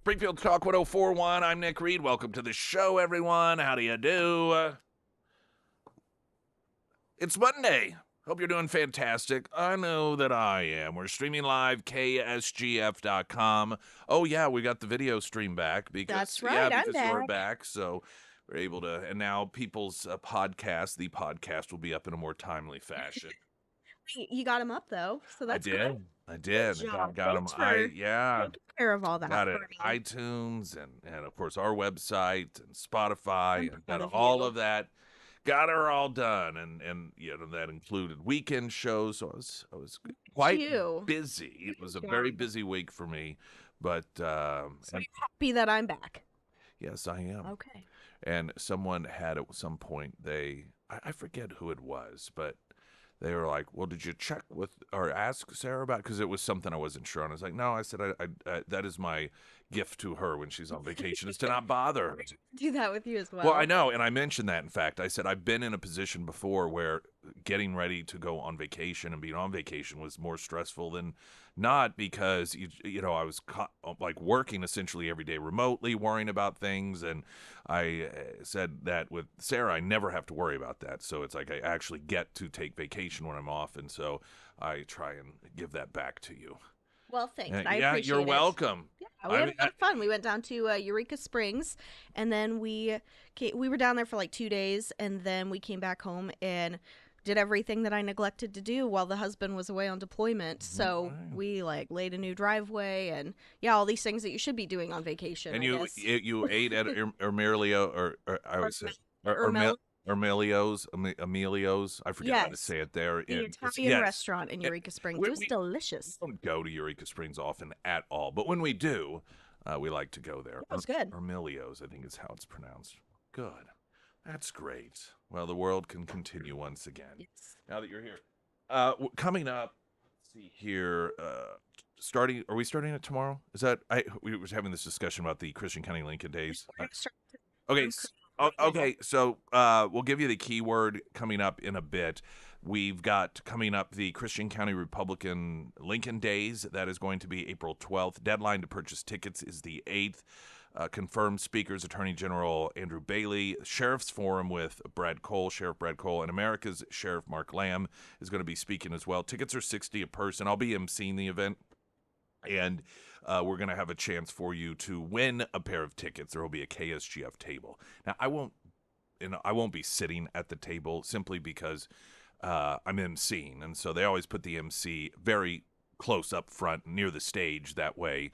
Springfield Talk 1041. I'm Nick Reed. Welcome to the show, everyone. How do you do? It's Monday. Hope you're doing fantastic. I know that I am. We're streaming live, KSGF.com. Oh, yeah, we got the video stream back. That's right, I'm because you're back. back, so we're able to. And now people's the podcast will be up in a more timely fashion. You got him up though, so that's good. I did. Good job. Got them. Thanks for taking care of all that Got it. for me. iTunes and of course our website and Spotify I'm and proud got of all you. of that. Got her all done, and that included weekend shows. So I was quite busy. It was a very busy week for me, but so you're happy that I'm back. Yes, I am. Okay. And someone had at some point I forget who it was, but they were like, "Well, did you check with or ask Sarah about?" Because it was something I wasn't sure on. I was like, "No," I said, I that is my gift to her when she's on vacation is to not bother her." Do that with you as well. Well, I know, and I mentioned that. In fact, I said I've been in a position before where getting ready to go on vacation and being on vacation was more stressful than not, because I was like working essentially every day remotely, worrying about things, and I said that with Sarah, I never have to worry about that. So it's like I actually get to take vacation when I'm off, and so I try and give that back to you. Well, thanks. I Yeah, appreciate you're it. welcome. Yeah, we had a lot of fun. We went down to Eureka Springs, and then we were down there for like 2 days, and then we came back home and did everything that I neglected to do while the husband was away on deployment. So we like laid a new driveway and all these things that you should be doing on vacation. And I you guess. you ate at Ermelio or I would say Emilio's. I forget how to say it there. The Italian restaurant in Eureka Springs. It was delicious. We don't go to Eureka Springs often at all, but when we do, we like to go there. That was good. Ermelio's, I think is how it's pronounced. Good. That's great. Well, the world can continue once again. Yes. Now that you're here. Coming up, let's see here. Are we starting it tomorrow? Is that we were having this discussion about the Christian County Lincoln Days. Okay. Okay, so we'll give you the keyword coming up in a bit. We've got coming up the Christian County Republican Lincoln Days. That is going to be April 12th. Deadline to purchase tickets is the 8th. Confirmed speakers, Attorney General Andrew Bailey, Sheriff's Forum with Sheriff Brad Cole, and America's Sheriff Mark Lamb is going to be speaking as well. Tickets are $60 a person. I'll be emceeing the event, and we're going to have a chance for you to win a pair of tickets. There will be a KSGF table. Now, I won't be sitting at the table simply because I'm emceeing, and so they always put the MC very close up front near the stage. That way,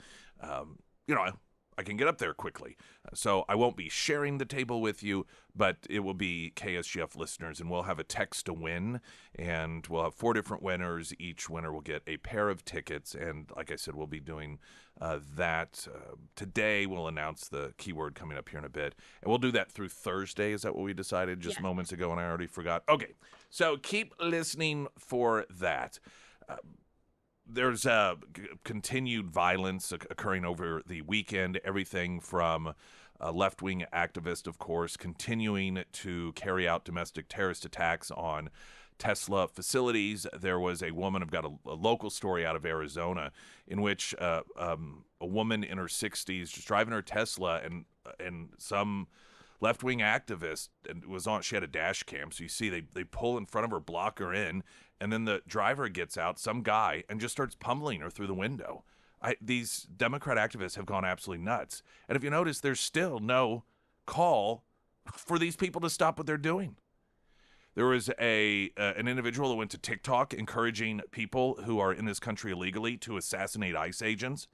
I can get up there quickly. So I won't be sharing the table with you, but it will be KSGF listeners, and we'll have a text to win, and we'll have 4 different winners. Each winner will get a pair of tickets, and like I said, we'll be doing that today. We'll announce the keyword coming up here in a bit, and we'll do that through Thursday. Is that what we decided just moments ago, and I already forgot? Okay, so keep listening for that. There's continued violence occurring over the weekend, everything from left-wing activists, of course, continuing to carry out domestic terrorist attacks on Tesla facilities. There was a woman, I've got a local story out of Arizona, in which a woman in her 60s just driving her Tesla, and some left-wing activist, and she had a dash cam, so you see they pull in front of her, block her in, and then the driver gets out, some guy, and just starts pummeling her through the window. These Democrat activists have gone absolutely nuts. And if you notice, there's still no call for these people to stop what they're doing. There was an individual that went to TikTok encouraging people who are in this country illegally to assassinate ICE agents,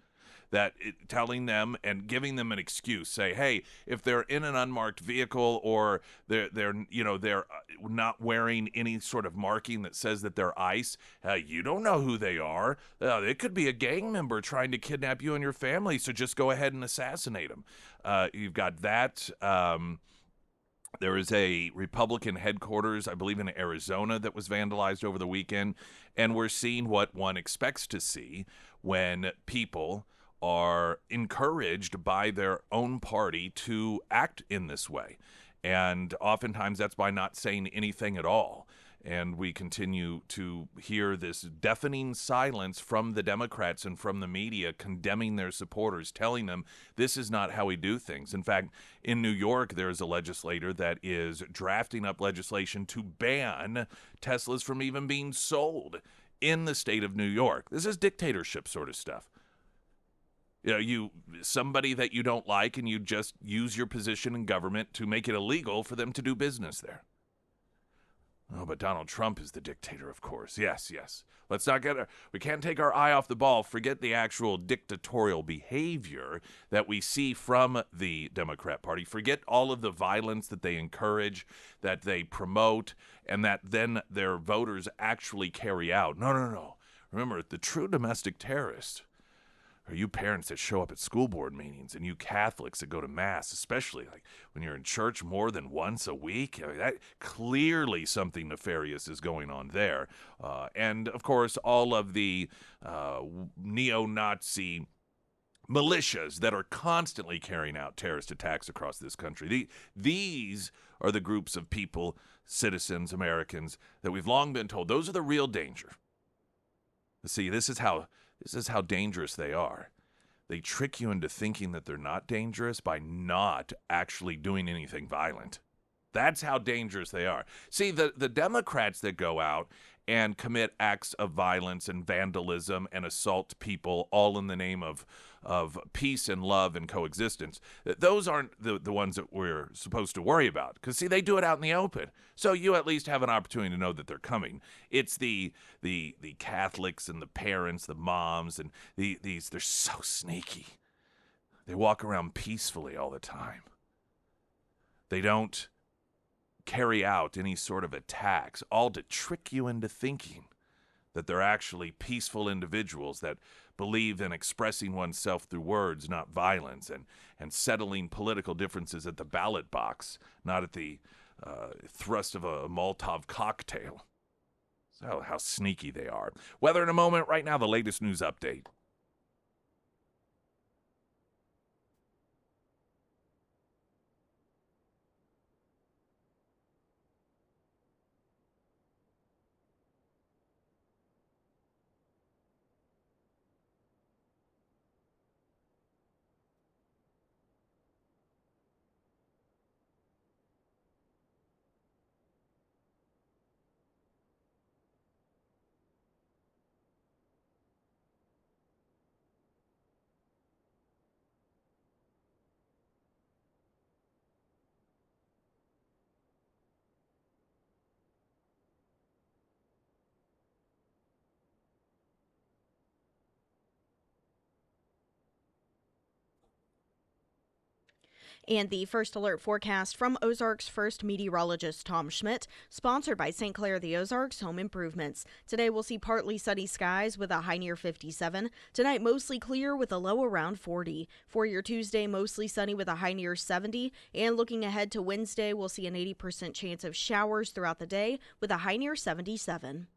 telling them and giving them an excuse. Say, hey, if they're in an unmarked vehicle or they're not wearing any sort of marking that says that they're ICE, you don't know who they are. They could be a gang member trying to kidnap you and your family, so just go ahead and assassinate them. You've got that. There is a Republican headquarters, I believe in Arizona, that was vandalized over the weekend, and we're seeing what one expects to see when people are encouraged by their own party to act in this way. And oftentimes that's by not saying anything at all. And we continue to hear this deafening silence from the Democrats and from the media condemning their supporters, telling them this is not how we do things. In fact, in New York, there's a legislator that is drafting up legislation to ban Teslas from even being sold in the state of New York. This is dictatorship sort of stuff. Somebody that you don't like, and you just use your position in government to make it illegal for them to do business there. Oh, but Donald Trump is the dictator, of course. Yes, yes. We can't take our eye off the ball. Forget the actual dictatorial behavior that we see from the Democrat Party. Forget all of the violence that they encourage, that they promote, and that then their voters actually carry out. No, no, no. Remember, the true domestic terrorist are you parents that show up at school board meetings, and you Catholics that go to Mass, especially like when you're in church more than once a week. That clearly something nefarious is going on there. And, of course, all of the neo-Nazi militias that are constantly carrying out terrorist attacks across this country. These are the groups of people, citizens, Americans, that we've long been told those are the real danger. See, this is how dangerous they are. They trick you into thinking that they're not dangerous by not actually doing anything violent. That's how dangerous they are. See, the Democrats that go out and commit acts of violence and vandalism and assault people all in the name of peace and love and coexistence, those aren't the ones that we're supposed to worry about. Because, see, they do it out in the open. So you at least have an opportunity to know that they're coming. It's the Catholics and the parents, the moms, and these, they're so sneaky. They walk around peacefully all the time. They don't carry out any sort of attacks, all to trick you into thinking that they're actually peaceful individuals that believe in expressing oneself through words, not violence, and settling political differences at the ballot box, not at the thrust of a Molotov cocktail. So how sneaky they are. Weather in a moment. Right now, the latest news update. And the first alert forecast from Ozarks First meteorologist Tom Schmidt, sponsored by St. Clair the Ozarks Home Improvements. Today we'll see partly sunny skies with a high near 57. Tonight mostly clear with a low around 40. For your Tuesday, mostly sunny with a high near 70. And looking ahead to Wednesday, we'll see an 80% chance of showers throughout the day with a high near 77.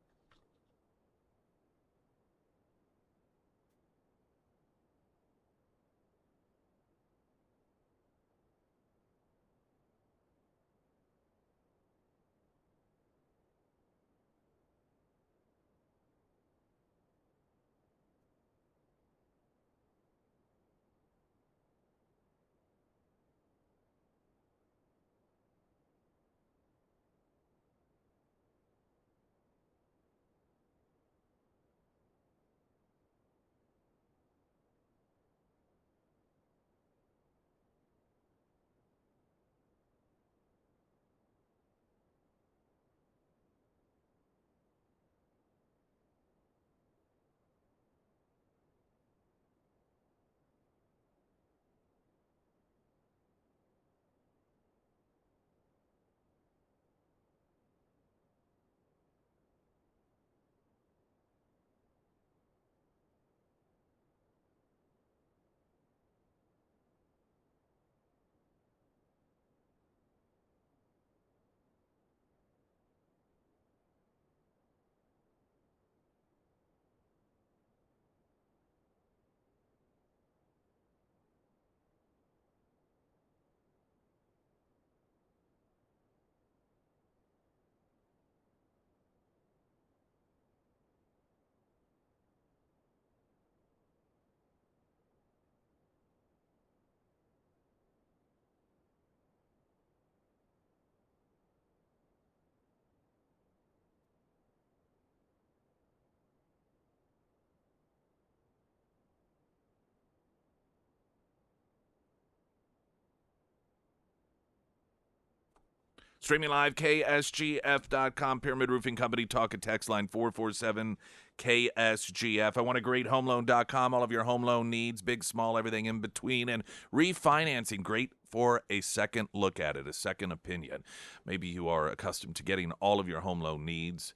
Streaming live, KSGF.com, Pyramid Roofing Company, talk and text line 447-KSGF. I want a great homeloan.com, all of your home loan needs, big, small, everything in between, and refinancing, great for a second look at it, a second opinion. Maybe you are accustomed to getting all of your home loan needs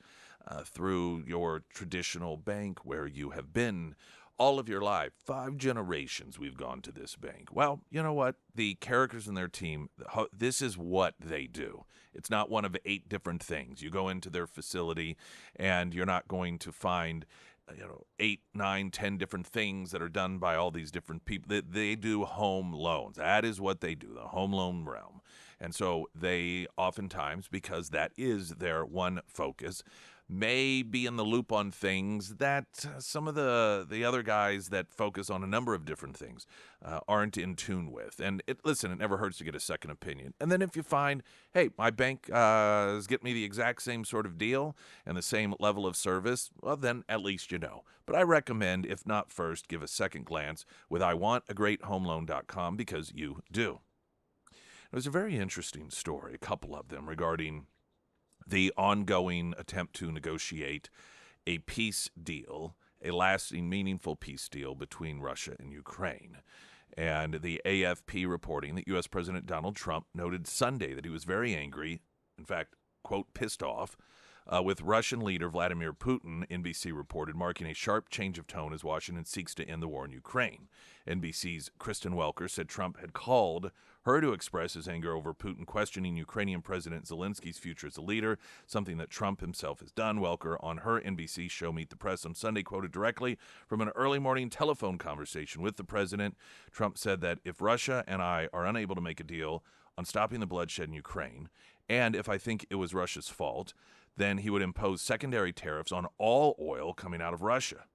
through your traditional bank where you have been all of your life. 5 generations we've gone to this bank. Well, you know what? The characters in their team, this is what they do. It's not one of 8 different things. You go into their facility and you're not going to find 8, 9, 10 different things that are done by all these different people. They do home loans. That is what they do, the home loan realm. And so they oftentimes, because that is their one focus, may be in the loop on things that some of the other guys that focus on a number of different things aren't in tune with. And listen, it never hurts to get a second opinion. And then if you find, hey, my bank is getting me the exact same sort of deal and the same level of service, well, then at least you know. But I recommend, if not first, give a second glance with iwantagreathomeloan.com, because you do. It was a very interesting story, a couple of them, regarding the ongoing attempt to negotiate a peace deal, a lasting, meaningful peace deal between Russia and Ukraine. And the AFP reporting that U.S. President Donald Trump noted Sunday that he was very angry, in fact, quote, pissed off, with Russian leader Vladimir Putin, NBC reported, marking a sharp change of tone as Washington seeks to end the war in Ukraine. NBC's Kristen Welker said Trump had called her to express his anger over Putin questioning Ukrainian President Zelensky's future as a leader, something that Trump himself has done. Welker, on her NBC show Meet the Press on Sunday, quoted directly from an early morning telephone conversation with the president. Trump said that if Russia and I are unable to make a deal on stopping the bloodshed in Ukraine, and if I think it was Russia's fault, then he would impose secondary tariffs on all oil coming out of Russia.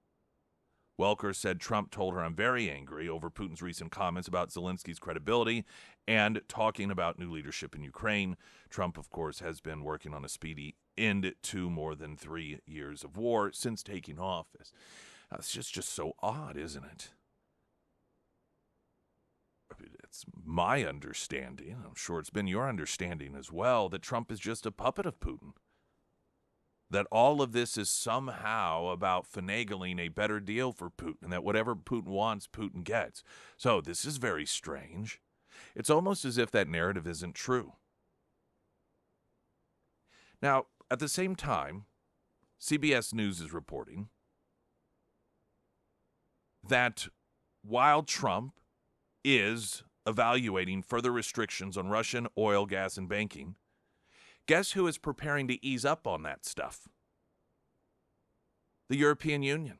Welker said Trump told her, I'm very angry over Putin's recent comments about Zelensky's credibility and talking about new leadership in Ukraine. Trump, of course, has been working on a speedy end to more than 3 years of war since taking office. It's just so odd, isn't it? It's my understanding, I'm sure it's been your understanding as well, that Trump is just a puppet of Putin. That all of this is somehow about finagling a better deal for Putin, that whatever Putin wants, Putin gets. So this is very strange. It's almost as if that narrative isn't true. Now, at the same time, CBS News is reporting that while Trump is evaluating further restrictions on Russian oil, gas, and banking, guess who is preparing to ease up on that stuff? The European Union.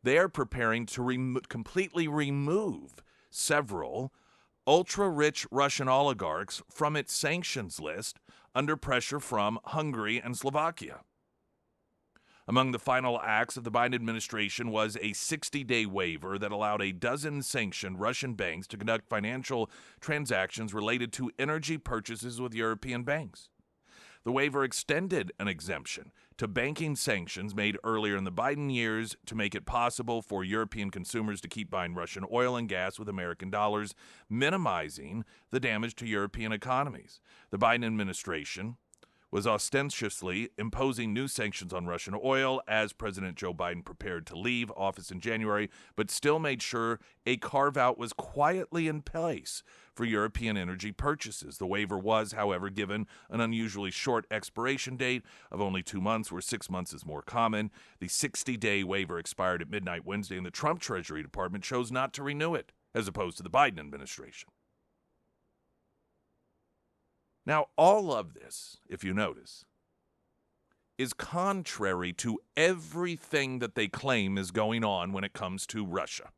They are preparing to completely remove several ultra-rich Russian oligarchs from its sanctions list under pressure from Hungary and Slovakia. Among the final acts of the Biden administration was a 60-day waiver that allowed a dozen sanctioned Russian banks to conduct financial transactions related to energy purchases with European banks. The waiver extended an exemption to banking sanctions made earlier in the Biden years to make it possible for European consumers to keep buying Russian oil and gas with American dollars, minimizing the damage to European economies. The Biden administration was ostentatiously imposing new sanctions on Russian oil as President Joe Biden prepared to leave office in January, but still made sure a carve-out was quietly in place for European energy purchases. The waiver was, however, given an unusually short expiration date of only 2 months, where 6 months is more common. The 60-day waiver expired at midnight Wednesday, and the Trump Treasury Department chose not to renew it, as opposed to the Biden administration. Now, all of this, if you notice, is contrary to everything that they claim is going on when it comes to Russia.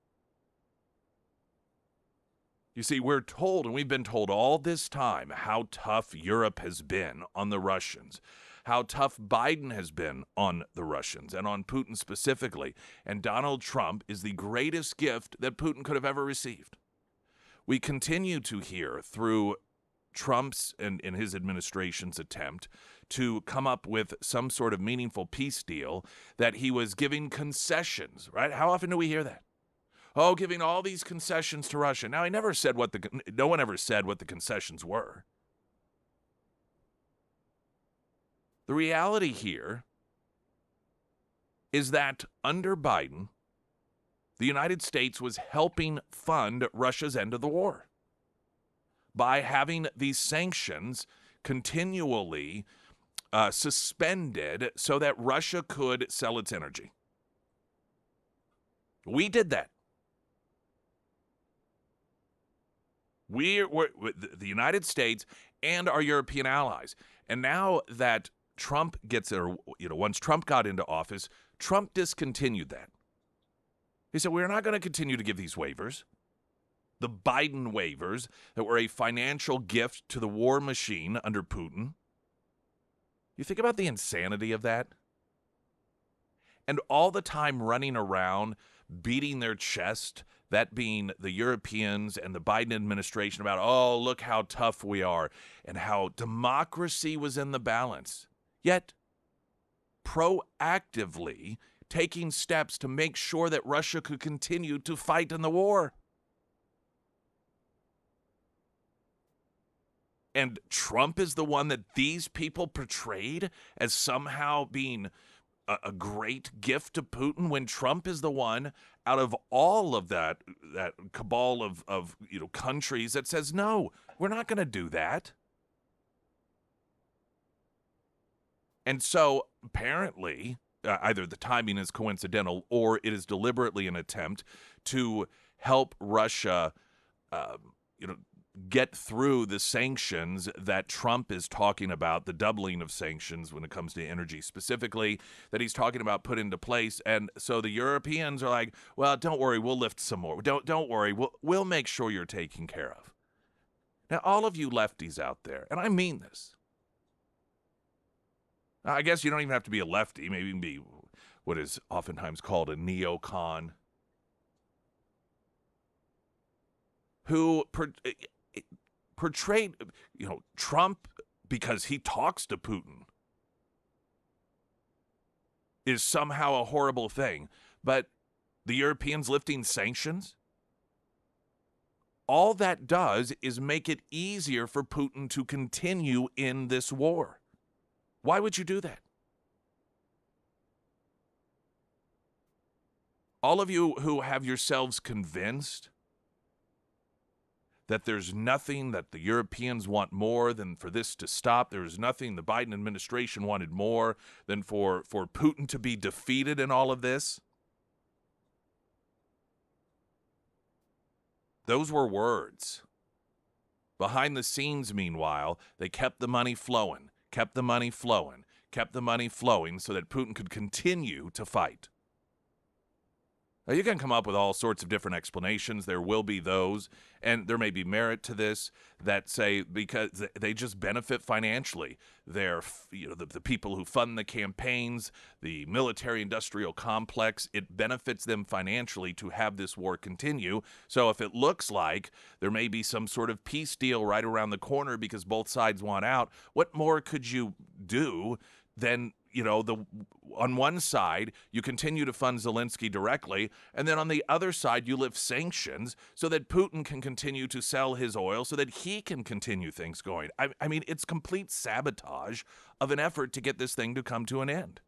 You see, we're told, and we've been told all this time, how tough Europe has been on the Russians, how tough Biden has been on the Russians, and on Putin specifically. And Donald Trump is the greatest gift that Putin could have ever received. We continue to hear through Trump's and his administration's attempt to come up with some sort of meaningful peace deal that he was giving concessions, right? How often do we hear that? Oh, giving all these concessions to Russia. Now, no one ever said what the concessions were. The reality here is that under Biden, the United States was helping fund Russia's end of the war by having these sanctions continually suspended so that Russia could sell its energy. We did that. We're the United States and our European allies. And now that Trump gets there, once Trump got into office, Trump discontinued that. He said, we're not going to continue to give these waivers. The Biden waivers that were a financial gift to the war machine under Putin. You think about the insanity of that? And all the time running around, beating their chest, that being the Europeans and the Biden administration about, oh, look how tough we are and how democracy was in the balance. Yet, proactively taking steps to make sure that Russia could continue to fight in the war. And Trump is the one that these people portrayed as somehow being a great gift to Putin, when Trump is the one out of all of that cabal of countries that says, no, we're not going to do that. And so apparently, either the timing is coincidental or it is deliberately an attempt to help Russia, get through the sanctions that Trump is talking about, the doubling of sanctions when it comes to energy specifically, that he's talking about put into place. And so the Europeans are like, well, don't worry, we'll lift some more. Don't worry, we'll make sure you're taken care of. Now, all of you lefties out there, and I mean this, I guess you don't even have to be a lefty, maybe you can be what is oftentimes called a neocon, who portrayed, Trump, because he talks to Putin, is somehow a horrible thing. But the Europeans lifting sanctions, all that does is make it easier for Putin to continue in this war. Why would you do that? All of you who have yourselves convinced that there's nothing that the Europeans want more than for this to stop. There's nothing the Biden administration wanted more than for Putin to be defeated in all of this. Those were words. Behind the scenes, meanwhile, they kept the money flowing, so that Putin could continue to fight. Now, you can come up with all sorts of different explanations. There will be those, and there may be merit to this, that say because they just benefit financially. They're, the people who fund the campaigns, the military-industrial complex, it benefits them financially to have this war continue. So if it looks like there may be some sort of peace deal right around the corner because both sides want out, what more could you do than, on one side, you continue to fund Zelensky directly, and then on the other side, you lift sanctions so that Putin can continue to sell his oil so that he can continue things going. I mean, it's complete sabotage of an effort to get this thing to come to an end.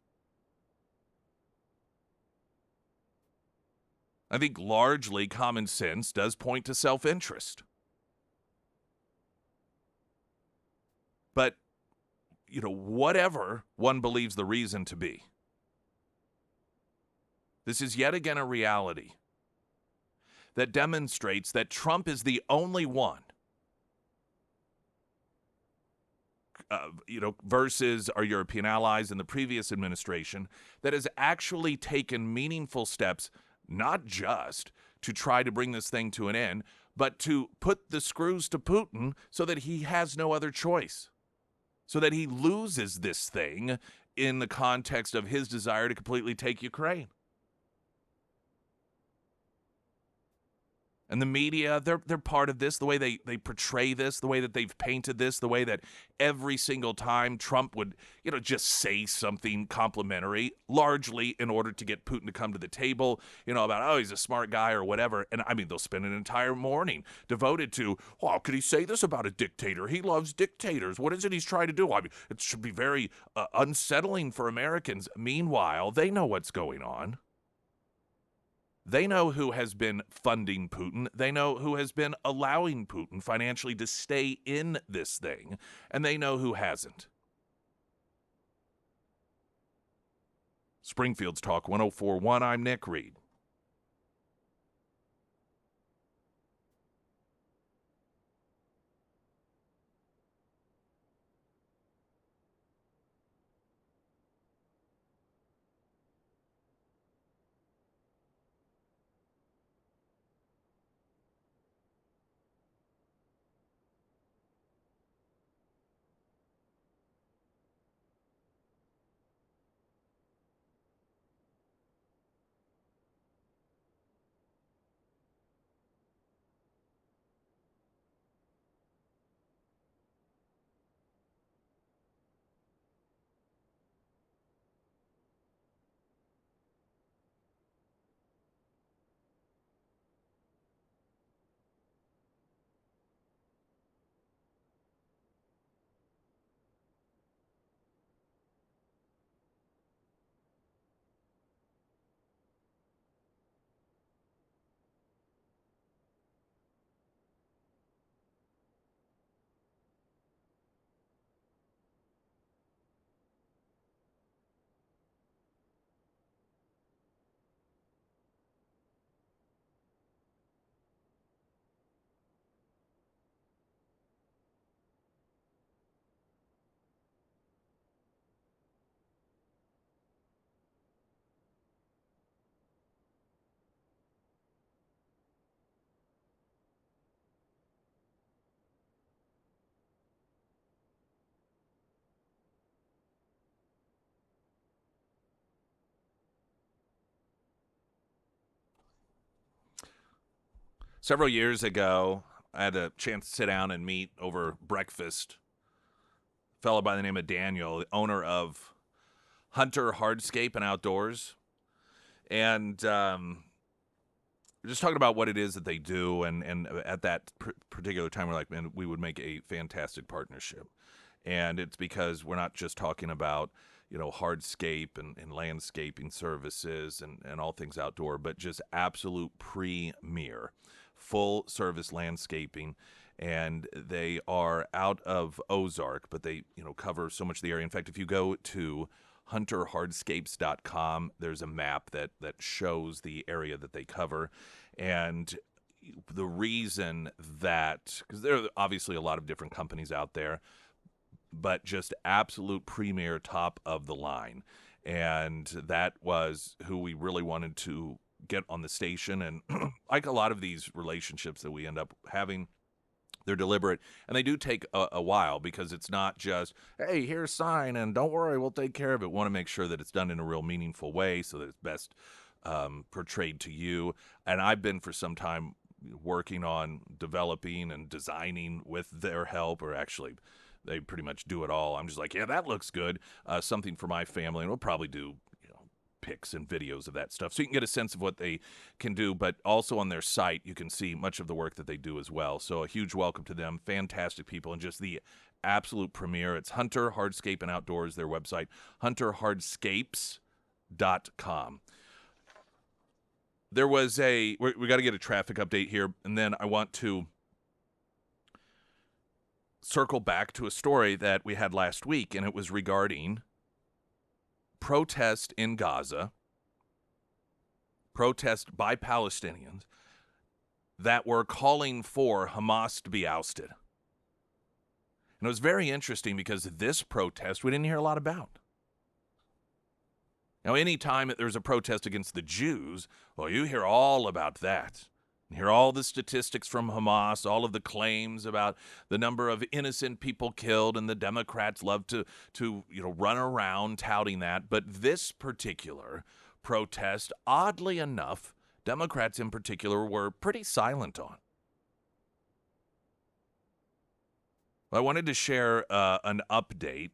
I think largely common sense does point to self-interest. But whatever one believes the reason to be, this is yet again a reality that demonstrates that Trump is the only one, versus our European allies and the previous administration, that has actually taken meaningful steps, not just to try to bring this thing to an end, but to put the screws to Putin so that he has no other choice. So that he loses this thing in the context of his desire to completely take Ukraine. And the media, they're part of this, the way they portray this, the way that they've painted this, the way that every single time Trump would, just say something complimentary, largely in order to get Putin to come to the table, about, oh, he's a smart guy or whatever. And I mean, they'll spend an entire morning devoted to, how could he say this about a dictator? He loves dictators. What is it he's trying to do? I mean, it should be very unsettling for Americans. Meanwhile, they know what's going on. They know who has been funding Putin. They know who has been allowing Putin financially to stay in this thing. And they know who hasn't. Springfield's Talk 104.1. I'm Nick Reed. Several years ago, I had a chance to sit down and meet over breakfast a fellow by the name of Daniel, the owner of Hunter Hardscape and Outdoors. And we're just talking about what it is that they do. And at that particular time, we're like, man, we would make a fantastic partnership. And it's because we're not just talking about, hardscape and landscaping services and all things outdoor, but just absolute premier full service landscaping. And they are out of Ozark, but they, cover so much of the area. In fact, if you go to hunterhardscapes.com, there's a map that shows the area that they cover. And the reason that, because there are obviously a lot of different companies out there, but just absolute premier, top of the line. And that was who we really wanted to get on the station. And like a lot of these relationships that we end up having, they're deliberate, and they do take a while, because it's not just, hey, here's a sign and don't worry, we'll take care of it. We want to make sure that it's done in a real meaningful way so that it's best portrayed to you. And I've been for some time working on developing and designing with their help, or actually they pretty much do it all. I'm just like, yeah, that looks good. Something for my family, and we'll probably do pics and videos of that stuff, so you can get a sense of what they can do. But also on their site, you can see much of the work that they do as well. So a huge welcome to them. Fantastic people, and just the absolute premier. It's Hunter Hardscape and Outdoors, their website, hunterhardscapes.com. There was we got to get a traffic update here, and then I want to circle back to a story that we had last week, and it was regarding protest in Gaza, protest by Palestinians that were calling for Hamas to be ousted. And it was very interesting, because this protest we didn't hear a lot about. Now, anytime there's a protest against the Jews, well, you hear all about that. You hear all the statistics from Hamas, all of the claims about the number of innocent people killed, and the Democrats love to run around touting that. But this particular protest, oddly enough, Democrats in particular were pretty silent on. I wanted to share an update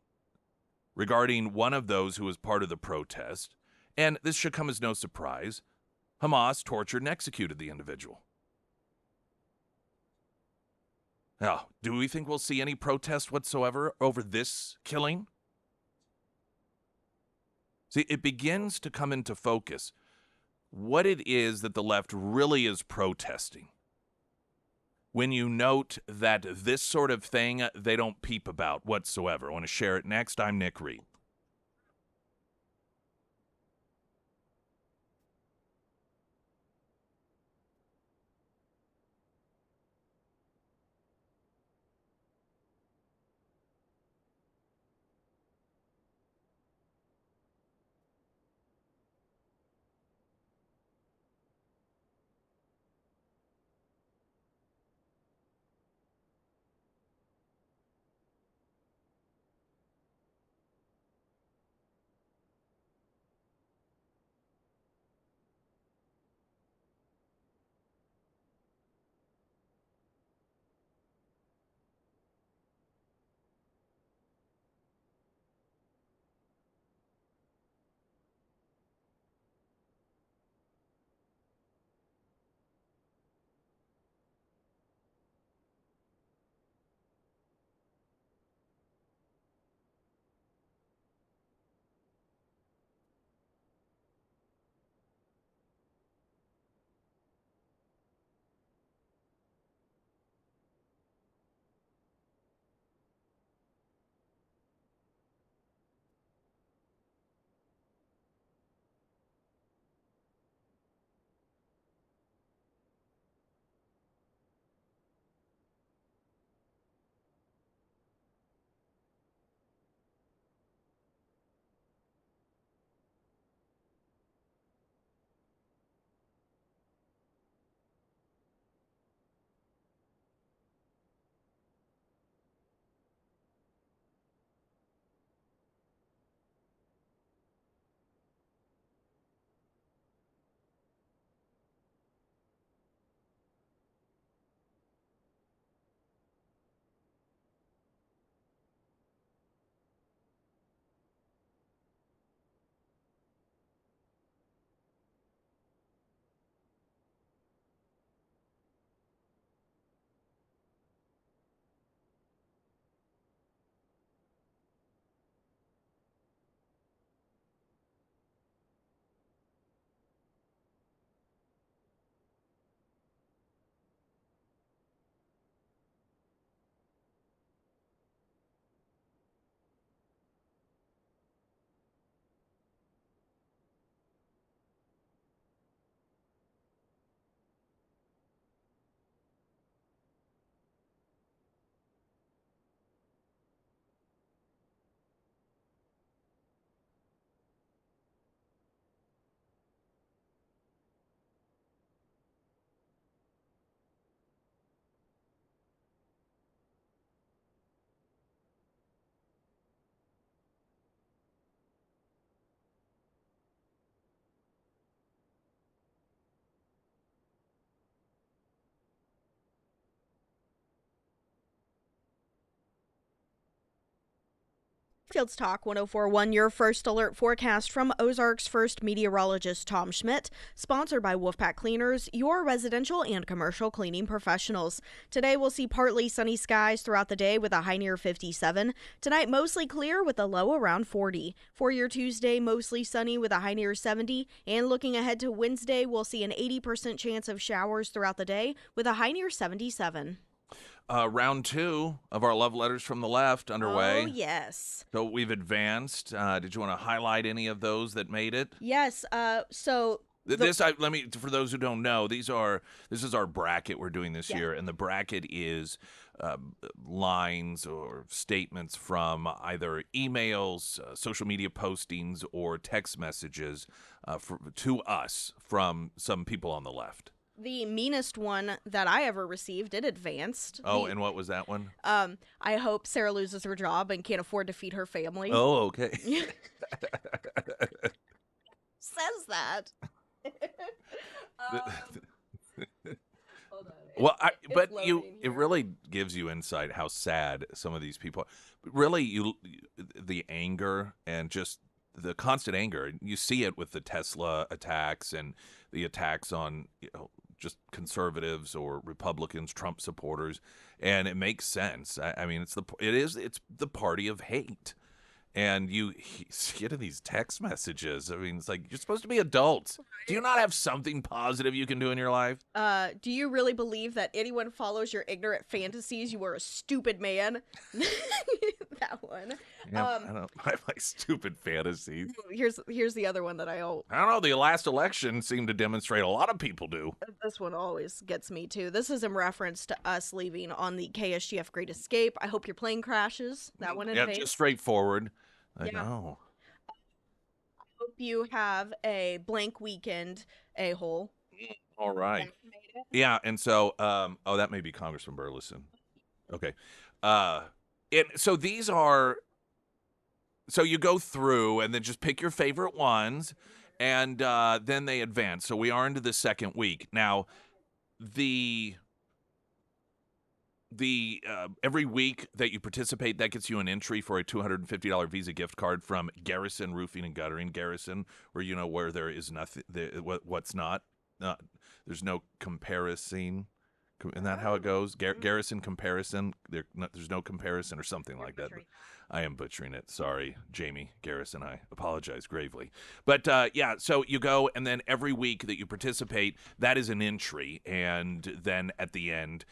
regarding one of those who was part of the protest, and this should come as no surprise. Hamas tortured and executed the individual. Now, do we think we'll see any protest whatsoever over this killing? See, it begins to come into focus what it is that the left really is protesting. When you note that this sort of thing they don't peep about whatsoever. I want to share it next. I'm Nick Reed. Field's Talk 1041, your first alert forecast from Ozark's first meteorologist, Tom Schmidt, sponsored by Wolfpack Cleaners, your residential and commercial cleaning professionals. Today we'll see partly sunny skies throughout the day with a high near 57. Tonight mostly clear with a low around 40. For your Tuesday, mostly sunny with a high near 70. And looking ahead to Wednesday, we'll see an 80% chance of showers throughout the day with a high near 77. Round 2 of our love letters from the left underway. Oh, yes. So we've advanced. Did you want to highlight any of those that made it? Yes. Let me, for those who don't know, this is our bracket we're doing this year, and the bracket is lines or statements from either emails, social media postings, or text messages to us from some people on the left. The meanest one that I ever received, it advanced. And what was that one? I hope Sarah loses her job and can't afford to feed her family. Oh, okay. Says that. Hold on. Well, It's but loading it here. really gives you insight how sad some of these people are. Really, the anger and just the constant anger. You see it with the Tesla attacks and the attacks on just conservatives or Republicans, Trump supporters, and it makes sense. I mean, it's the party of hate. And you get these text messages. I mean, it's like you're supposed to be adults. Do you not have something positive you can do in your life? Do you really believe that anyone follows your ignorant fantasies? You are a stupid man. That one. Yeah, I don't. My stupid fantasies. Here's the other one that I don't know. The last election seemed to demonstrate a lot of people do. This one always gets me too. This is in reference to us leaving on the KSGF Great Escape. I hope your plane crashes. That one in Yeah, vain. just straightforward. I Yeah. know. Hope you have a blank weekend, a-hole. All right. Yeah, and so, that may be Congressman Burleson. Okay. And so these are. So you go through and then just pick your favorite ones, and then they advance. So we are into the second week now. The every week that you participate, that gets you an entry for a $250 Visa gift card from Garrison Roofing and Guttering. Garrison, where there is nothing, what's not, there's no comparison. Isn't that how it goes? Garrison comparison. There's no comparison or something like that. I am butchering it. Sorry, Jamie Garrison. I apologize gravely. But yeah, so you go, and then every week that you participate, that is an entry, and then at the end,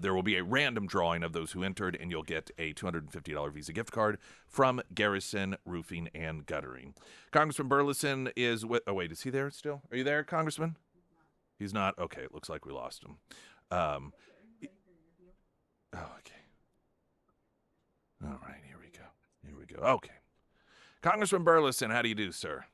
there will be a random drawing of those who entered, and you'll get a $250 Visa gift card from Garrison Roofing and Guttering. Congressman Burleson is with. Oh wait, is he there still? Are you there, Congressman? He's not. Okay, it looks like we lost him. Oh, okay. All right, here we go. Here we go. Okay. Congressman Burleson, how do you do, sir?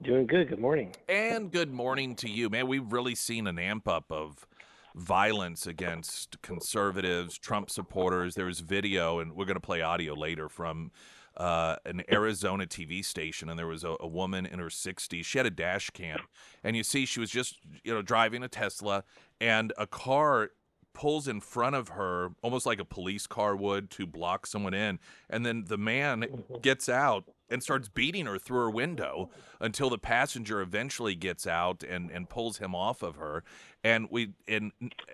Doing good. Good morning. And good morning to you, man. We've really seen an amp up of violence against conservatives, Trump supporters. There was video, and we're going to play audio later from an Arizona TV station, and there was a woman in her 60s. She had a dash cam, and you see she was just driving a Tesla, and a car pulls in front of her almost like a police car would to block someone in, and then the man gets out and starts beating her through her window until the passenger eventually gets out and pulls him off of her. And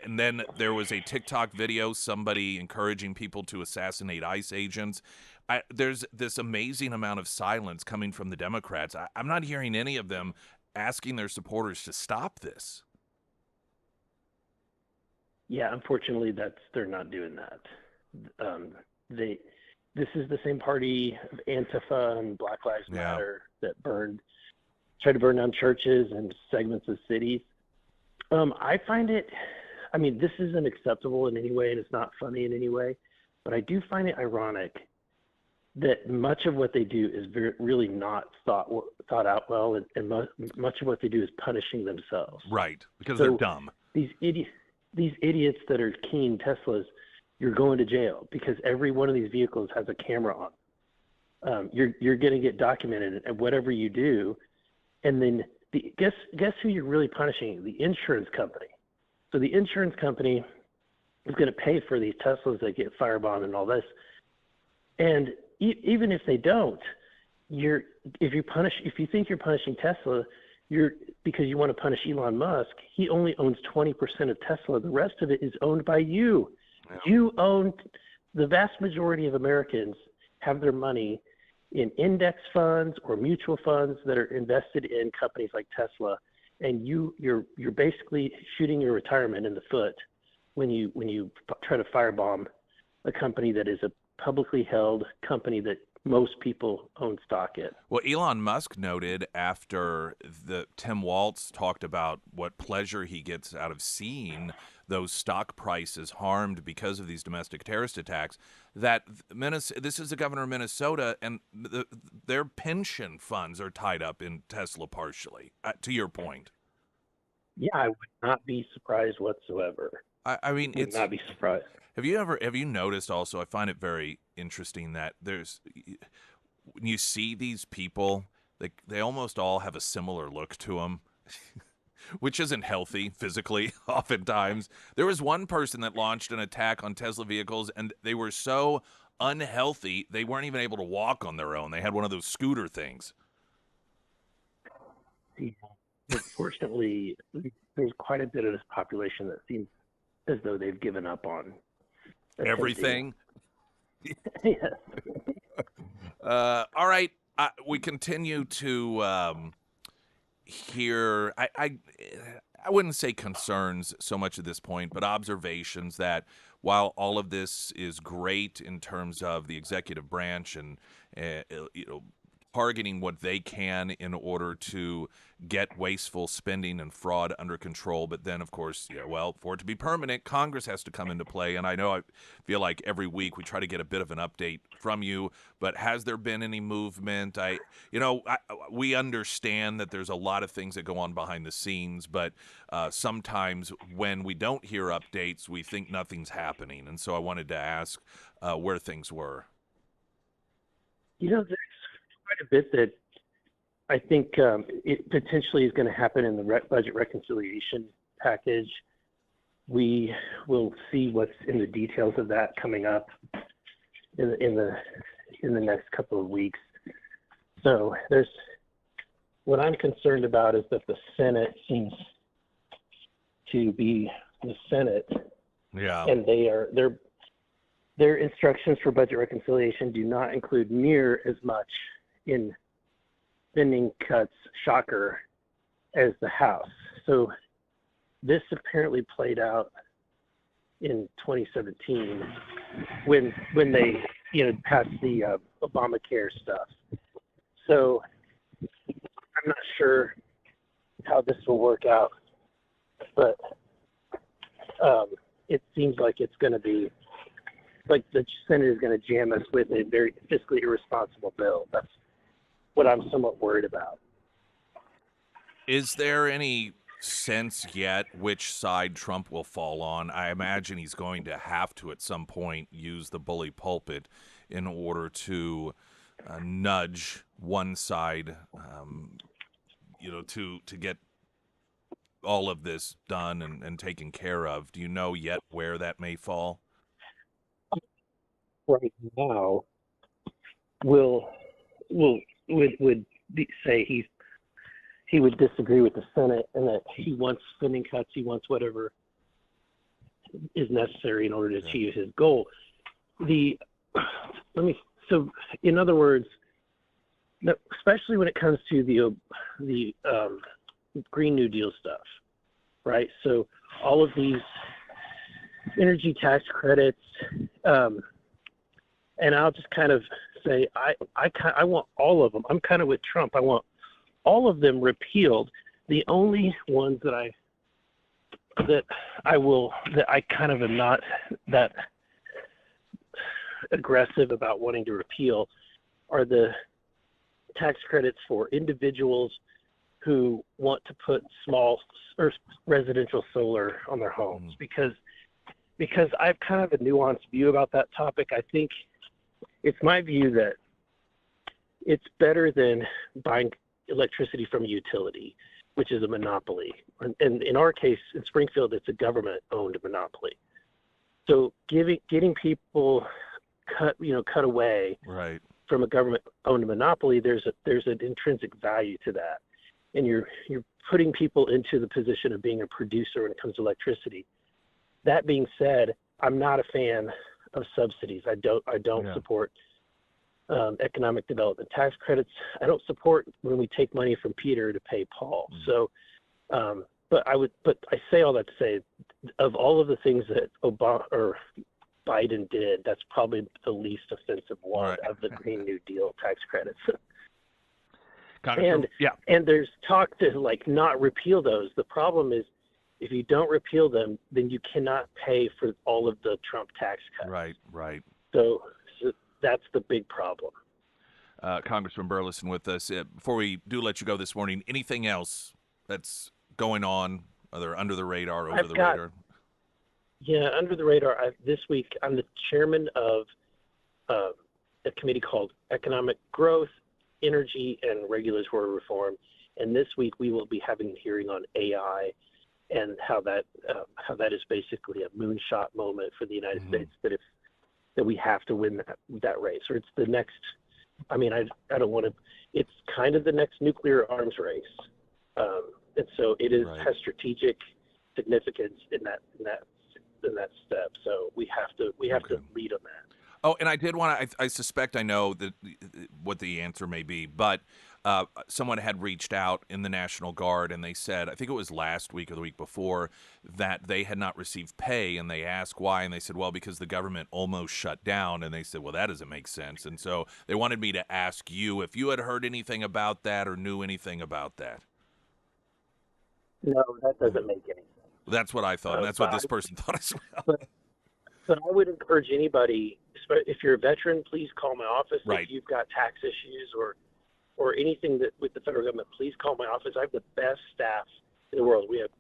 then there was a TikTok video, somebody encouraging people to assassinate ICE agents. There's this amazing amount of silence coming from the Democrats. I'm not hearing any of them asking their supporters to stop this. Yeah, unfortunately, they're not doing that. This is the same party of Antifa and Black Lives Matter that tried to burn down churches and segments of cities. I find it. I mean, this isn't acceptable in any way, and it's not funny in any way. But I do find it ironic that much of what they do is really not thought out well, and much of what they do is punishing themselves. Right, because they're dumb. These idiots that are keen Teslas, you're going to jail because every one of these vehicles has a camera on. You're going to get documented at whatever you do, and then guess who you're really punishing? The insurance company. So the insurance company is going to pay for these Teslas that get firebombed and all this. And even if they don't, if you think you're punishing Tesla, because you want to punish Elon Musk. He only owns 20% of Tesla. The rest of it is owned by you. Yeah. You own the vast majority of Americans have their money in index funds or mutual funds that are invested in companies like Tesla, and you're basically shooting your retirement in the foot when you try to firebomb a company that is a publicly held company that most people own stock in. Well, Elon Musk noted after Tim Waltz talked about what pleasure he gets out of seeing those stock prices harmed because of these domestic terrorist attacks, that this is the governor of Minnesota, and their pension funds are tied up in Tesla partially, to your point. Yeah, I would not be surprised whatsoever. I mean, would not be surprised. Have you noticed also, I find it very interesting that when you see these people, they almost all have a similar look to them. which isn't healthy physically. Oftentimes, there was one person that launched an attack on Tesla vehicles, and they were so unhealthy they weren't even able to walk on their own. They had one of those scooter things. Yeah. Unfortunately, there's quite a bit of this population that seems as though they've given up on Everything. Yes. All right. We continue to hear. I wouldn't say concerns so much at this point, but observations that while all of this is great in terms of the executive branch and targeting what they can in order to get wasteful spending and fraud under control. But then, of course, for it to be permanent, Congress has to come into play. And I know I feel like every week we try to get a bit of an update from you. But has there been any movement? We understand that there's a lot of things that go on behind the scenes, but sometimes when we don't hear updates, we think nothing's happening. And so I wanted to ask where things were. There's quite a bit that I think it potentially is going to happen in the budget reconciliation package. We will see what's in the details of that coming up in the next couple of weeks. So what I'm concerned about is that the Senate seems to be the Senate, and their instructions for budget reconciliation do not include near as much in spending cuts, shocker, as the House. So this apparently played out in 2017 when they passed the Obamacare stuff. So I'm not sure how this will work out, but it seems like it's going to be like the Senate is going to jam us with a very fiscally irresponsible bill. That's what I'm somewhat worried about. Is there any sense yet which side Trump will fall on? I imagine he's going to have to at some point use the bully pulpit in order to nudge one side, to get all of this done and taken care of. Do you know yet where that may fall? Right now, would say he would disagree with the Senate and that he wants spending cuts. He wants whatever is necessary in order to achieve his goal. So in other words, especially when it comes to the Green New Deal stuff, right? So all of these energy tax credits, and I'll just kind of say I want all of them. I'm kind of with Trump. I want all of them repealed. The only ones that I kind of am not that aggressive about wanting to repeal are the tax credits for individuals who want to put small or residential solar on their homes, because I have kind of a nuanced view about that topic. I think it's my view that it's better than buying electricity from a utility, which is a monopoly. And in our case, in Springfield, it's a government-owned monopoly. So getting people cut away from a government-owned monopoly, there's an intrinsic value to that, and you're putting people into the position of being a producer when it comes to electricity. That being said, I'm not a fan of subsidies. I don't support economic development tax credits. I don't support when we take money from Peter to pay Paul. So, but I say all that to say, of all of the things that Obama or Biden did, that's probably the least offensive one of the Green New Deal tax credits. And there's talk to not repeal those. The problem is, if you don't repeal them, then you cannot pay for all of the Trump tax cuts. Right. So that's the big problem. Congressman Burleson with us. Before we do let you go this morning, anything else that's going on, either under the radar, over the radar? Yeah, under the radar. This week, I'm the chairman of a committee called Economic Growth, Energy, and Regulatory Reform. And this week we will be having a hearing on AI and how that is basically a moonshot moment for the United States, that we have to win that race, or it's the next. I mean, I don't want to. It's kind of the next nuclear arms race, and so it is has strategic significance in that step. So we have to lead on that. Oh, and I did want to. I suspect I know that what the answer may be, but someone had reached out in the National Guard, and they said, I think it was last week or the week before, that they had not received pay, and they asked why, and they said, well, because the government almost shut down, and they said, well, that doesn't make sense, and so they wanted me to ask you if you had heard anything about that or knew anything about that. No, that doesn't make any sense. That's what I thought, and that's what this person thought as well. But I would encourage anybody, if you're a veteran, please call my office. Right. If you've got tax issues or anything that with the federal government, please call my office. I have the best staff in the world. We have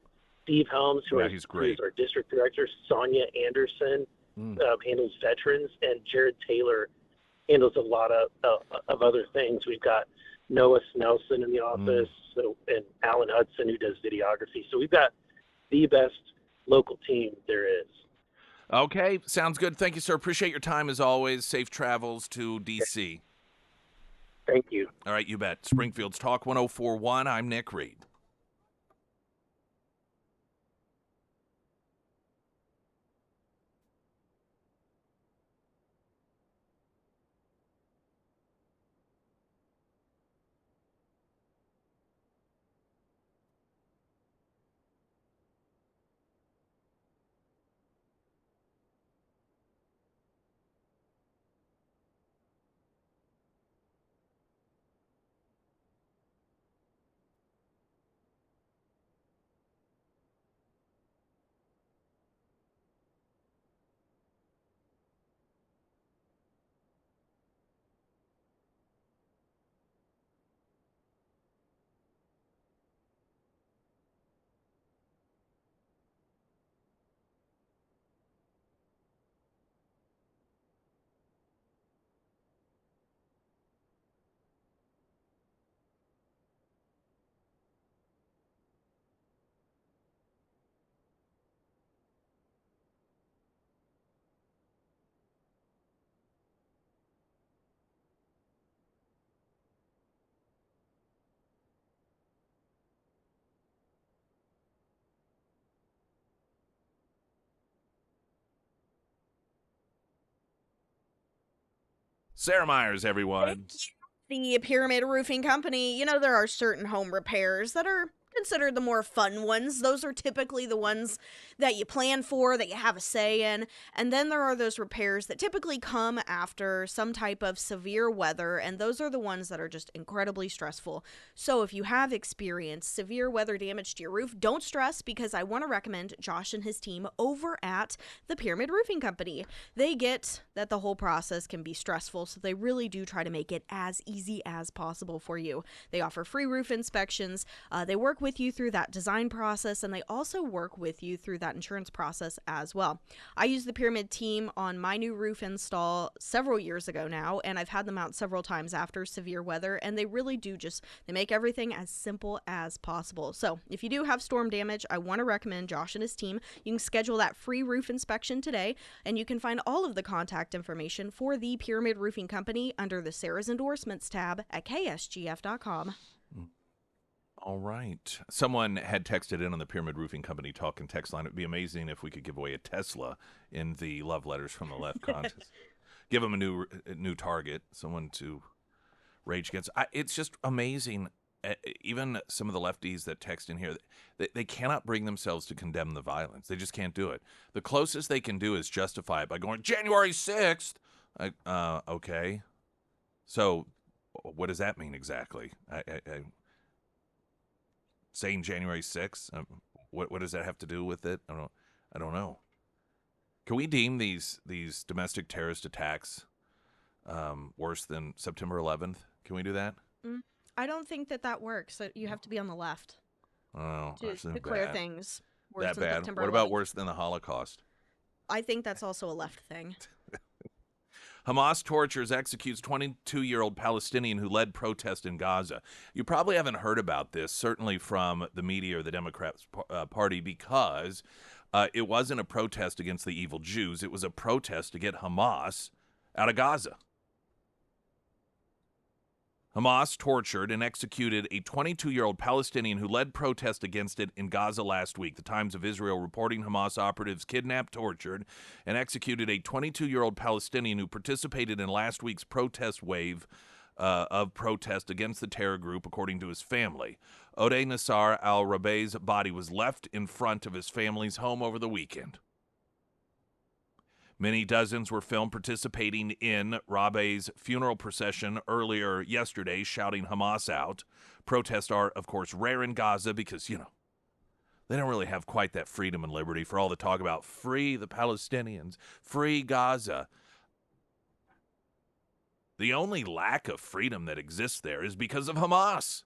Steve Helms, who is our district director. Sonia Anderson handles veterans, and Jared Taylor handles a lot of other things. We've got Noah Snelson in the office, and Alan Hudson, who does videography. So we've got the best local team there is. Okay, sounds good. Thank you, sir. Appreciate your time as always. Safe travels to D.C. Thank you. All right, you bet. Springfield's Talk 104.1. I'm Nick Reed. Sarah Myers, everyone. The Pyramid Roofing Company, you know, there are certain home repairs that are considered the more fun ones. Those are typically the ones that you plan for, that you have a say in. And then there are those repairs that typically come after some type of severe weather, and those are the ones that are just incredibly stressful. So if you have experienced severe weather damage to your roof, don't stress, because I want to recommend Josh and his team over at the Pyramid Roofing Company. They get that the whole process can be stressful, so they really do try to make it as easy as possible for you. They offer free roof inspections. They work with you through that design process, and they also work with you through that insurance process as well. I used the Pyramid team on my new roof install several years ago now, and I've had them out several times after severe weather, and they really do they make everything as simple as possible. So if you do have storm damage, I want to recommend Josh and his team. You can schedule that free roof inspection today, and you can find all of the contact information for the Pyramid Roofing Company under the Sarah's Endorsements tab at ksgf.com. All right. Someone had texted in on the Pyramid Roofing Company talk and text line. It would be amazing if we could give away a Tesla in the Love Letters from the Left contest. Give them a new target, someone to rage against. It's just amazing. Even some of the lefties that text in here, they cannot bring themselves to condemn the violence. They just can't do it. The closest they can do is justify it by going, January 6th. Okay. So what does that mean exactly? Saying January 6th, what does that have to do with it? I don't know. Can we deem these domestic terrorist attacks worse than September 11th? Can we do that? I don't think that works. You have to be on the left to declare things worse that than bad. September What 11th. about worse than the Holocaust? I think that's also a left thing. Hamas tortures, executes 22-year-old Palestinian who led protest in Gaza. You probably haven't heard about this, certainly from the media or the Democrat Party, because it wasn't a protest against the evil Jews. It was a protest to get Hamas out of Gaza. Hamas tortured and executed a 22-year-old Palestinian who led protest against it in Gaza last week. The Times of Israel reporting Hamas operatives kidnapped, tortured, and executed a 22-year-old Palestinian who participated in last week's protest wave of protest against the terror group, according to his family. Odeh Nassar al-Rabi's body was left in front of his family's home over the weekend. Many dozens were filmed participating in Rabi's funeral procession earlier yesterday, shouting Hamas out. Protests are, of course, rare in Gaza because, they don't really have quite that freedom and liberty for all the talk about free the Palestinians, free Gaza. The only lack of freedom that exists there is because of Hamas.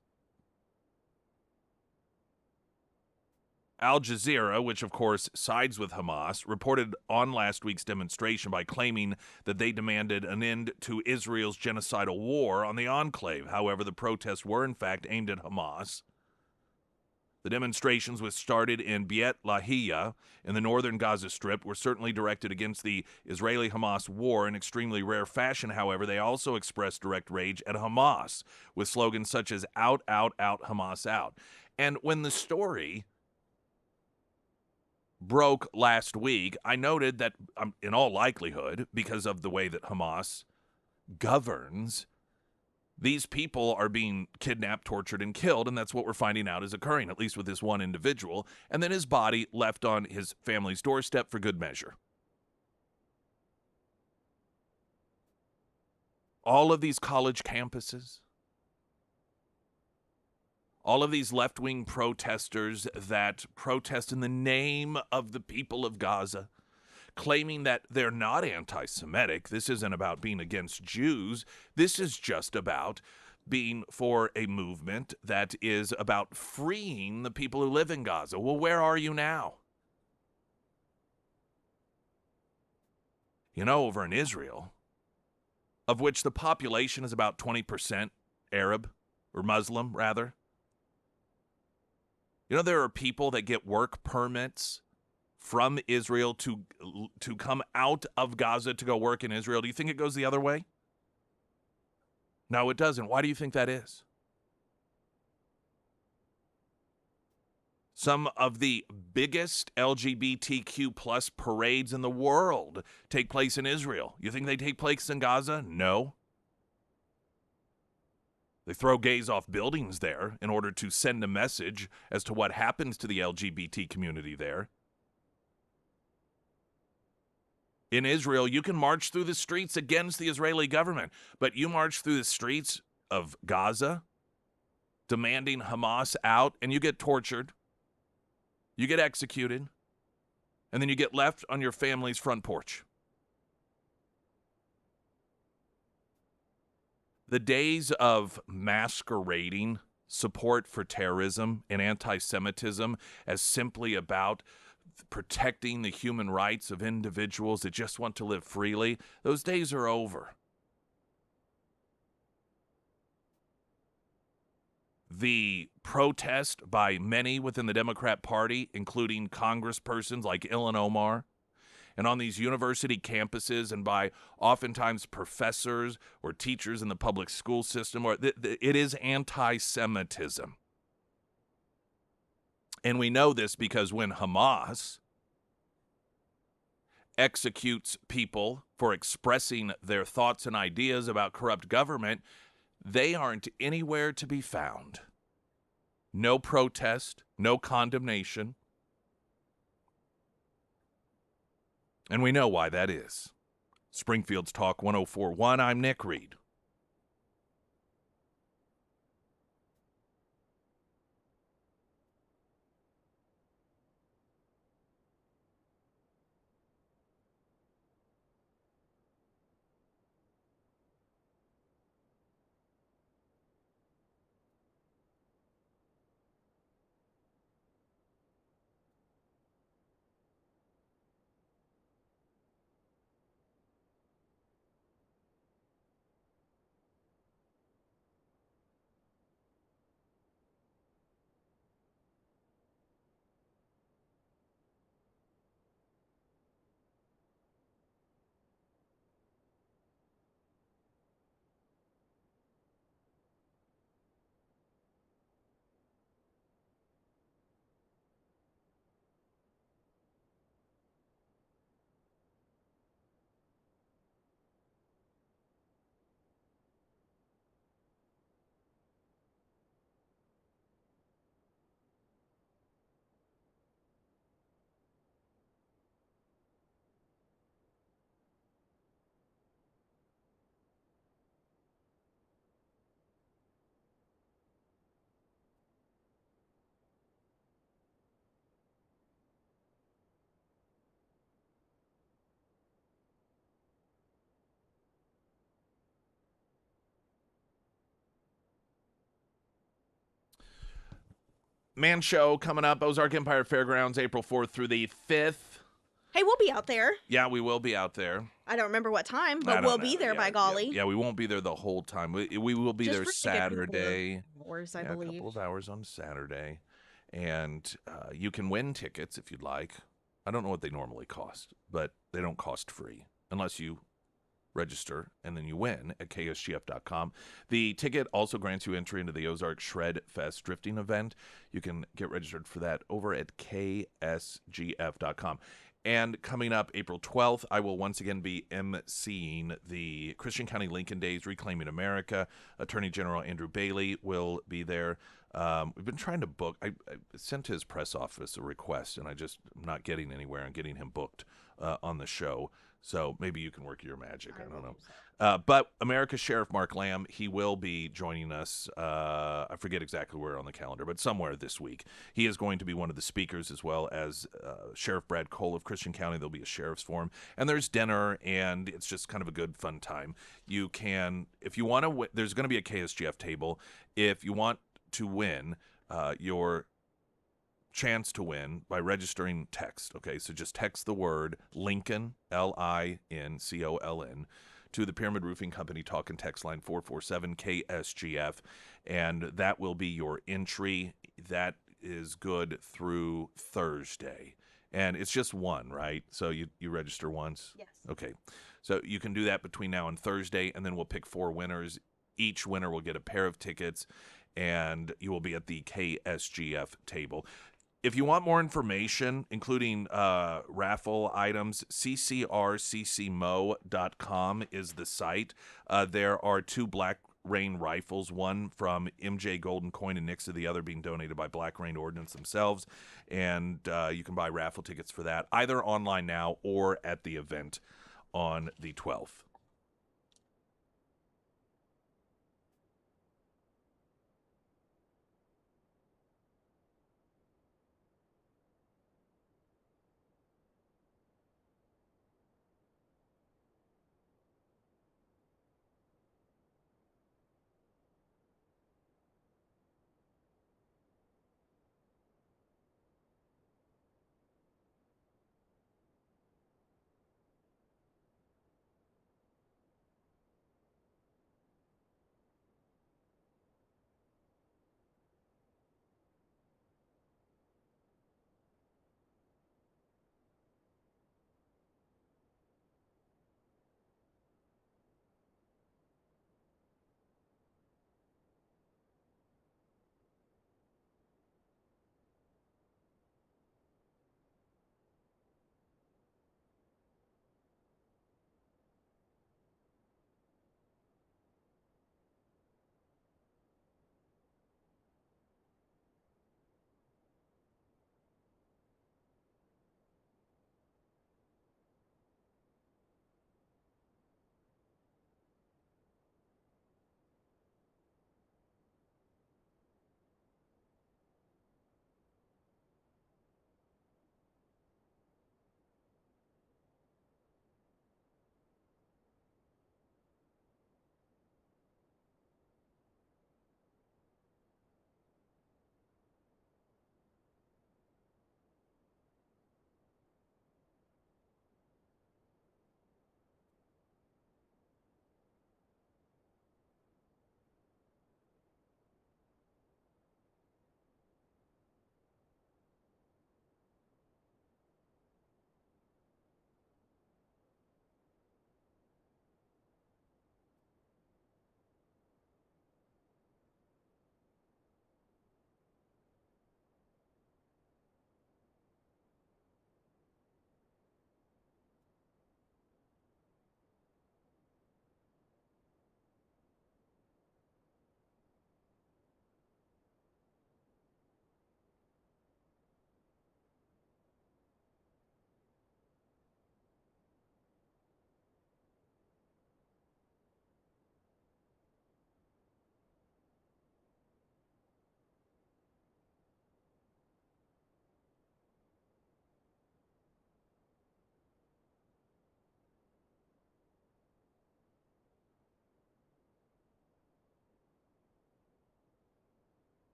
Al Jazeera, which of course sides with Hamas, reported on last week's demonstration by claiming that they demanded an end to Israel's genocidal war on the enclave. However, the protests were in fact aimed at Hamas. The demonstrations, which started in Beit Lahia in the northern Gaza Strip, were certainly directed against the Israeli-Hamas war in extremely rare fashion. However, they also expressed direct rage at Hamas with slogans such as "Out, out, out, Hamas out." And when the story broke last week, I noted that in all likelihood, because of the way that Hamas governs, these people are being kidnapped, tortured, and killed, and that's what we're finding out is occurring, at least with this one individual, and then his body left on his family's doorstep for good measure. All of these college campuses, all of these left-wing protesters that protest in the name of the people of Gaza, claiming that they're not anti-Semitic. This isn't about being against Jews. This is just about being for a movement that is about freeing the people who live in Gaza. Well, where are you now? Over in Israel, of which the population is about 20% Arab, or Muslim, rather. There are people that get work permits from Israel to come out of Gaza to go work in Israel. Do you think it goes the other way? No, it doesn't. Why do you think that is? Some of the biggest LGBTQ plus parades in the world take place in Israel. You think they take place in Gaza? No. They throw gays off buildings there in order to send a message as to what happens to the LGBT community there. In Israel, you can march through the streets against the Israeli government, but you march through the streets of Gaza demanding Hamas out, and you get tortured, you get executed, and then you get left on your family's front porch. The days of masquerading support for terrorism and anti-Semitism as simply about protecting the human rights of individuals that just want to live freely, those days are over. The protest by many within the Democrat Party, including congresspersons like Ilhan Omar, and on these university campuses, and by oftentimes professors or teachers in the public school system, it is anti-Semitism. And we know this because when Hamas executes people for expressing their thoughts and ideas about corrupt government, they aren't anywhere to be found. No protest, no condemnation. And we know why that is. Springfield's Talk 104.1, I'm Nick Reed. Man Show coming up, Ozark Empire Fairgrounds, April 4th through the 5th. Hey, we'll be out there. Yeah, we will be out there. I don't remember what time, I but don't we'll know. be there, Yeah, by golly. Yeah, we won't be there the whole time. We will be Just there for like a couple of Saturday. hours, I Yeah, believe. a couple of hours on Saturday. And you can win tickets if you'd like. I don't know what they normally cost, but they don't cost free unless you register and then you win at ksgf.com. The ticket also grants you entry into the Ozark Shred Fest drifting event. You can get registered for that over at ksgf.com. And coming up April 12th, I will once again be emceeing the Christian County Lincoln Days Reclaiming America. Attorney General Andrew Bailey will be there. We've been trying to book. I sent to his press office a request, and I'm not getting anywhere on getting him booked on the show. So maybe you can work your magic. I don't know. But America's Sheriff Mark Lamb, he will be joining us. I forget exactly where on the calendar, but somewhere this week. He is going to be one of the speakers, as well as Sheriff Brad Cole of Christian County. There'll be a sheriff's forum. And there's dinner, and it's just kind of a good, fun time. You can, if you want to, there's going to be a KSGF table. If you want to win your chance to win by registering text. Okay, so just text the word Lincoln, LINCOLN, to the Pyramid Roofing Company talk and text line 447-KSGF, and that will be your entry. That is good through Thursday. And it's just one, right? So you register once? Yes. Okay. So you can do that between now and Thursday, and then we'll pick 4 winners. Each winner will get a pair of tickets, and you will be at the KSGF table. If you want more information, including raffle items, ccrccmo.com is the site. There are 2 Black Rain rifles, one from MJ Golden Coin and Nixa, the other being donated by Black Rain Ordnance themselves. And you can buy raffle tickets for that, either online now or at the event on the 12th.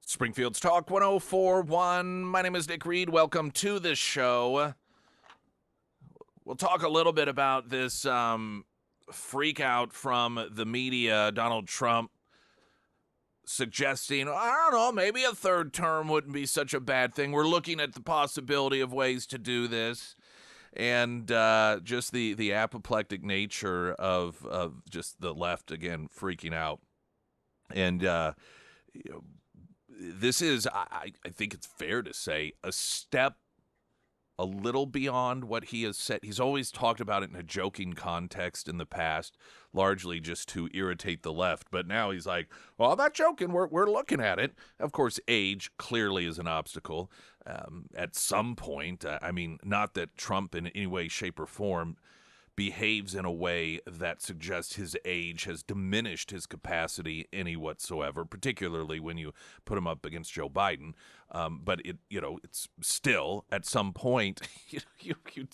Springfield's Talk 104.1. My name is Nick Reed. Welcome to the show. We'll talk a little bit about this freak out from the media. Donald Trump suggesting, I don't know, maybe a third term wouldn't be such a bad thing. We're looking at the possibility of ways to do this. And just the apoplectic nature of just the left, again, freaking out. And this is, I think it's fair to say, a step a little beyond what he has said. He's always talked about it in a joking context in the past, largely just to irritate the left. But now he's like, well, I'm not joking. We're looking at it. Of course, age clearly is an obstacle at some point. I mean, not that Trump in any way, shape, or form behaves in a way that suggests his age has diminished his capacity any whatsoever, particularly when you put him up against Joe Biden. But it's still at some point you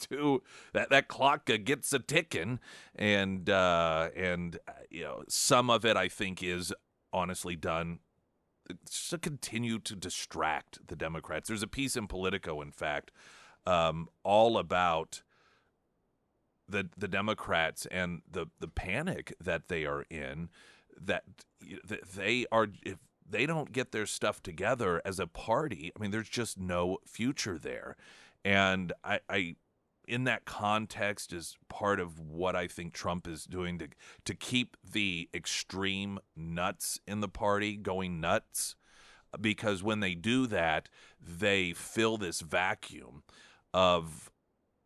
do that clock gets a ticking, and some of it I think is honestly done just to continue to distract the Democrats. There's a piece in Politico, in fact, all about the Democrats and the panic that they are in, that they are, if they don't get their stuff together as a party, I mean, there's just no future there. And I in that context is part of what I think Trump is doing to keep the extreme nuts in the party going nuts, because when they do that, they fill this vacuum of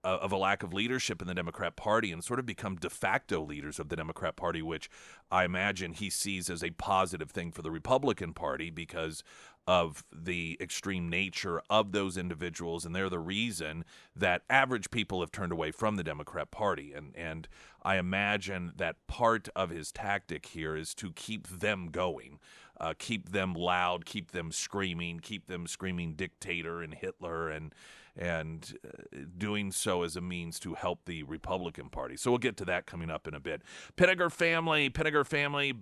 a lack of leadership in the Democrat Party and sort of become de facto leaders of the Democrat Party, which I imagine he sees as a positive thing for the Republican Party because of the extreme nature of those individuals, and they're the reason that average people have turned away from the Democrat Party. And I imagine that part of his tactic here is to keep them going, keep them loud, keep them screaming dictator and Hitler, and doing so as a means to help the Republican Party. So we'll get to that coming up in a bit. Pinniger family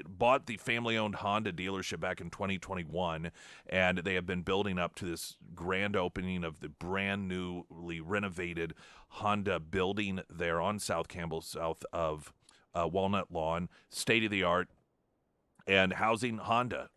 bought the family-owned Honda dealership back in 2021, and they have been building up to this grand opening of the brand newly renovated Honda building there on South Campbell, south of Walnut Lawn, state-of-the-art, and housing Honda.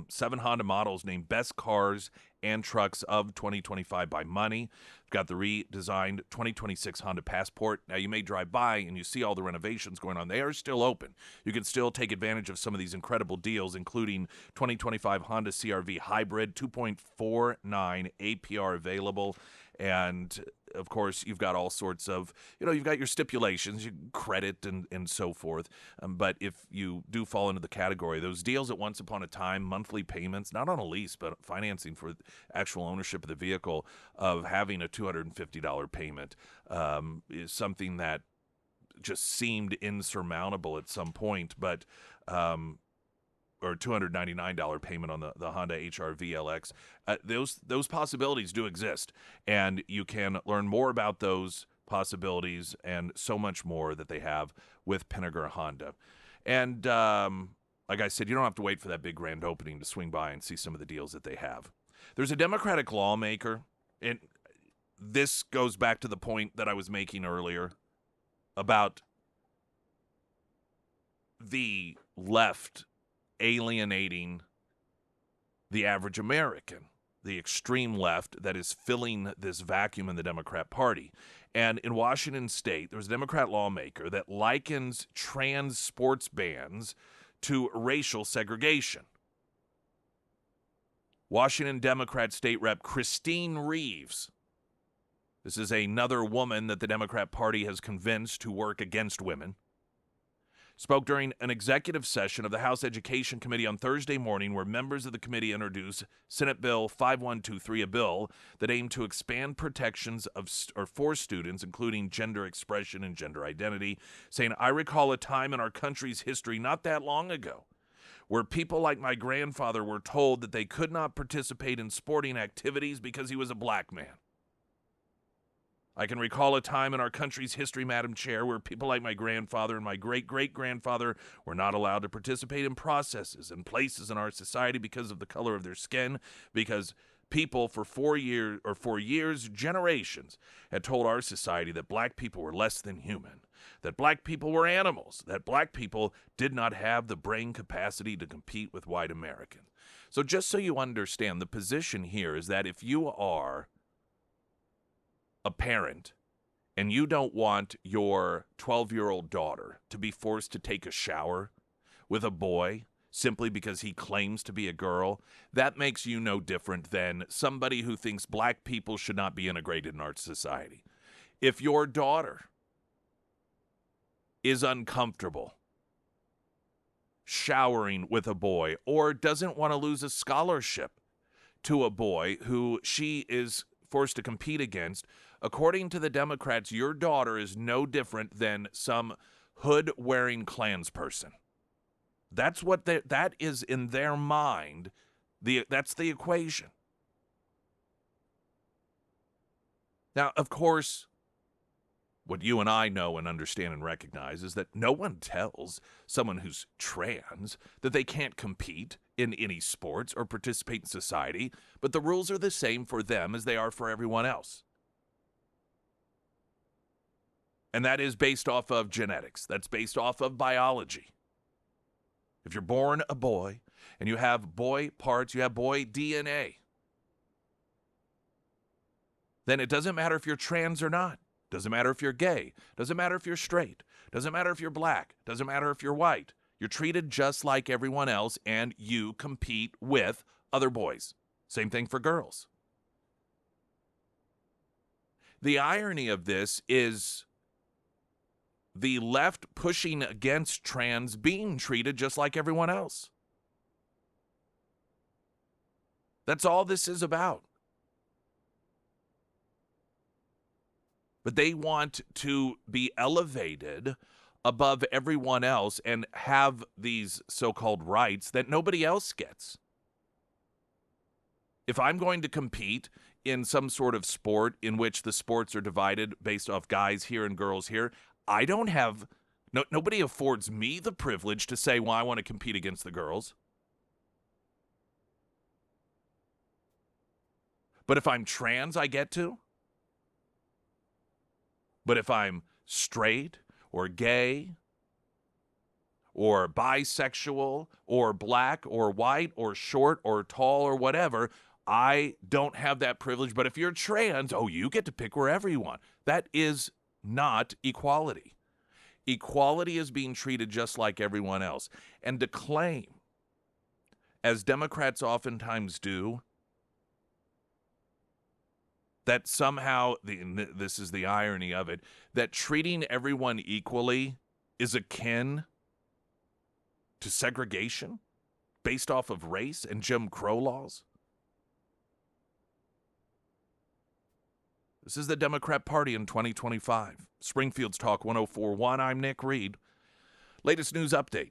7 Honda models named Best Cars and Trucks of 2025 by Money. We've got the redesigned 2026 Honda Passport. Now, you may drive by and you see all the renovations going on. They are still open. You can still take advantage of some of these incredible deals, including 2025 Honda CR-V Hybrid, 2.49 APR available. And, of course, you've got all sorts of, you've got your stipulations, you credit and so forth. But if you do fall into the category, those deals at once upon a time, monthly payments, not on a lease, but financing for actual ownership of the vehicle, of having a $250 payment is something that just seemed insurmountable at some point. But or $299 payment on the Honda HR-V LX. Those possibilities do exist, and you can learn more about those possibilities and so much more that they have with Pinniger Honda. And like I said, you don't have to wait for that big grand opening to swing by and see some of the deals that they have. There's a Democratic lawmaker, and this goes back to the point that I was making earlier about the left alienating the average American, the extreme left that is filling this vacuum in the Democrat Party. And in Washington State, there's a Democrat lawmaker that likens trans sports bans to racial segregation. Washington Democrat State Rep Christine Reeves. This is another woman that the Democrat Party has convinced to work against women. Spoke during an executive session of the House Education Committee on Thursday morning, where members of the committee introduced Senate Bill 5123, a bill that aimed to expand protections for students, including gender expression and gender identity, saying, "I recall a time in our country's history not that long ago where people like my grandfather were told that they could not participate in sporting activities because he was a black man. I can recall a time in our country's history, Madam Chair, where people like my grandfather and my great-great-grandfather were not allowed to participate in processes and places in our society because of the color of their skin, because people for 4 years, generations, had told our society that black people were less than human, that black people were animals, that black people did not have the brain capacity to compete with white Americans. So just so you understand, the position here is that if you are a parent and you don't want your 12-year-old daughter to be forced to take a shower with a boy simply because he claims to be a girl, that makes you no different than somebody who thinks black people should not be integrated in our society. If your daughter is uncomfortable showering with a boy or doesn't want to lose a scholarship to a boy who she is forced to compete against, according to the Democrats, your daughter is no different than some hood-wearing Klansperson. That's what that is in their mind. That's the equation. Now, of course, what you and I know and understand and recognize is that no one tells someone who's trans that they can't compete in any sports or participate in society, but the rules are the same for them as they are for everyone else. And that is based off of genetics. That's based off of biology. If you're born a boy and you have boy parts, you have boy DNA, then it doesn't matter if you're trans or not. Doesn't matter if you're gay. Doesn't matter if you're straight. Doesn't matter if you're black. Doesn't matter if you're white. You're treated just like everyone else, and you compete with other boys. Same thing for girls. The irony of this is the left pushing against trans being treated just like everyone else. That's all this is about. But they want to be elevated above everyone else and have these so-called rights that nobody else gets. If I'm going to compete in some sort of sport in which the sports are divided based off guys here and girls here, I don't have, nobody affords me the privilege to say, well, I want to compete against the girls. But if I'm trans, I get to. But if I'm straight or gay or bisexual or black or white or short or tall or whatever, I don't have that privilege. But if you're trans, oh, you get to pick wherever you want. That is not equality. Equality is being treated just like everyone else. And to claim, as Democrats oftentimes do, that somehow, this is the irony of it, that treating everyone equally is akin to segregation based off of race and Jim Crow laws. This is the Democrat Party in 2025. Springfield's Talk 104.1. I'm Nick Reed. Latest news update.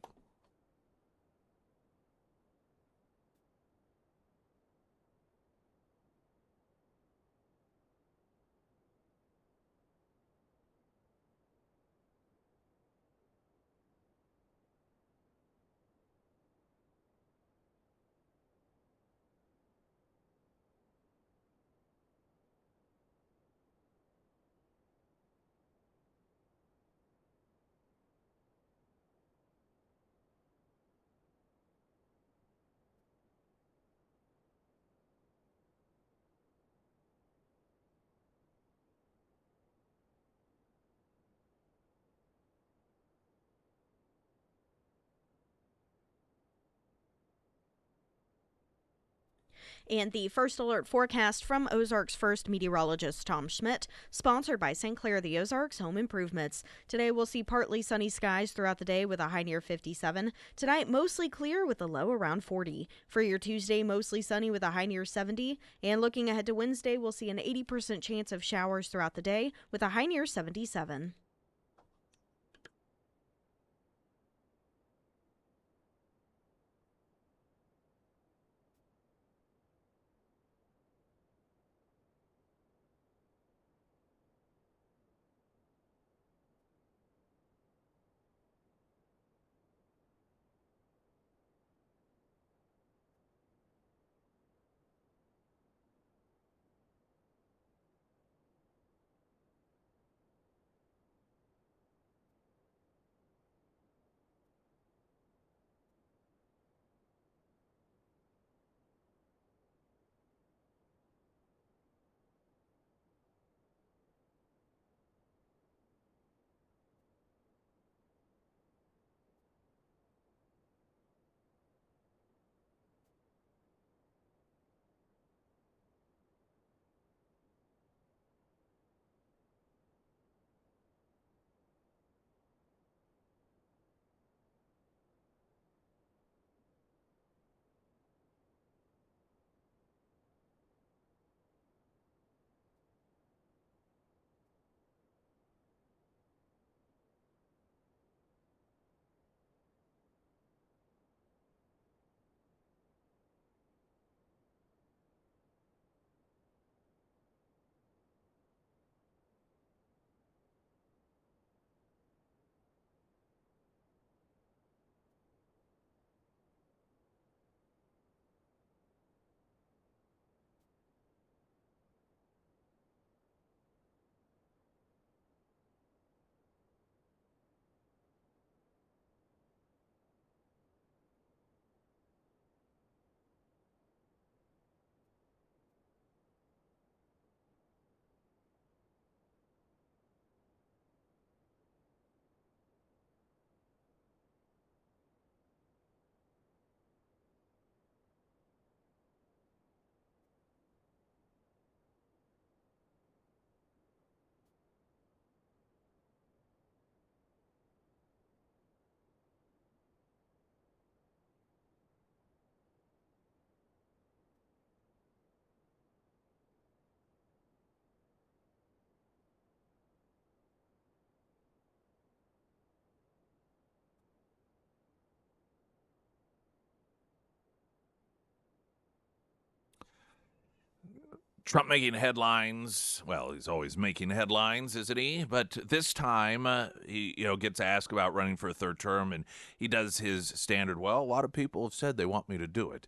And the first alert forecast from Ozarks First meteorologist Tom Schmidt, sponsored by St. Clair the Ozarks Home Improvements. Today we'll see partly sunny skies throughout the day with a high near 57. Tonight mostly clear with a low around 40. For your Tuesday, mostly sunny with a high near 70. And looking ahead to Wednesday, we'll see an 80% chance of showers throughout the day with a high near 77. Trump making headlines. Well, he's always making headlines, isn't he? But this time, he gets asked about running for a third term, and he does his standard. Well, a lot of people have said they want me to do it.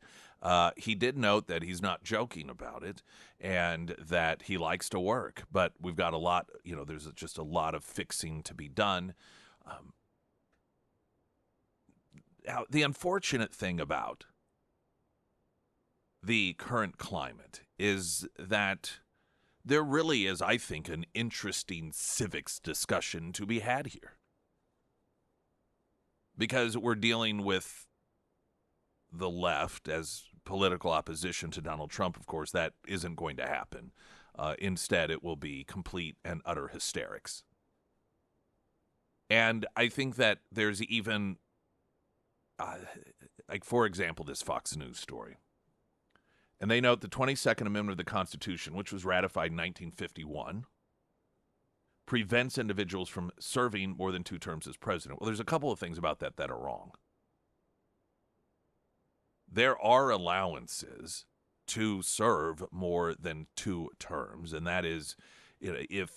He did note that he's not joking about it, and that he likes to work. But we've got a lot. There's just a lot of fixing to be done. Now, the unfortunate thing about the current climate is that there really is, I think, an interesting civics discussion to be had here. Because we're dealing with the left as political opposition to Donald Trump. Of course, that isn't going to happen. Instead, it will be complete and utter hysterics. And I think that there's even, for example, this Fox News story. And they note the 22nd Amendment of the Constitution, which was ratified in 1951, prevents individuals from serving more than 2 terms as president. Well, there's a couple of things about that are wrong. There are allowances to serve more than 2 terms, and that is if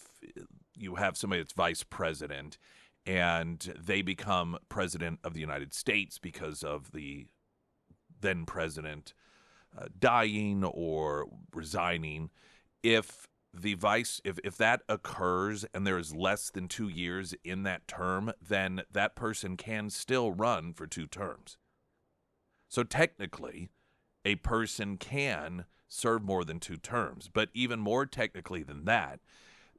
you have somebody that's vice president and they become president of the United States because of the then president dying or resigning, if that occurs and there is less than 2 years in that term, then that person can still run for 2 terms. So technically, a person can serve more than 2 terms. But even more technically than that,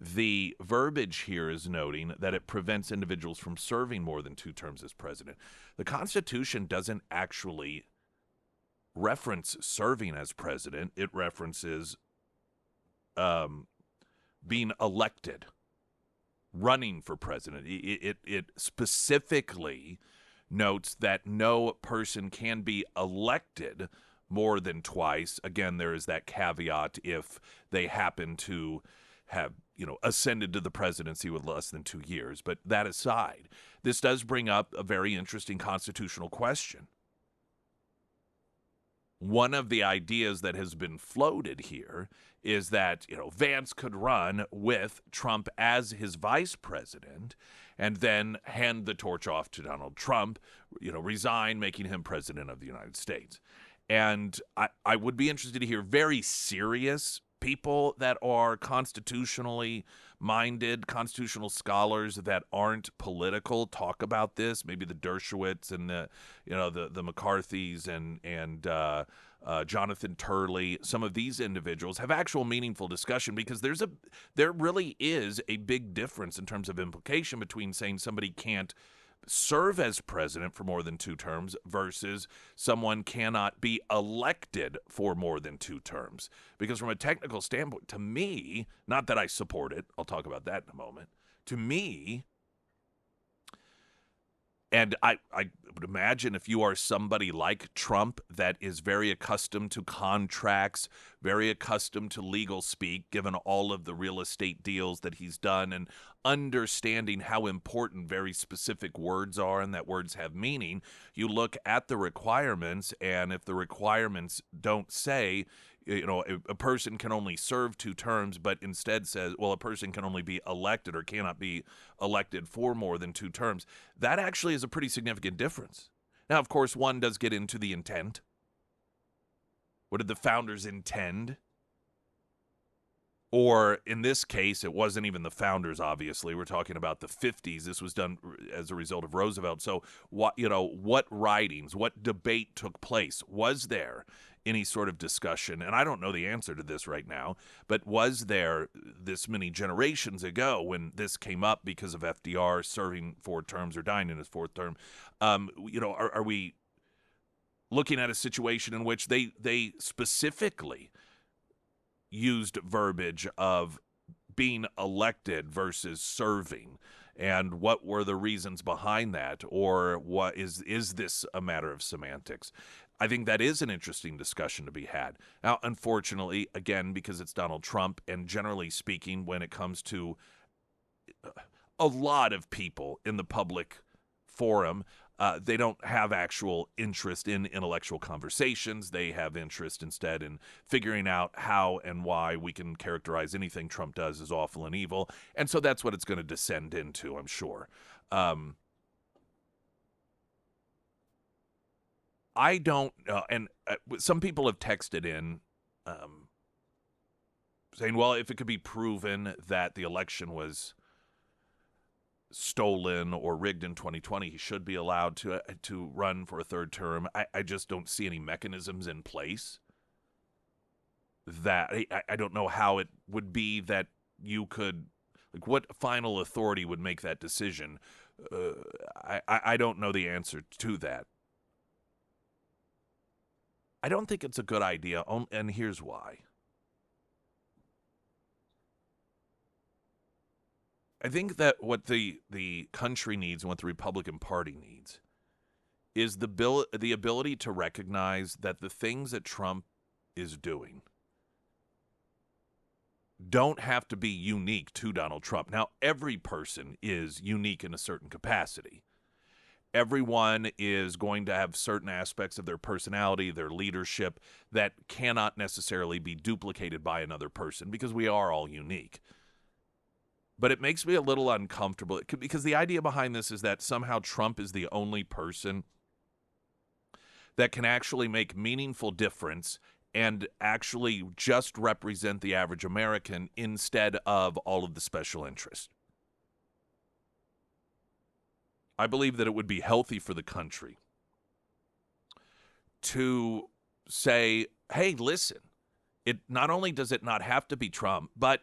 the verbiage here is noting that it prevents individuals from serving more than 2 terms as president. The Constitution doesn't actually reference serving as president. It references being elected, running for president. It specifically notes that no person can be elected more than twice. Again, there is that caveat if they happen to have ascended to the presidency with less than 2 years. But that aside, this does bring up a very interesting constitutional question. One of the ideas that has been floated here is that, Vance could run with Trump as his vice president and then hand the torch off to Donald Trump, resign, making him president of the United States. And I would be interested to hear very serious people that are constitutionally minded, constitutional scholars that aren't political talk about this. Maybe the Dershowitz and the McCarthys and Jonathan Turley. Some of these individuals have actual meaningful discussion, because there really is a big difference in terms of implication between saying somebody can't serve as president for more than 2 terms versus someone cannot be elected for more than 2 terms. Because from a technical standpoint, to me, not that I support it, I'll talk about that in a moment, to me, and I would imagine if you are somebody like Trump that is very accustomed to contracts, very accustomed to legal speak, given all of the real estate deals that he's done, and understanding how important very specific words are and that words have meaning, you look at the requirements, and if the requirements don't say, a person can only serve 2 terms, but instead says, well, a person can only be elected or cannot be elected for more than 2 terms. That actually is a pretty significant difference. Now, of course, one does get into the intent. What did the founders intend? Or in this case, it wasn't even the founders, obviously. We're talking about the 50s. This was done as a result of Roosevelt. So what writings, what debate took place? Was there any sort of discussion? And I don't know the answer to this right now, but was there this many generations ago when this came up because of FDR serving 4 terms or dying in his 4th term? Are we looking at a situation in which they specifically used verbiage of being elected versus serving, and what were the reasons behind that, or what is this a matter of semantics? I think that is an interesting discussion to be had. Now, unfortunately, again, because it's Donald Trump, and generally speaking, when it comes to a lot of people in the public forum. They don't have actual interest in intellectual conversations. They have interest instead in figuring out how and why we can characterize anything Trump does as awful and evil. And so that's what it's going to descend into, I'm sure. I don't and some people have texted in saying, well, if it could be proven that the election was stolen or rigged in 2020, he should be allowed to run for a third term. I just don't see any mechanisms in place that I don't know how it would be that you could, like, what final authority would make that decision. I don't know the answer to that. I don't think it's a good idea, and here's why. I think that what the country needs and what the Republican Party needs is the ability to recognize that the things that Trump is doing don't have to be unique to Donald Trump. Now, every person is unique in a certain capacity. Everyone is going to have certain aspects of their personality, their leadership, that cannot necessarily be duplicated by another person because we are all unique. But it makes me a little uncomfortable because the idea behind this is that somehow Trump is the only person that can actually make meaningful difference and actually just represent the average American instead of all of the special interests. I believe that it would be healthy for the country to say, hey, listen, it not only does it not have to be Trump, but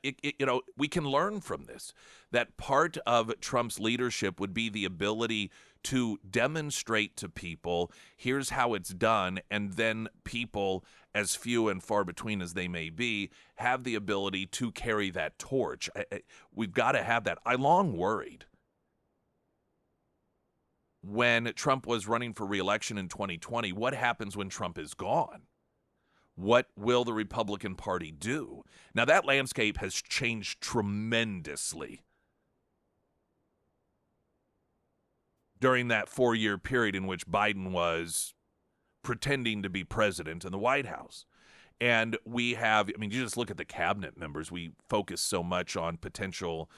we can learn from this. That part of Trump's leadership would be the ability to demonstrate to people, here's how it's done, and then people, as few and far between as they may be, have the ability to carry that torch. We've got to have that. I long worried when Trump was running for re-election in 2020, what happens when Trump is gone? What will the Republican Party do? Now, that landscape has changed tremendously during that 4-year period in which Biden was pretending to be president in the White House. And we have, you just look at the cabinet members. We focus so much on potential,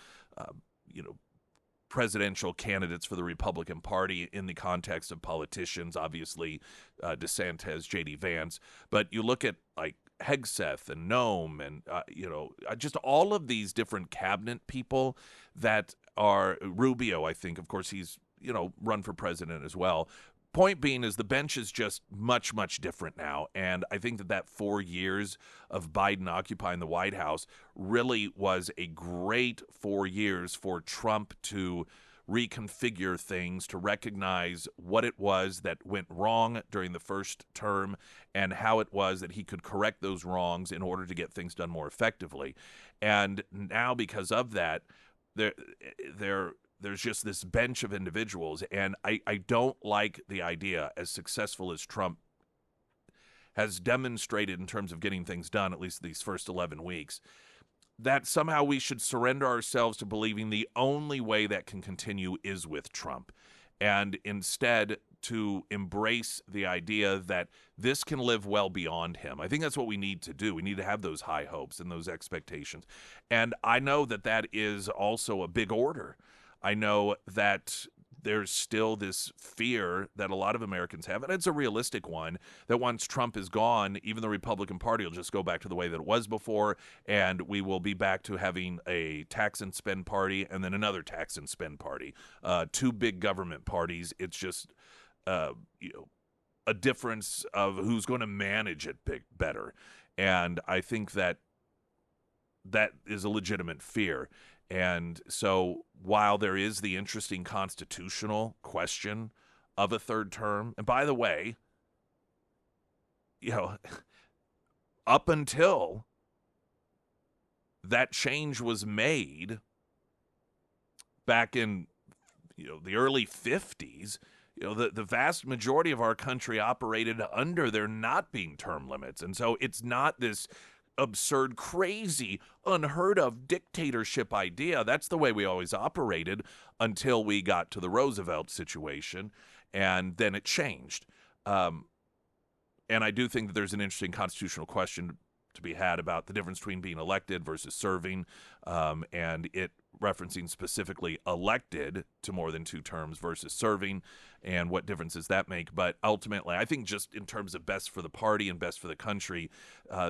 presidential candidates for the Republican Party in the context of politicians, obviously DeSantis, J.D. Vance. But you look at like Hegseth and Noem and, just all of these different cabinet people that are Rubio, I think. Of course, he's, run for president as well. Point being is the bench is just much, much different now. And I think that 4 years of Biden occupying the White House really was a great 4 years for Trump to reconfigure things, to recognize what it was that went wrong during the first term and how it was that he could correct those wrongs in order to get things done more effectively. And now because of that, there's just this bench of individuals, and I don't like the idea, as successful as Trump has demonstrated in terms of getting things done, at least these first 11 weeks, that somehow we should surrender ourselves to believing the only way that can continue is with Trump, and instead to embrace the idea that this can live well beyond him. I think that's what we need to do. We need to have those high hopes and those expectations. And I know that is also a big order. I know that there's still this fear that a lot of Americans have, and it's a realistic one, that once Trump is gone, even the Republican Party will just go back to the way that it was before, and we will be back to having a tax and spend party and then another tax and spend party. Two big government parties. It's just, a difference of who's going to manage it better. And I think that is a legitimate fear. And so while there is the interesting constitutional question of a third term, and by the way, up until that change was made back in, the early 50s, the vast majority of our country operated under there not being term limits. And so it's not this absurd, crazy, unheard of dictatorship idea. That's the way we always operated until we got to the Roosevelt situation, and then it changed. Um, and I do think that there's an interesting constitutional question to be had about the difference between being elected versus serving, and it referencing specifically elected to more than 2 terms versus serving, and what differences that make. But ultimately, I think just in terms of best for the party and best for the country,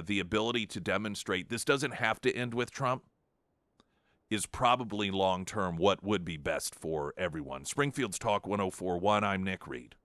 the ability to demonstrate this doesn't have to end with Trump is probably long-term what would be best for everyone. Springfield's Talk 1041, I'm Nick Reed.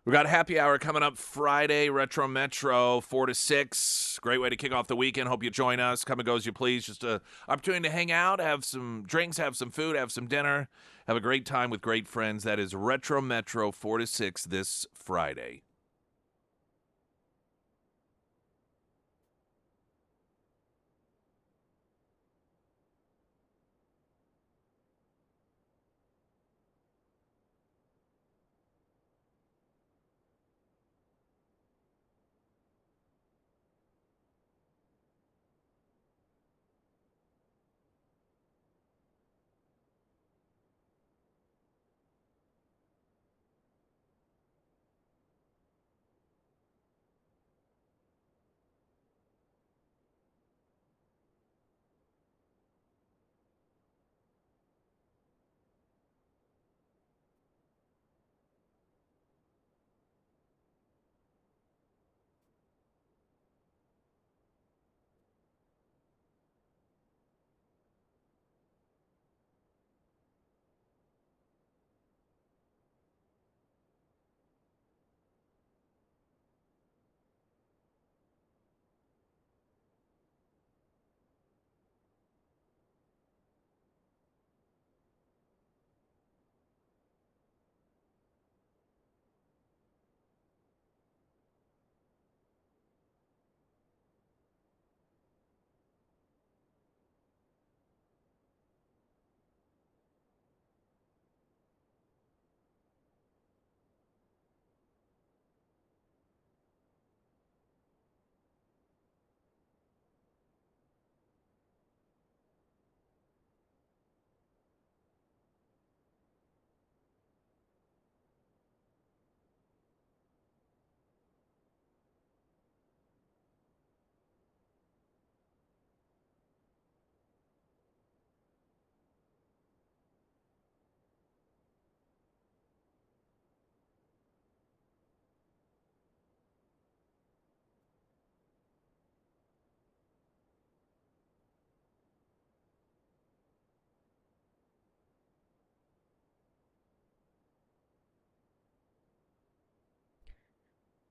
We got happy hour coming up Friday, Retro Metro, 4 to 6. Great way to kick off the weekend. Hope you join us. Come and go as you please. Just an opportunity to hang out, have some drinks, have some food, have some dinner, have a great time with great friends. That is Retro Metro, 4 to 6 this Friday.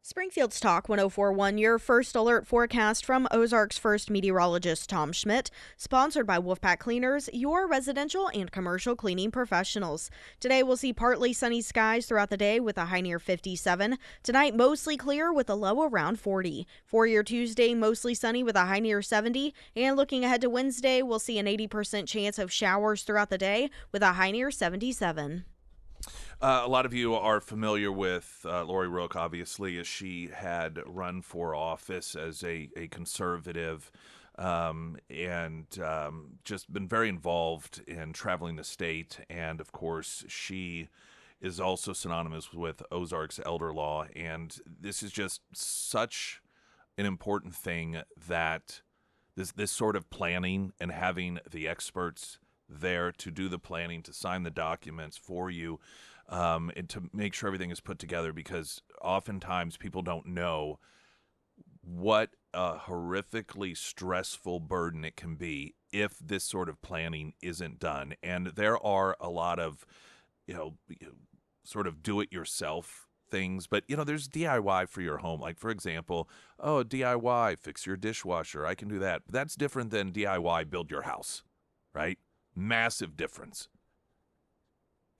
Springfield's Talk 1041, your first alert forecast from Ozark's first meteorologist, Tom Schmidt, sponsored by Wolfpack Cleaners, your residential and commercial cleaning professionals. Today, we'll see partly sunny skies throughout the day with a high near 57. Tonight, mostly clear with a low around 40. For your Tuesday, mostly sunny with a high near 70. And looking ahead to Wednesday, we'll see an 80% chance of showers throughout the day with a high near 77. A lot of you are familiar with Lori Rook, obviously, as she had run for office as a conservative and just been very involved in traveling the state. And, of course, she is also synonymous with Ozark's elder law. And this is just such an important thing that this sort of planning and having the experts there to do the planning, to sign the documents for you, and to make sure everything is put together, because oftentimes people don't know what a horrifically stressful burden it can be if this sort of planning isn't done. And there are a lot of, sort of do-it-yourself things, but, there's DIY for your home. Like, for example, DIY, fix your dishwasher. I can do that. But that's different than DIY, build your house, right? Massive difference.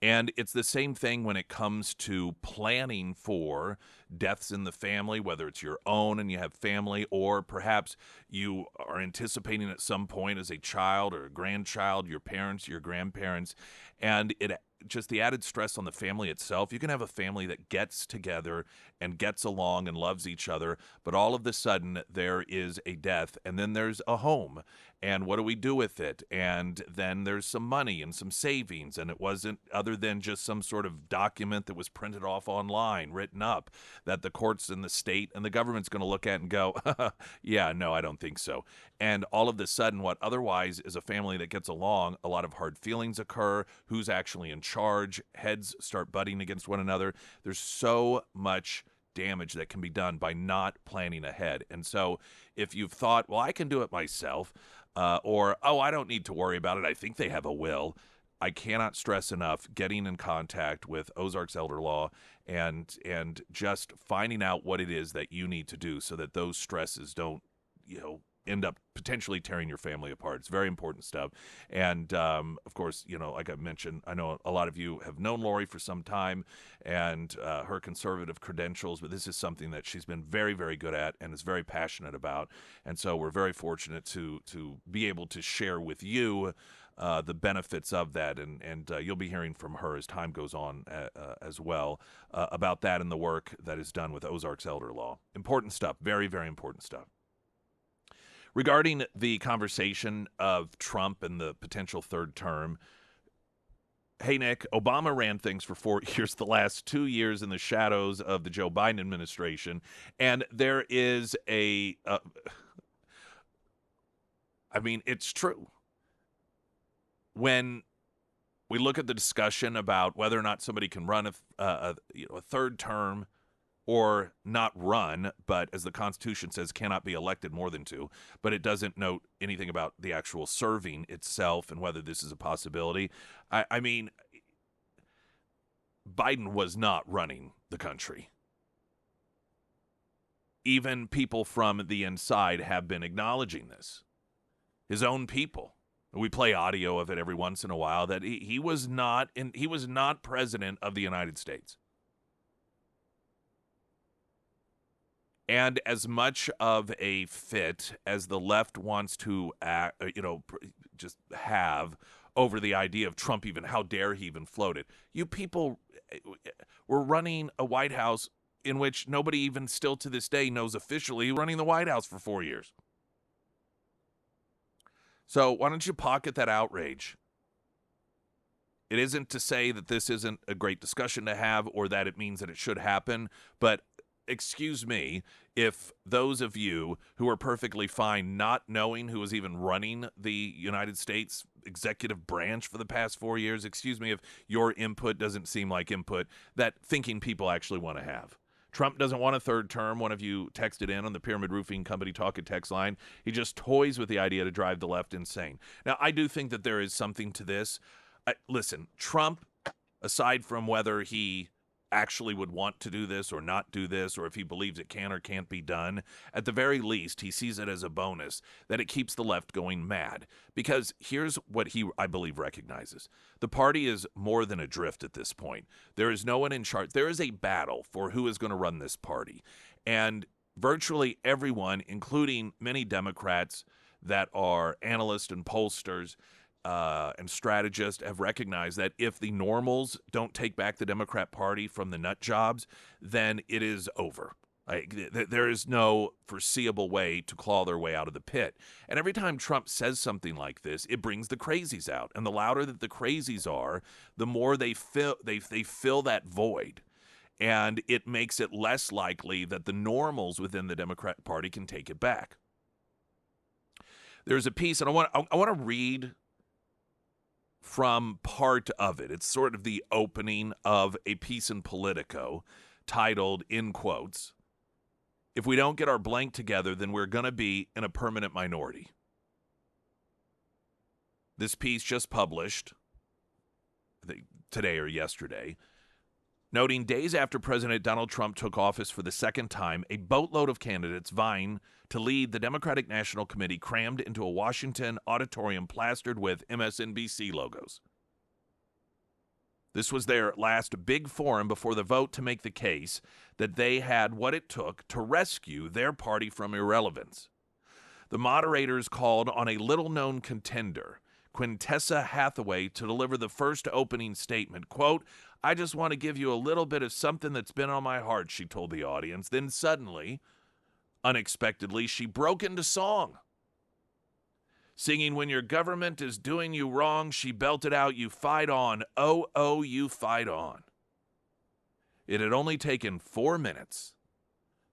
And it's the same thing when it comes to planning for deaths in the family, whether it's your own and you have family, or perhaps you are anticipating at some point as a child or a grandchild, your parents, your grandparents, and it just the added stress on the family itself. You can have a family that gets together and gets along and loves each other, but all of a sudden there is a death, and then there's a home. And what do we do with it? And then there's some money and some savings, and it wasn't other than just some sort of document that was printed off online, written up, that the courts and the state and the government's going to look at and go, yeah, no, I don't think so. And all of a sudden, what otherwise is a family that gets along, a lot of hard feelings occur. Who's actually in charge? Heads start butting against one another. There's so much damage that can be done by not planning ahead. And so if you've thought, well, I can do it myself, or, I don't need to worry about it, I think they have a will, I cannot stress enough getting in contact with Ozark's Elder Law and just finding out what it is that you need to do so that those stresses don't, end up potentially tearing your family apart. It's very important stuff. And, of course, like I mentioned, I know a lot of you have known Lori for some time and her conservative credentials, but this is something that she's been very, very good at and is very passionate about. And so we're very fortunate to be able to share with you the benefits of that, and you'll be hearing from her as time goes on as well about that and the work that is done with Ozark's Elder Law. Important stuff, very, very important stuff. Regarding the conversation of Trump and the potential third term, hey, Nick, Obama ran things for 4 years, the last 2 years in the shadows of the Joe Biden administration, and there is it's true. When we look at the discussion about whether or not somebody can run a third term or not run, but as the Constitution says, cannot be elected more than two, but it doesn't note anything about the actual serving itself and whether this is a possibility. I mean, Biden was not running the country. Even people from the inside have been acknowledging this. His own people. We play audio of it every once in a while that he was not president of the United States. And as much of a fit as the left wants to just have over the idea of Trump, even how dare he even float it, you people were running a White House in which nobody even still to this day knows officially running the White House for 4 years. So why don't you pocket that outrage? It isn't to say that this isn't a great discussion to have or that it means that it should happen, but excuse me, if those of you who are perfectly fine not knowing who was even running the United States executive branch for the past 4 years, excuse me if your input doesn't seem like input that thinking people actually want to have. Trump doesn't want a third term. One of you texted in on the Pyramid Roofing Company Talk and Text line. He just toys with the idea to drive the left insane. Now, I do think that there is something to this. Listen, Trump, aside from whether he actually would want to do this or not do this, or if he believes it can or can't be done. At the very least, he sees it as a bonus that it keeps the left going mad. Because here's what he, I believe, recognizes. The party is more than adrift at this point. There is no one in charge. There is a battle for who is going to run this party. And virtually everyone, including many Democrats that are analysts and pollsters and strategists, have recognized that if the normals don't take back the Democrat Party from the nut jobs, then it is over. There is no foreseeable way to claw their way out of the pit. And every time Trump says something like this, it brings the crazies out. And the louder that the crazies are, the more they fill that void. And it makes it less likely that the normals within the Democrat Party can take it back. There's a piece, and I want to read from part of it. It's sort of the opening of a piece in Politico titled, in quotes, "If we don't get our blank together, then we're going to be in a permanent minority." This piece just published, I think, today or yesterday, noting days after President Donald Trump took office for the second time, a boatload of candidates vying to lead the Democratic National Committee crammed into a Washington auditorium plastered with MSNBC logos. This was their last big forum before the vote to make the case that they had what it took to rescue their party from irrelevance. The moderators called on a little-known contender, Quintessa Hathaway, to deliver the first opening statement. Quote, "I just want to give you a little bit of something that's been on my heart," she told the audience. Then suddenly, unexpectedly, she broke into song. Singing "When Your Government Is Doing You Wrong," she belted out, "You fight on, oh, oh, you fight on." It had only taken 4 minutes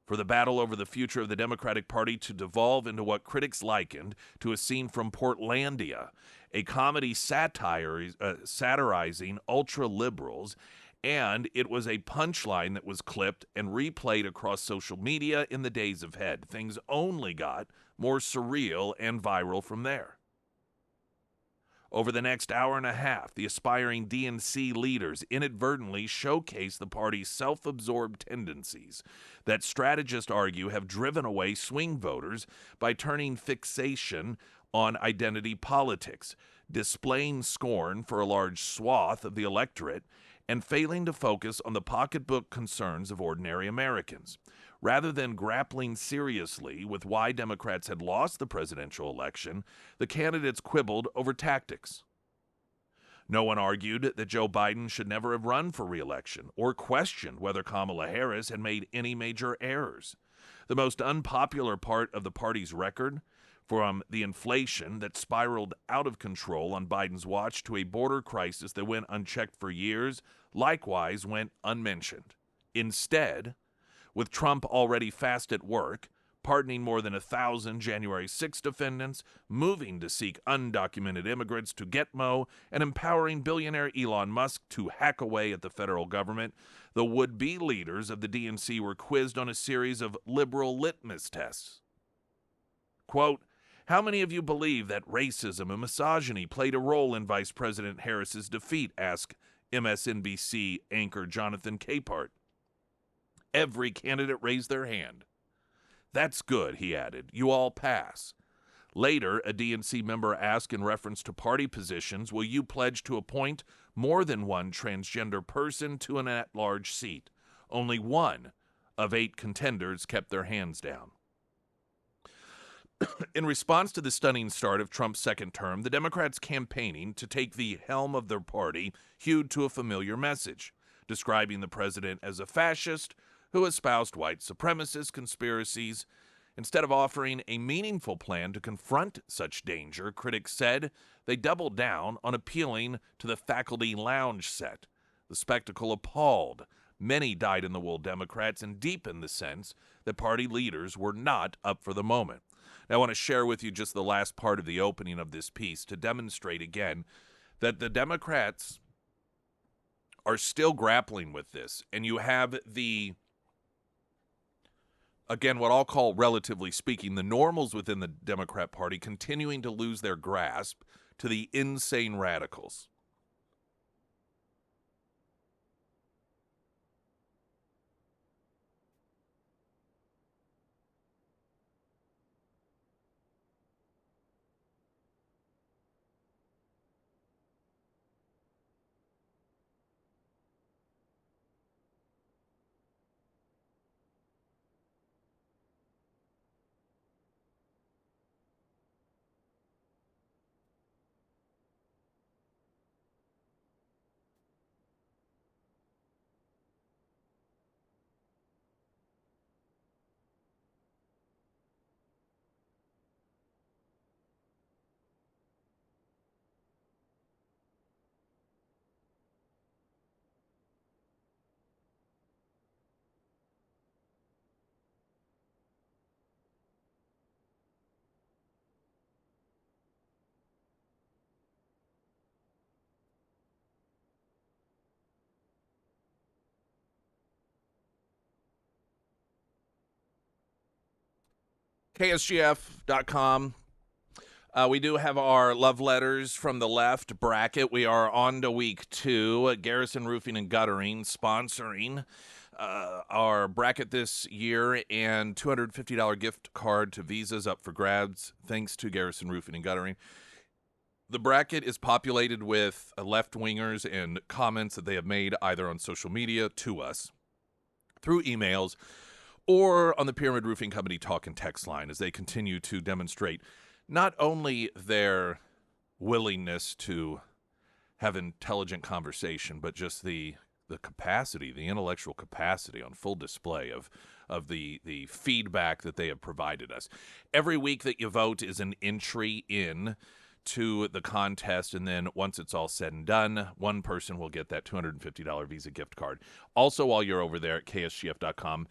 for the battle over the future of the Democratic Party to devolve into what critics likened to a scene from Portlandia, a comedy satirizing ultra-liberals, and it was a punchline that was clipped and replayed across social media in the days ahead. Things only got more surreal and viral from there. Over the next hour and a half, the aspiring DNC leaders inadvertently showcased the party's self-absorbed tendencies that strategists argue have driven away swing voters by turning fixation on identity politics, displaying scorn for a large swath of the electorate, and failing to focus on the pocketbook concerns of ordinary Americans. Rather than grappling seriously with why Democrats had lost the presidential election, the candidates quibbled over tactics. No one argued that Joe Biden should never have run for re-election or questioned whether Kamala Harris had made any major errors. The most unpopular part of the party's record, from the inflation that spiraled out of control on Biden's watch to a border crisis that went unchecked for years, likewise went unmentioned. Instead, with Trump already fast at work, pardoning more than 1,000 January 6 defendants, moving to seek undocumented immigrants to Gitmo, and empowering billionaire Elon Musk to hack away at the federal government, the would-be leaders of the DNC were quizzed on a series of liberal litmus tests. Quote, "How many of you believe that racism and misogyny played a role in Vice President Harris's defeat?" asked MSNBC anchor Jonathan Capehart. Every candidate raised their hand. "That's good," he added. "You all pass." Later, a DNC member asked in reference to party positions, "Will you pledge to appoint more than one transgender person to an at-large seat?" Only one of 8 contenders kept their hands down. In response to the stunning start of Trump's second term, the Democrats campaigning to take the helm of their party hewed to a familiar message, describing the president as a fascist who espoused white supremacist conspiracies. Instead of offering a meaningful plan to confront such danger, critics said they doubled down on appealing to the faculty lounge set. The spectacle appalled many dyed-in-the-wool Democrats and deepened the sense that party leaders were not up for the moment. Now, I want to share with you just the last part of the opening of this piece to demonstrate again that the Democrats are still grappling with this. And you have the, again, what I'll call, relatively speaking, the normals within the Democrat Party continuing to lose their grasp to the insane radicals. KSGF.com. We do have our love letters from the left bracket. We are on to week 2. Garrison Roofing and Guttering sponsoring our bracket this year, and $250 gift card to Visa's up for grabs, thanks to Garrison Roofing and Guttering. The bracket is populated with left-wingers and comments that they have made either on social media to us, through emails, or on the Pyramid Roofing Company talk and text line as they continue to demonstrate not only their willingness to have intelligent conversation, but just the capacity, the intellectual capacity on full display of the feedback that they have provided us. Every week that you vote is an entry in to the contest, and then once it's all said and done, one person will get that $250 Visa gift card. Also, while you're over there at KSGF.com,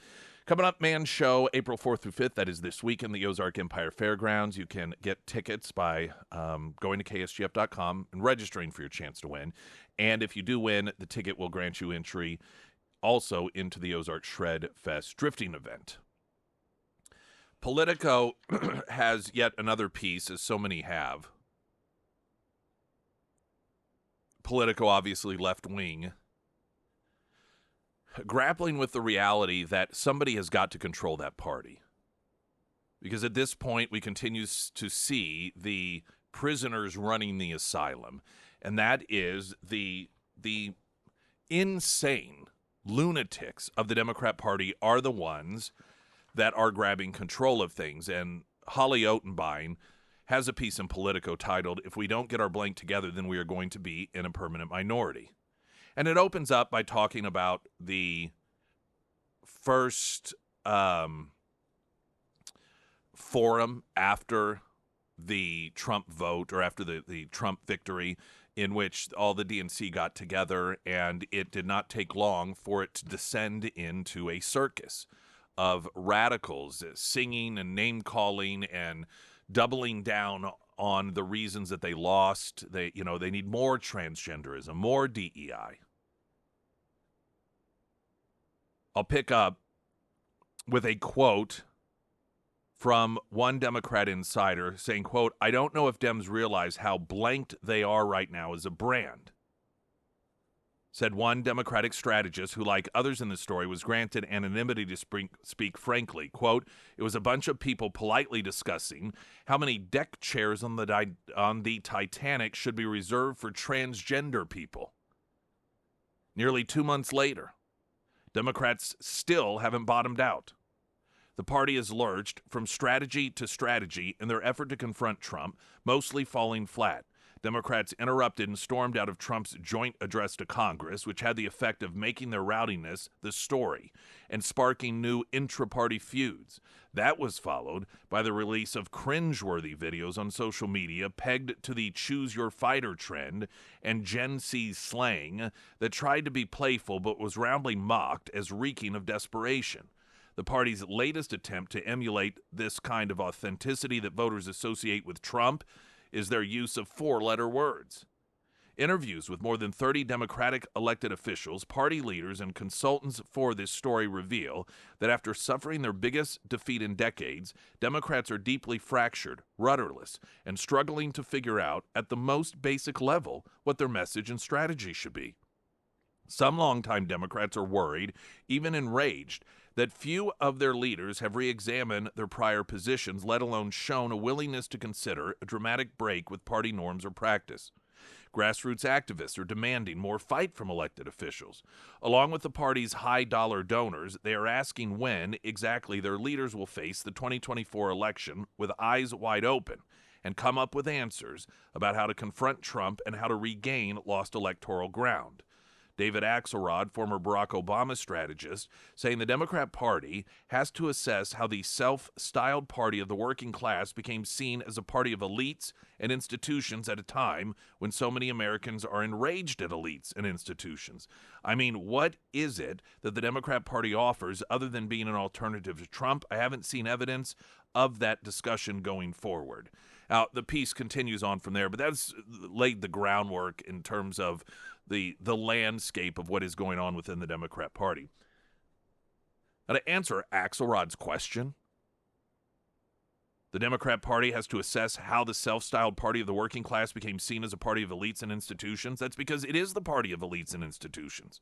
coming up, Man Show, April 4th through 5th. That is this week in the Ozark Empire Fairgrounds. You can get tickets by going to KSGF.com and registering for your chance to win. And if you do win, the ticket will grant you entry also into the Ozark Shred Fest drifting event. Politico has yet another piece, as so many have. Politico, obviously left-wing, grappling with the reality that somebody has got to control that party. Because at this point, we continue to see the prisoners running the asylum, and that is the insane lunatics of the Democrat Party are the ones that are grabbing control of things. And Holly Otenbein has a piece in Politico titled, "If we don't get our blank together, then we are going to be in a permanent minority." And it opens up by talking about the first forum after the Trump vote, or after the Trump victory, in which all the DNC got together, and it did not take long for it to descend into a circus of radicals singing and name-calling and doubling down on the reasons that they lost. They need more transgenderism, more DEI. I'll pick up with a quote from one Democrat insider saying, quote, "I don't know if Dems realize how blanked they are right now as a brand," said one Democratic strategist who, like others in the story, was granted anonymity to speak frankly. Quote, "It was a bunch of people politely discussing how many deck chairs on the Titanic should be reserved for transgender people." Nearly 2 months later, Democrats still haven't bottomed out. The party has lurched from strategy to strategy in their effort to confront Trump, mostly falling flat. Democrats interrupted and stormed out of Trump's joint address to Congress, which had the effect of making their rowdiness the story and sparking new intra-party feuds. That was followed by the release of cringeworthy videos on social media pegged to the choose your fighter trend and Gen Z slang that tried to be playful but was roundly mocked as reeking of desperation. The party's latest attempt to emulate this kind of authenticity that voters associate with Trump is their use of 4-letter words. Interviews with more than 30 Democratic elected officials, party leaders, and consultants for this story reveal that after suffering their biggest defeat in decades, Democrats are deeply fractured, rudderless, and struggling to figure out, at the most basic level, what their message and strategy should be. Some longtime Democrats are worried, even enraged, that few of their leaders have re-examined their prior positions, let alone shown a willingness to consider a dramatic break with party norms or practice. Grassroots activists are demanding more fight from elected officials. Along with the party's high-dollar donors, they are asking when exactly their leaders will face the 2024 election with eyes wide open and come up with answers about how to confront Trump and how to regain lost electoral ground. David Axelrod, former Barack Obama strategist, saying the Democrat Party has to assess how the self-styled party of the working class became seen as a party of elites and institutions at a time when so many Americans are enraged at elites and institutions. I mean, what is it that the Democrat Party offers other than being an alternative to Trump? I haven't seen evidence of that discussion going forward. Now, the piece continues on from there, but that's laid the groundwork in terms of the landscape of what is going on within the Democrat Party. Now, to answer Axelrod's question, The Democrat Party has to assess how the self-styled party of the working class became seen as a party of elites and institutions. That's because it is the party of elites and institutions.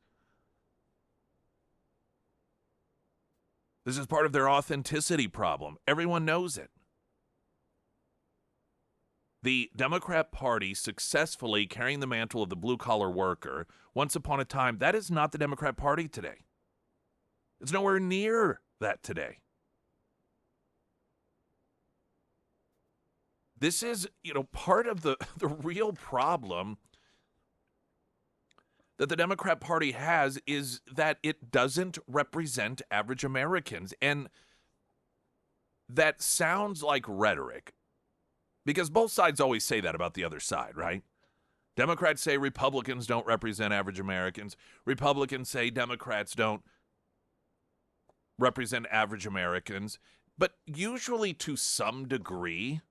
This is part of their authenticity problem. Everyone knows it. The Democrat Party successfully carrying the mantle of the blue-collar worker, once upon a time, that is not the Democrat Party today. It's nowhere near that today. This is, part of the real problem that the Democrat Party has is that it doesn't represent average Americans. And that sounds like rhetoric, because both sides always say that about the other side, right? Democrats say Republicans don't represent average Americans. Republicans say Democrats don't represent average Americans. But usually to some degree,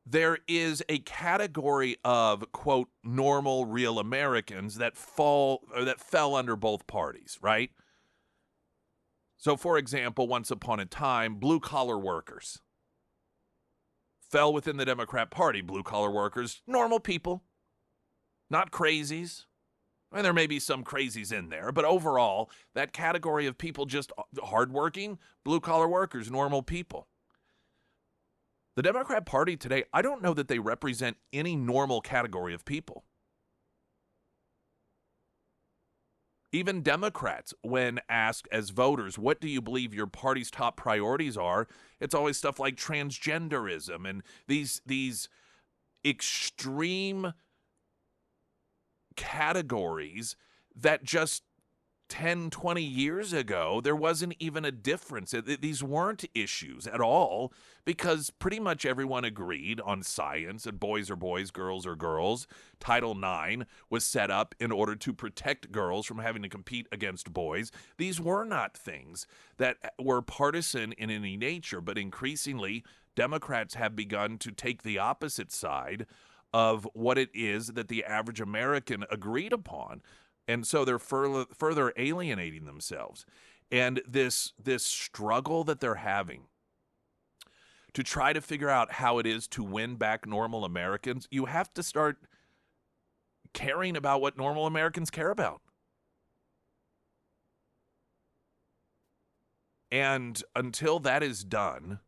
there is a category of, quote, normal, real Americans that fell under both parties, right? So, for example, once upon a time, blue-collar workers fell within the Democrat Party. Blue-collar workers, normal people, not crazies. And there may be some crazies in there, but overall, that category of people, just hardworking, blue-collar workers, normal people. The Democrat Party today, I don't know that they represent any normal category of people. Even Democrats, when asked as voters, what do you believe your party's top priorities are, it's always stuff like transgenderism and these extreme categories that just 10, 20 years ago, there wasn't even a difference. These weren't issues at all because pretty much everyone agreed on science and boys are boys, girls are girls. Title IX was set up in order to protect girls from having to compete against boys. These were not things that were partisan in any nature, but increasingly, Democrats have begun to take the opposite side of what it is that the average American agreed upon. And so they're further alienating themselves. And this struggle that they're having to try to figure out how it is to win back normal Americans, you have to start caring about what normal Americans care about. And until that is done,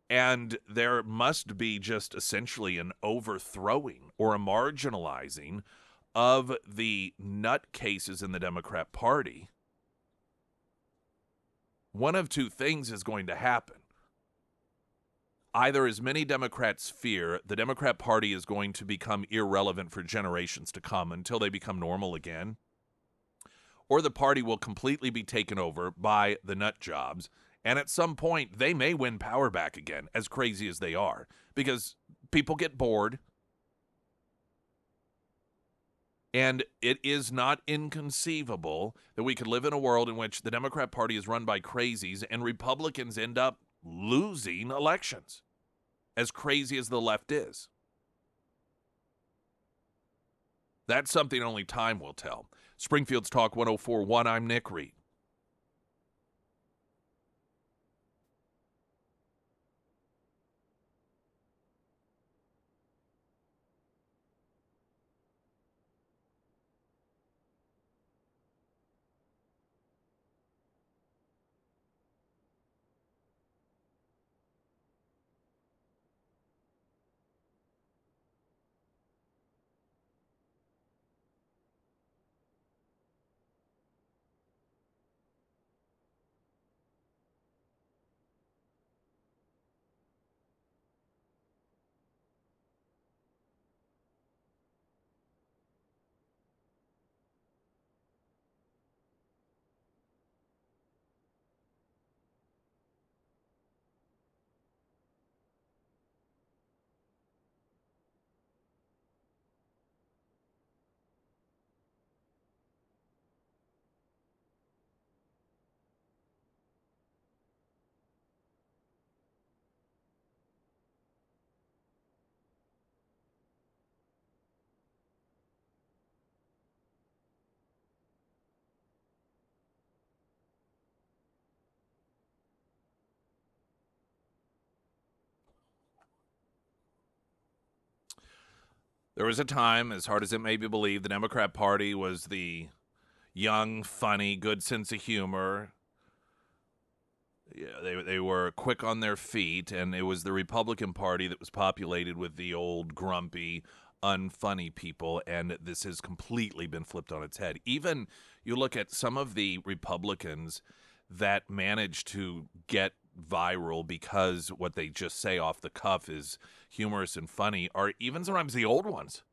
and there must be just essentially an overthrowing or a marginalizing of the nutcases in the Democrat Party, one of two things is going to happen. Either, as many Democrats fear, the Democrat Party is going to become irrelevant for generations to come until they become normal again, or the party will completely be taken over by the nut jobs, and at some point they may win power back again, as crazy as they are, because people get bored. And it is not inconceivable that we could live in a world in which the Democrat Party is run by crazies and Republicans end up losing elections, as crazy as the left is. That's something only time will tell. Springfield's Talk 104.1, I'm Nick Reed. There was a time, as hard as it may be believed, the Democrat Party was the young, funny, good sense of humor. Yeah, they were quick on their feet, and it was the Republican Party that was populated with the old, grumpy, unfunny people, and this has completely been flipped on its head. Even you look at some of the Republicans that managed to get viral because what they just say off the cuff is humorous and funny are even sometimes the old ones.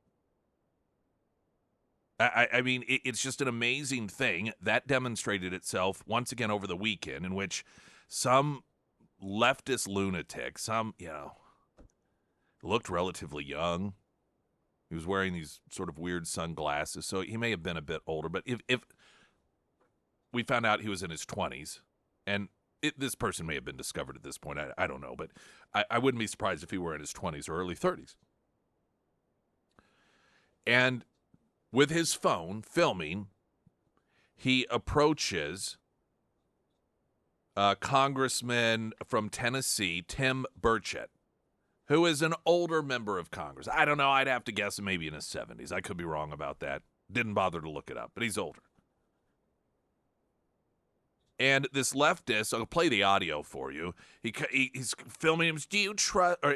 I mean, it's just an amazing thing that demonstrated itself once again over the weekend, in which some leftist lunatic, looked relatively young. He was wearing these sort of weird sunglasses, so he may have been a bit older. But if we found out he was in his 20s, and this person may have been discovered at this point, I don't know, but I wouldn't be surprised if he were in his 20s or early 30s. And with his phone filming, he approaches Congressman from Tennessee, Tim Burchett, who is an older member of Congress. I don't know. I'd have to guess maybe in his 70s. I could be wrong about that. Didn't bother to look it up, but he's older. And this leftist, I'll play the audio for you. He's filming him. Do you trust, or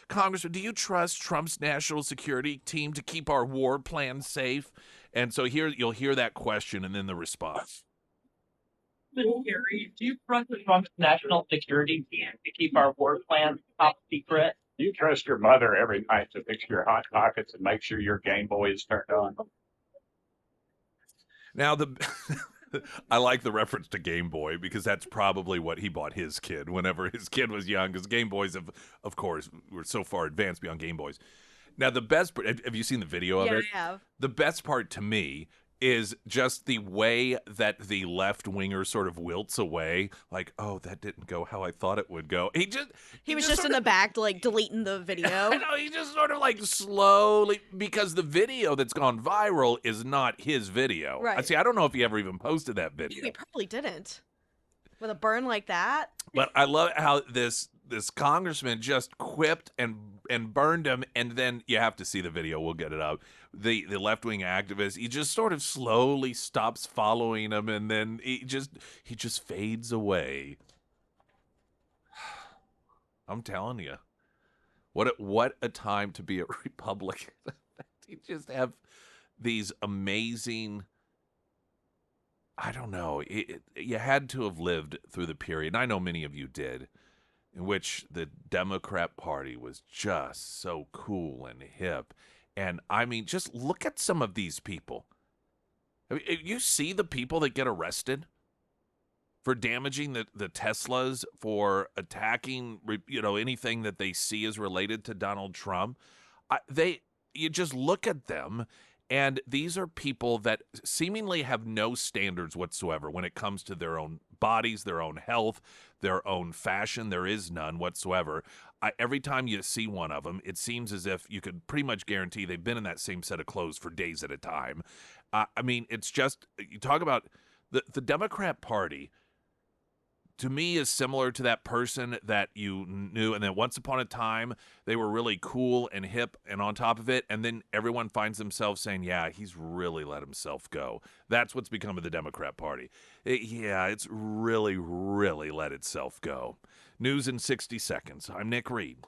Congressman, do you trust Trump's national security team to keep our war plan safe? And so here you'll hear that question and then the response. Harry, do you trust Trump's national security team to keep our war plans top secret? Do you trust your mother every night to fix your hot pockets and make sure your Game Boy is turned on? Now, I like the reference to Game Boy because that's probably what he bought his kid whenever his kid was young, because Game Boys, of course, were so far advanced beyond Game Boys. Now, the best part, have you seen the video of it? Yeah, I have. The best part to me is just the way that the left-winger sort of wilts away, like, oh, that didn't go how I thought it would go. He was just in the back, like, deleting the video. I know, he just sort of, like, slowly, because the video that's gone viral is not his video. Right. See, I don't know if he ever even posted that video. He probably didn't. With a burn like that. But I love how this congressman just quipped and burned him, and then you have to see the video. We'll get it up. The left-wing activist, he just sort of slowly stops following him, and then he just fades away. I'm telling you, what a time to be a Republican. You just have these amazing, I don't know, you had to have lived through the period, and I know many of you did, in which the Democrat Party was just so cool and hip. And, I mean, just look at some of these people. I mean, you see the people that get arrested for damaging the Teslas, for attacking, anything that they see is related to Donald Trump. You just look at them, and these are people that seemingly have no standards whatsoever when it comes to their own bodies, their own health, their own fashion. There is none whatsoever. Every time you see one of them, it seems as if you could pretty much guarantee they've been in that same set of clothes for days at a time. I mean, it's just, you talk about the Democrat Party, to me, is similar to that person that you knew, and then once upon a time, they were really cool and hip and on top of it, and then everyone finds themselves saying, yeah, he's really let himself go. That's what's become of the Democrat Party. It's really, really let itself go. News in 60 seconds. I'm Nick Reed.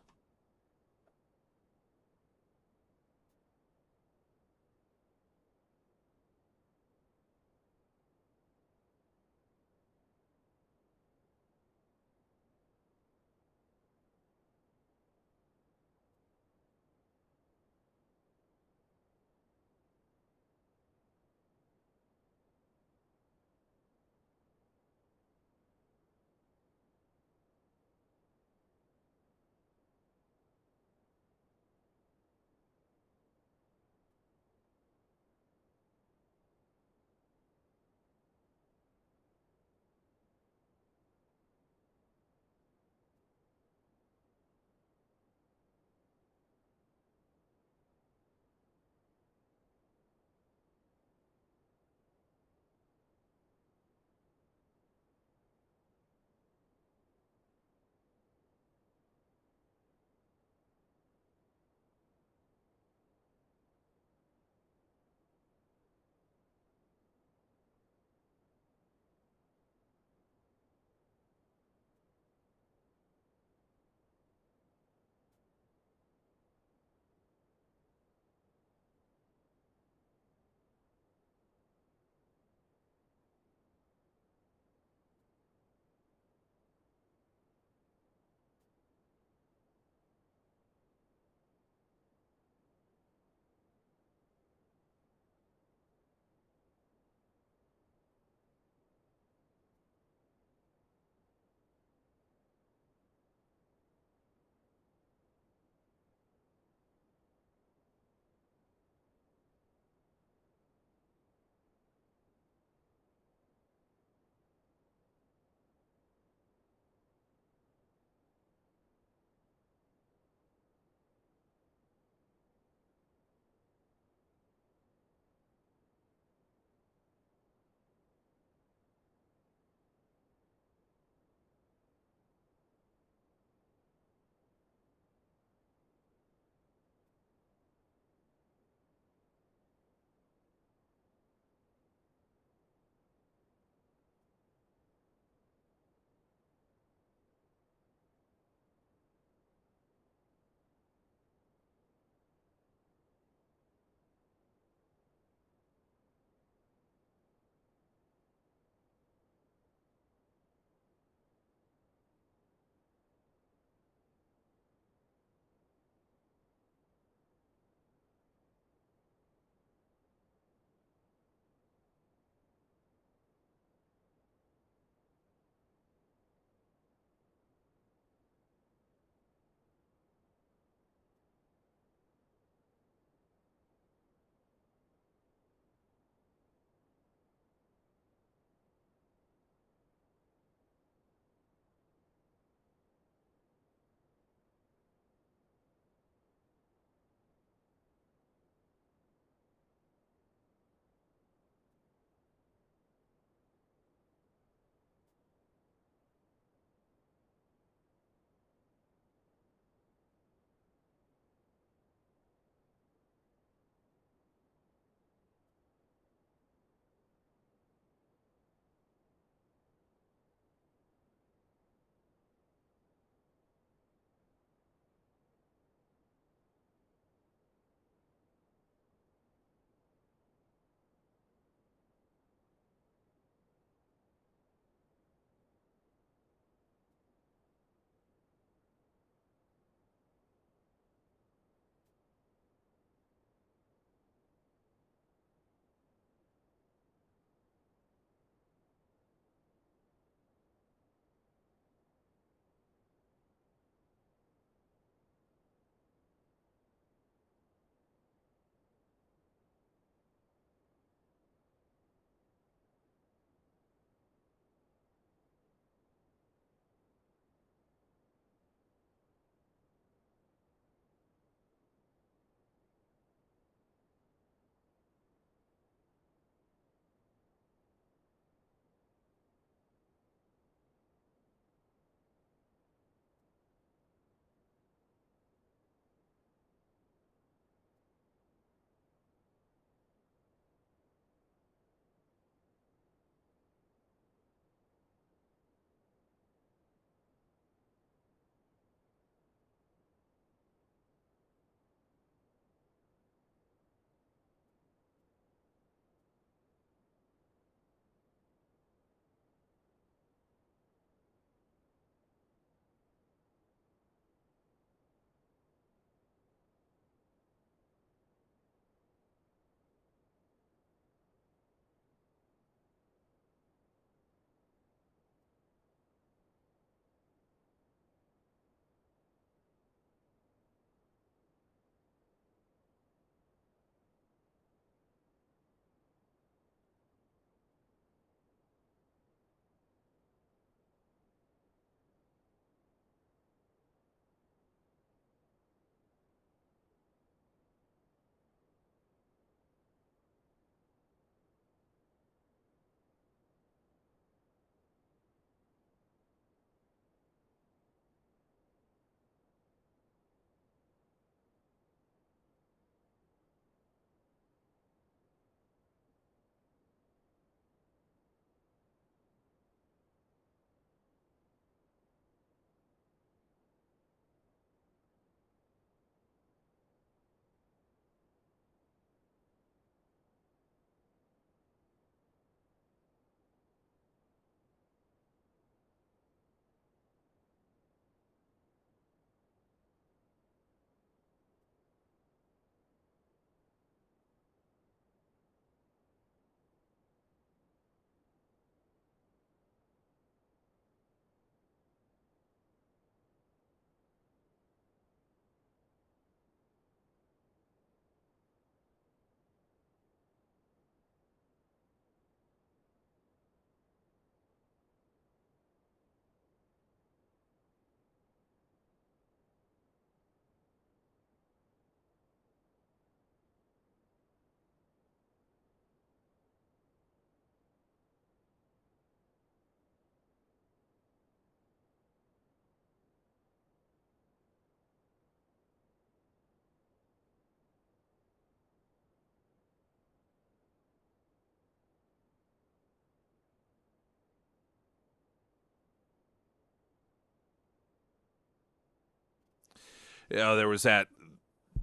There was that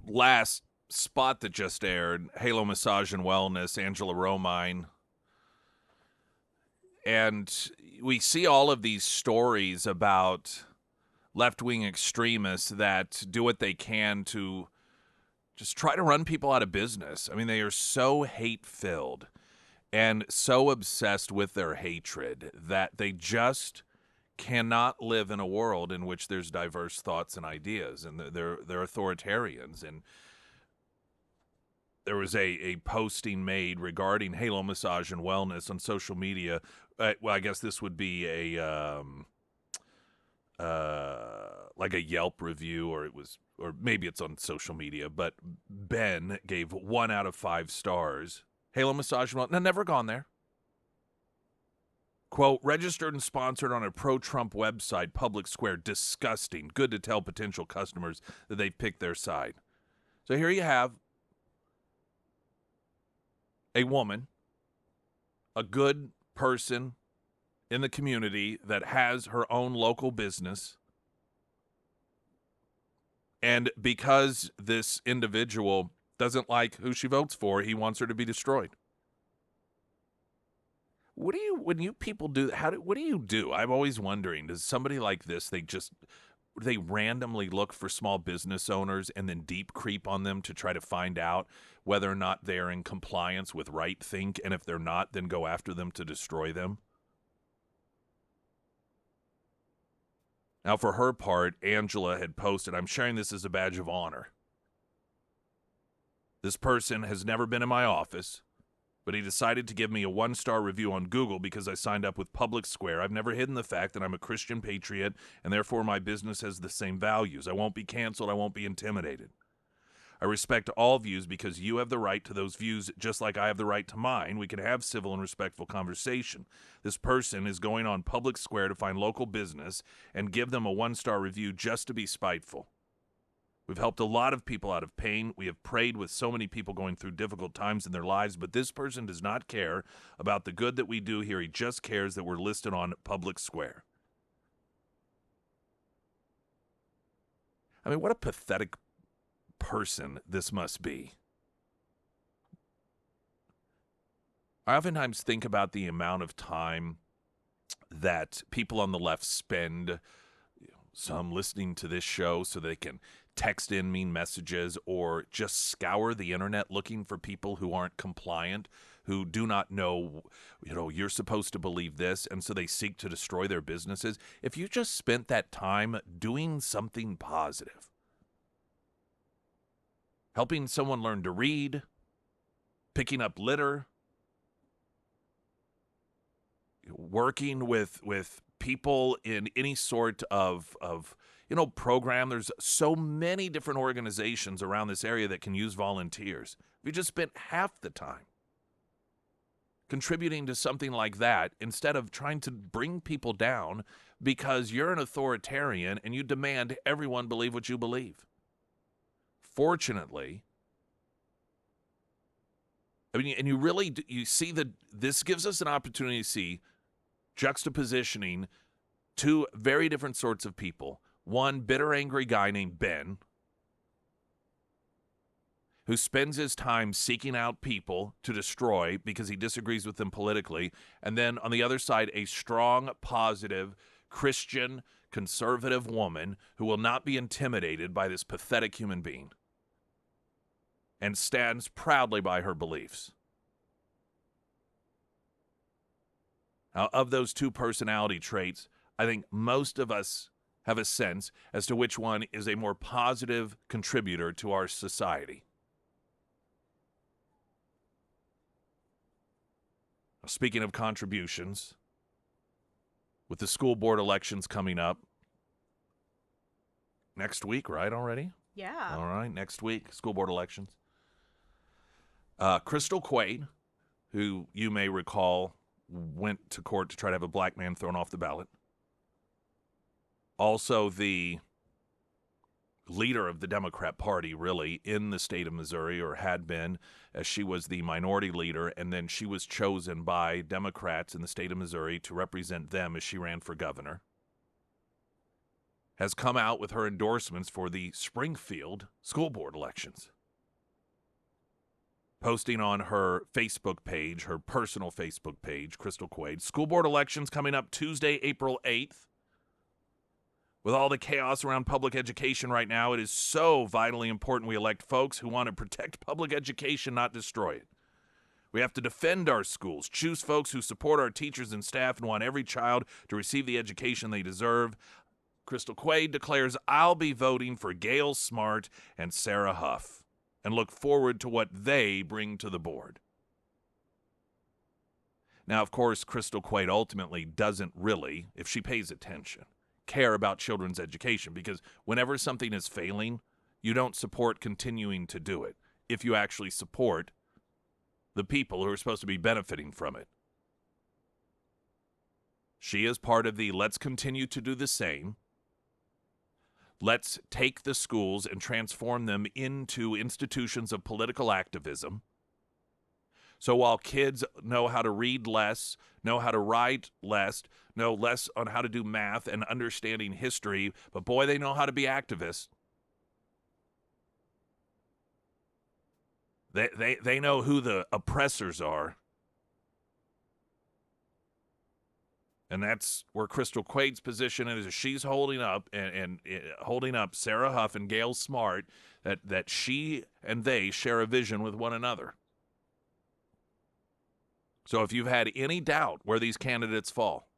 last spot that just aired, Halo Massage and Wellness, Angela Romine. And we see all of these stories about left-wing extremists that do what they can to just try to run people out of business. I mean, they are so hate-filled and so obsessed with their hatred that they just cannot live in a world in which there's diverse thoughts and ideas, and they're authoritarians. And there was a posting made regarding Halo Massage and Wellness on social media. Well, I guess this would be a like a Yelp review, or maybe it's on social media. But Ben gave 1 out of 5 stars. Halo Massage and Wellness. No, never gone there. Quote, registered and sponsored on a pro-Trump website, Public Square. Disgusting. Good to tell potential customers that they've picked their side. So here you have a woman, a good person in the community that has her own local business. And because this individual doesn't like who she votes for, he wants her to be destroyed. When you people do, what do you do? I'm always wondering, does somebody like this, they randomly look for small business owners and then deep creep on them to try to find out whether or not they're in compliance with right think, and if they're not, then go after them to destroy them? Now, for her part, Angela had posted, I'm sharing this as a badge of honor. This person has never been in my office, but he decided to give me a 1-star review on Google because I signed up with Public Square. I've never hidden the fact that I'm a Christian patriot, and therefore my business has the same values. I won't be canceled. I won't be intimidated. I respect all views because you have the right to those views just like I have the right to mine. We can have civil and respectful conversation. This person is going on Public Square to find local business and give them a 1-star review just to be spiteful. We've helped a lot of people out of pain. We have prayed with so many people going through difficult times in their lives, but this person does not care about the good that we do here. He just cares that we're listed on Public Square. I mean, what a pathetic person this must be. I oftentimes think about the amount of time that people on the left spend, some listening to this show so they can text in mean messages or just scour the internet looking for people who aren't compliant, who do not know, you're supposed to believe this, and so they seek to destroy their businesses. If you just spent that time doing something positive, helping someone learn to read, picking up litter, working with people in any sort of program. There's so many different organizations around this area that can use volunteers. If you just spent half the time contributing to something like that instead of trying to bring people down because you're an authoritarian and you demand everyone believe what you believe. Fortunately, I mean, and you see that this gives us an opportunity to see juxtapositioning 2 very different sorts of people. One bitter, angry guy named Ben, who spends his time seeking out people to destroy because he disagrees with them politically. And then on the other side, a strong, positive, Christian, conservative woman who will not be intimidated by this pathetic human being and stands proudly by her beliefs. Now, of those 2 personality traits, I think most of us have a sense as to which one is a more positive contributor to our society. Speaking of contributions, with the school board elections coming up next week, right, already? Yeah. All right, next week, school board elections. Crystal Quaid, who you may recall went to court to try to have a black man thrown off the ballot. Also the leader of the Democrat Party, really, in the state of Missouri, or had been, as she was the minority leader, and then she was chosen by Democrats in the state of Missouri to represent them as she ran for governor. has come out with her endorsements for the Springfield school board elections. Posting on her Facebook page, her personal Facebook page, Crystal Quaid, school board elections coming up Tuesday, April 8th. With all the chaos around public education right now, it is so vitally important we elect folks who want to protect public education, not destroy it. We have to defend our schools, choose folks who support our teachers and staff and want every child to receive the education they deserve. Crystal Quaid declares, I'll be voting for Gail Smart and Sarah Huff and look forward to what they bring to the board. Now, of course, Crystal Quaid ultimately doesn't really, if she pays attention, care about children's education, because whenever something is failing, you don't support continuing to do it if you actually support the people who are supposed to be benefiting from it. She is part of the let's continue to do the same. Let's take the schools and transform them into institutions of political activism. So while kids know how to read less, know how to write less, know less on how to do math and understanding history, but boy, they know how to be activists. They know who the oppressors are. And that's where Crystal Quaid's position is. She's holding up and holding up Sarah Huff and Gail Smart, that she and they share a vision with one another. So if you've had any doubt where these candidates fall,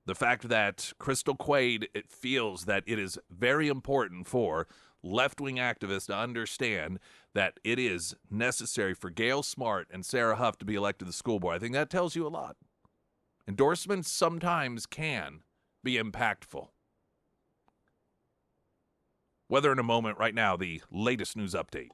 the fact that Crystal Quaid feels that it is very important for left-wing activists to understand that it is necessary for Gail Smart and Sarah Huff to be elected to the school board, I think that tells you a lot. Endorsements sometimes can be impactful. Weather in a moment. Right now, the latest news update.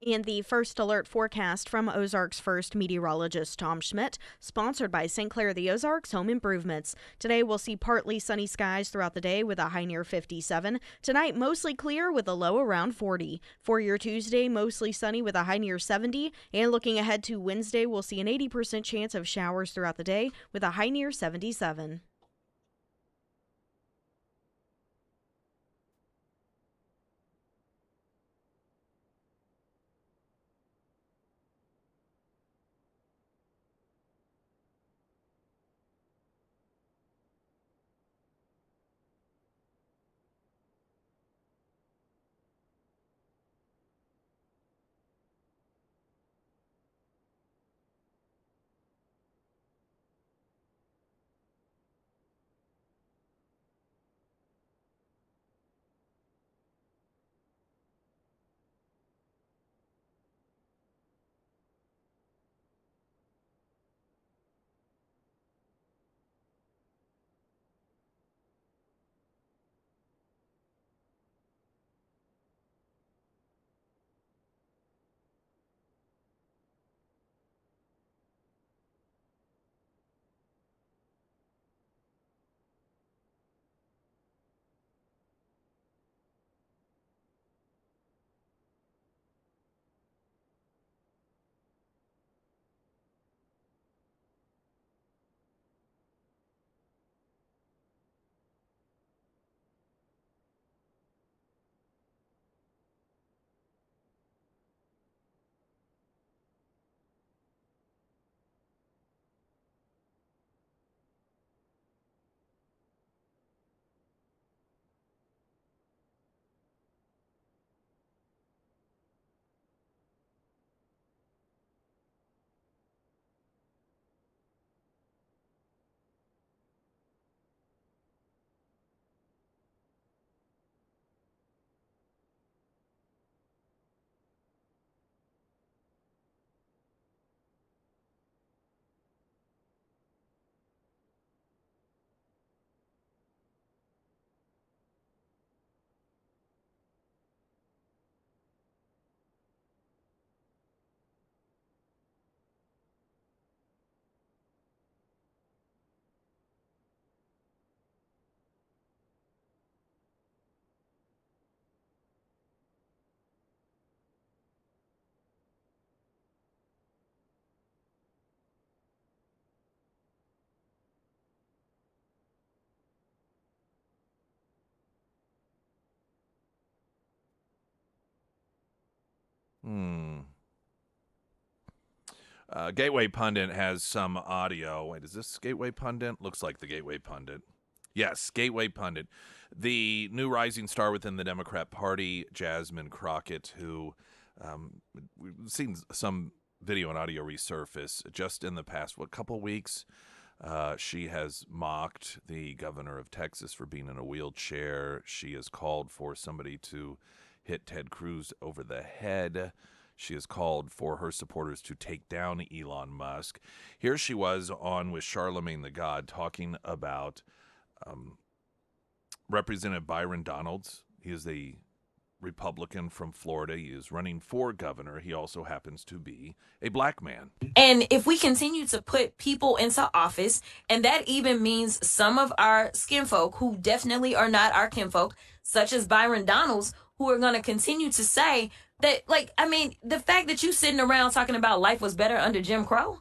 And the first alert forecast from Ozarks First meteorologist Tom Schmidt, sponsored by St. Clair the Ozarks Home Improvements. Today we'll see partly sunny skies throughout the day with a high near 57. Tonight mostly clear with a low around 40. For your Tuesday, mostly sunny with a high near 70. And looking ahead to Wednesday, we'll see an 80% chance of showers throughout the day with a high near 77. Gateway Pundit has some audio. Wait, is this Gateway Pundit? Looks like the Gateway Pundit. Yes, Gateway Pundit. The new rising star within the Democrat Party, Jasmine Crockett, who we've seen some video and audio resurface just in the past, couple weeks. She has mocked the governor of Texas for being in a wheelchair. She has called for somebody to hit Ted Cruz over the head. She has called for her supporters to take down Elon Musk. Here she was on with Charlemagne the God talking about Representative Byron Donalds. He is a Republican from Florida. He is running for governor. He also happens to be a black man. And if we continue to put people into office, and that even means some of our skinfolk who definitely are not our kinfolk, such as Byron Donalds, who are going to continue to say that, like, I mean, the fact that you sitting around talking about life was better under Jim Crow,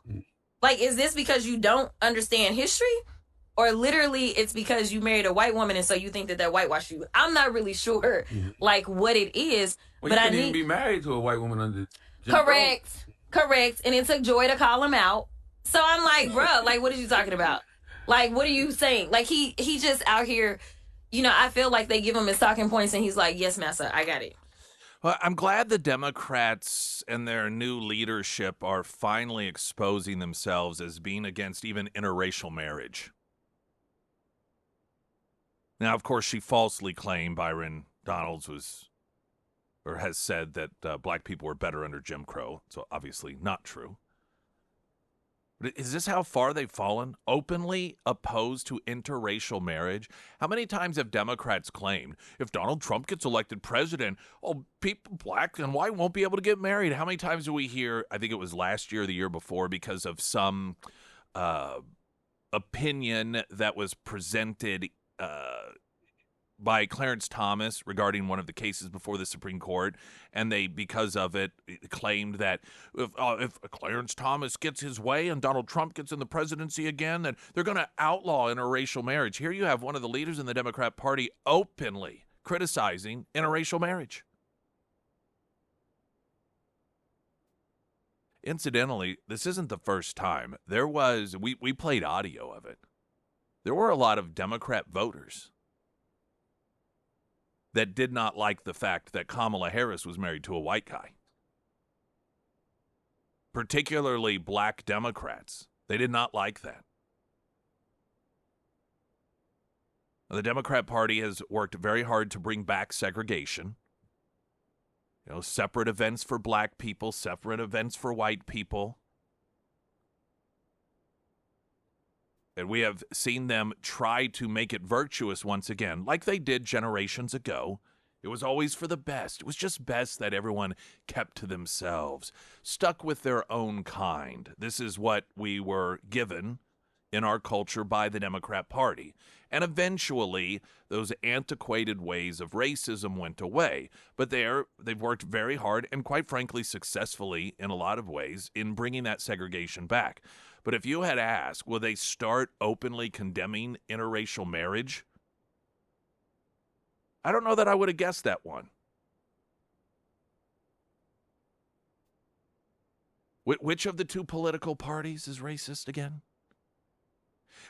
like, is this because you don't understand history? Or literally it's because you married a white woman and so you think that whitewashed you? I'm not really sure, like, what it is. Well, but you I couldn't need even be married to a white woman under Jim Correct. And it took Joy to call him out. So I'm like, bro, like, what are you talking about? Like, what are you saying? Like, he just out here, you know, I feel like they give him his talking points and he's like, yes, massa, I got it. Well, I'm glad the Democrats and their new leadership are finally exposing themselves as being against even interracial marriage. Now, of course, she falsely claimed Byron Donalds has said that black people were better under Jim Crow. So obviously not true. But is this how far they've fallen? Openly opposed to interracial marriage? How many times have Democrats claimed if Donald Trump gets elected president, people black and white won't be able to get married? How many times do we hear, I think it was last year or the year before, because of some opinion that was presented by Clarence Thomas regarding one of the cases before the Supreme Court, and they, because of it, claimed that if Clarence Thomas gets his way and Donald Trump gets in the presidency again, then they're going to outlaw interracial marriage. Here you have one of the leaders in the Democrat Party openly criticizing interracial marriage. Incidentally, this isn't the first time. We played audio of it. There were a lot of Democrat voters that did not like the fact that Kamala Harris was married to a white guy. Particularly black Democrats. They did not like that. The Democrat Party has worked very hard to bring back segregation. You know, separate events for black people, separate events for white people. And we have seen them try to make it virtuous once again, like they did generations ago. It was always for the best. It was just best that everyone kept to themselves, stuck with their own kind. This is what we were given in our culture by the Democrat Party. And eventually, those antiquated ways of racism went away. But they've worked very hard and, quite frankly, successfully in a lot of ways in bringing that segregation back. But if you had asked, will they start openly condemning interracial marriage? I don't know that I would have guessed that one. Which of the two political parties is racist again?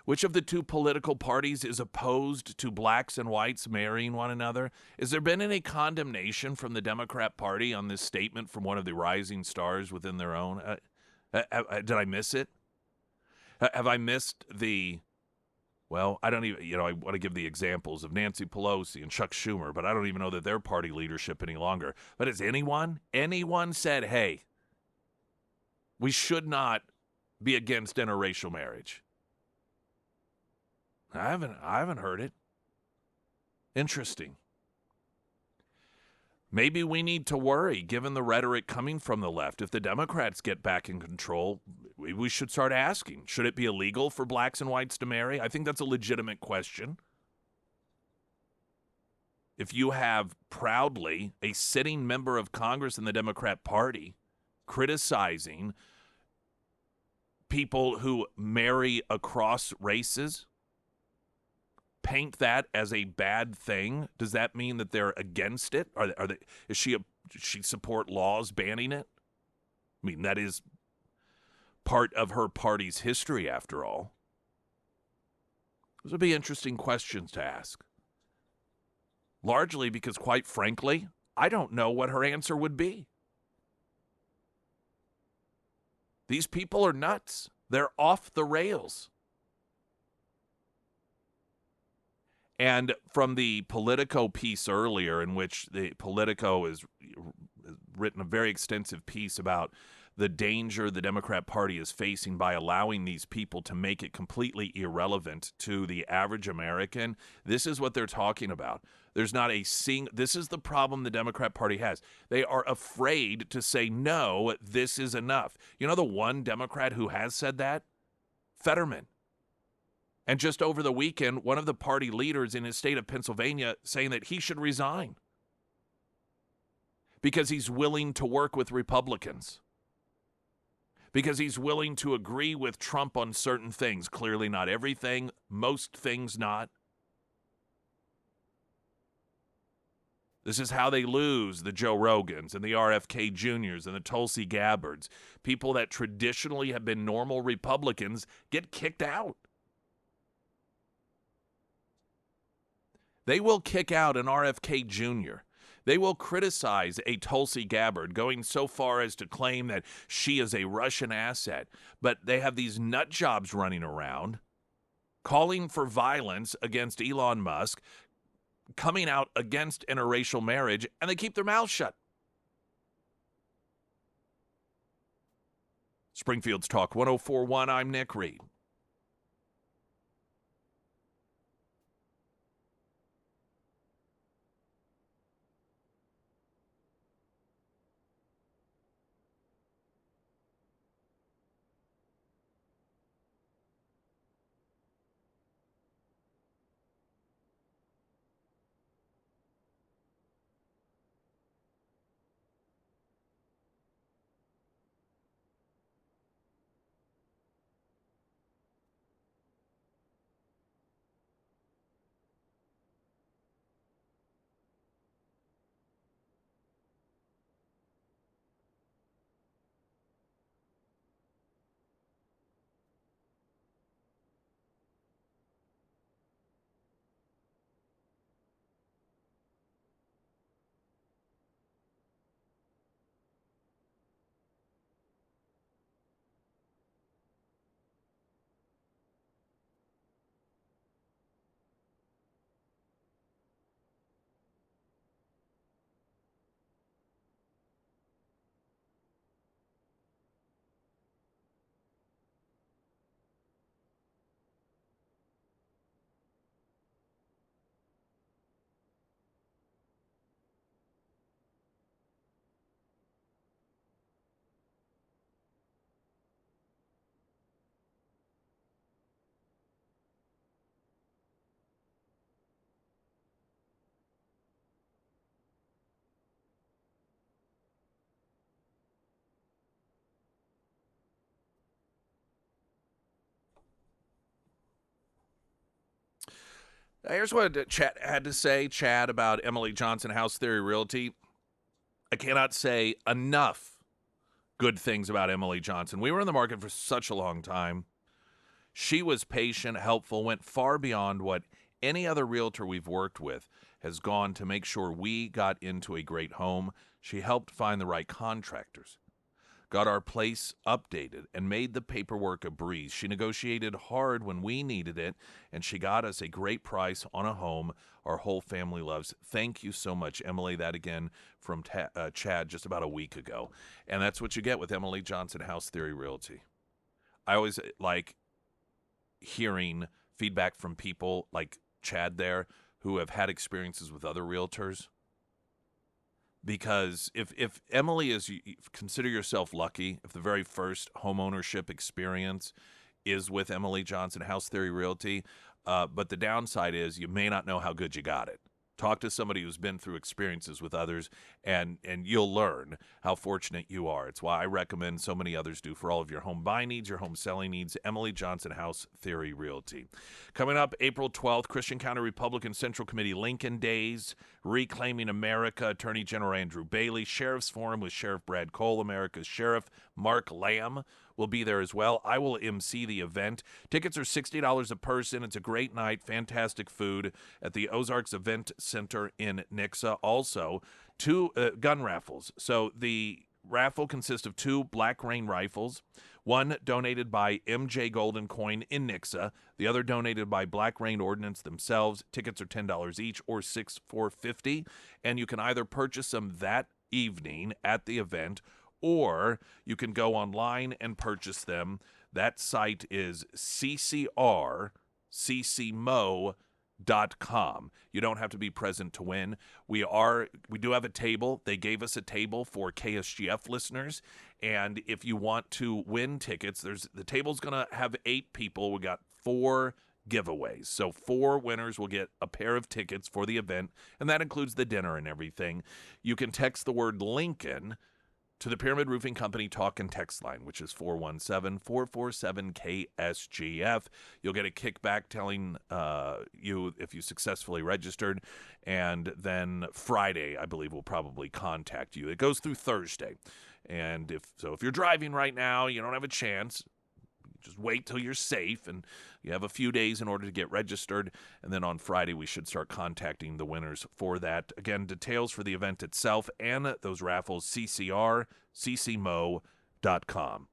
Which of the two political parties is opposed to blacks and whites marrying one another? Has there been any condemnation from the Democrat Party on this statement from one of the rising stars within their own? Did I miss it? Have I missed well, I don't even, I want to give the examples of Nancy Pelosi and Chuck Schumer, but I don't even know that they're party leadership any longer. But has anyone said, hey, we should not be against interracial marriage? I haven't heard it. Interesting. Maybe we need to worry, given the rhetoric coming from the left. If the Democrats get back in control, we should start asking, should it be illegal for blacks and whites to marry? I think that's a legitimate question. If you have proudly a sitting member of Congress in the Democrat Party criticizing people who marry across races, paint that as a bad thing, does that mean that they're against it? Is she she support laws banning it? I mean, that is part of her party's history, after all. Those would be interesting questions to ask. Largely because, quite frankly, I don't know what her answer would be. These people are nuts. They're off the rails. And from the Politico piece earlier, in which the Politico has written a very extensive piece about the danger the Democrat Party is facing by allowing these people to make it completely irrelevant to the average American, this is what they're talking about. There's not a this is the problem the Democrat Party has. They are afraid to say, no, this is enough. You know the one Democrat who has said that? Fetterman. And just over the weekend, one of the party leaders in his state of Pennsylvania saying that he should resign because he's willing to work with Republicans, because he's willing to agree with Trump on certain things. Clearly not everything, most things not. This is how they lose the Joe Rogans and the RFK Juniors and the Tulsi Gabbards. People that traditionally have been normal Republicans get kicked out. They will kick out an RFK Jr. They will criticize a Tulsi Gabbard, going so far as to claim that she is a Russian asset. But they have these nut jobs running around, calling for violence against Elon Musk, coming out against interracial marriage, and they keep their mouths shut. Springfield's Talk 104.1, I'm Nick Reed. Here's what Chad had to say, Chad, about Emily Johnson, House Theory Realty. I cannot say enough good things about Emily Johnson. We were in the market for such a long time. She was patient, helpful, went far beyond what any other realtor we've worked with has gone to make sure we got into a great home. She helped find the right contractors, got our place updated, and made the paperwork a breeze. She negotiated hard when we needed it, and she got us a great price on a home our whole family loves. Thank you so much, Emily. That again from Chad just about a week ago. And that's what you get with Emily Johnson, House Theory Realty. I always like hearing feedback from people like Chad there who have had experiences with other realtors. Because if Emily is, consider yourself lucky if the very first homeownership experience is with Emily Johnson, House Theory Realty. But the downside is you may not know how good you got it. Talk to somebody who's been through experiences with others, and you'll learn how fortunate you are. It's why I recommend, so many others do, for all of your home buying needs, your home selling needs, Emily Johnson House Theory Realty. Coming up April 12th, Christian County Republican Central Committee Lincoln Days, Reclaiming America, Attorney General Andrew Bailey, Sheriff's Forum with Sheriff Brad Cole, America's Sheriff Mark Lamb will be there as well. I will MC the event. Tickets are $60 a person. It's a great night, fantastic food at the Ozarks Event Center in Nixa. Also, 2 gun raffles. So the raffle consists of 2 Black Rain rifles, one donated by MJ Golden Coin in Nixa, the other donated by Black Rain Ordnance themselves. Tickets are $10 each, or $6 for $50, and you can either purchase them that evening at the event, or you can go online and purchase them. That site is ccrccmo.com. You don't have to be present to win. We do have a table. They gave us a table for KSGF listeners, and if you want to win tickets, the table's going to have 8 people. We got 4 giveaways. So 4 winners will get a pair of tickets for the event, and that includes the dinner and everything. You can text the word Lincoln to the Pyramid Roofing Company talk and text line, which is 417-447-KSGF. You'll get a kickback telling you if you successfully registered, and then Friday, I believe, will probably contact you. It goes through Thursday, and if you're driving right now, you don't have a chance. Just wait till you're safe, and you have a few days in order to get registered. And then on Friday, we should start contacting the winners for that. Again, details for the event itself and those raffles, ccrccmo.com.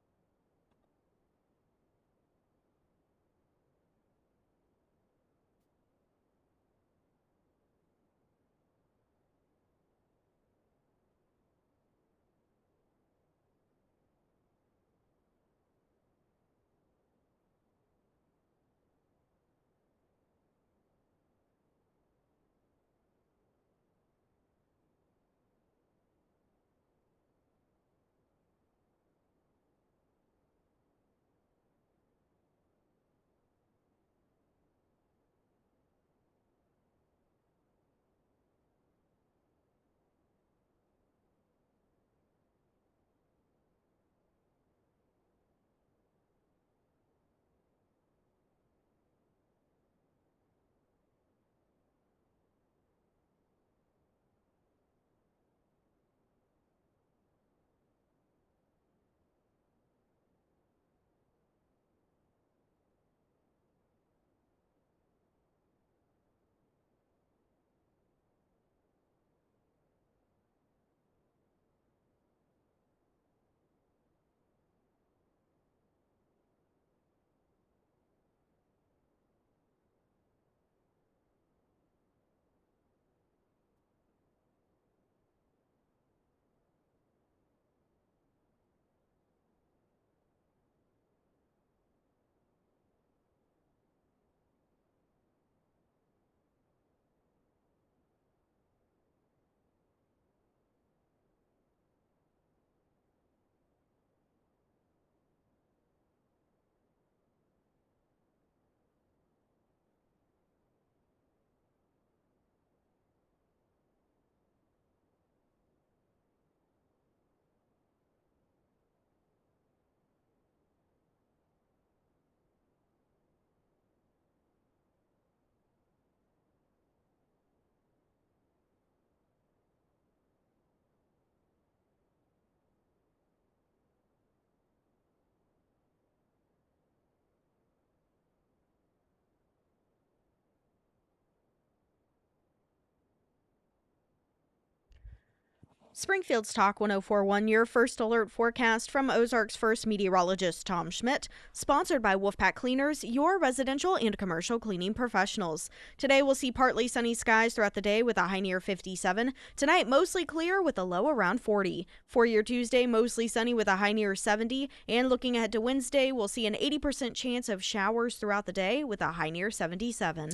Springfield's Talk 1041, your first alert forecast from Ozark's first meteorologist, Tom Schmidt, sponsored by Wolfpack Cleaners, your residential and commercial cleaning professionals. Today we'll see partly sunny skies throughout the day with a high near 57. Tonight, mostly clear with a low around 40. For your Tuesday, mostly sunny with a high near 70. And looking ahead to Wednesday, we'll see an 80% chance of showers throughout the day with a high near 77.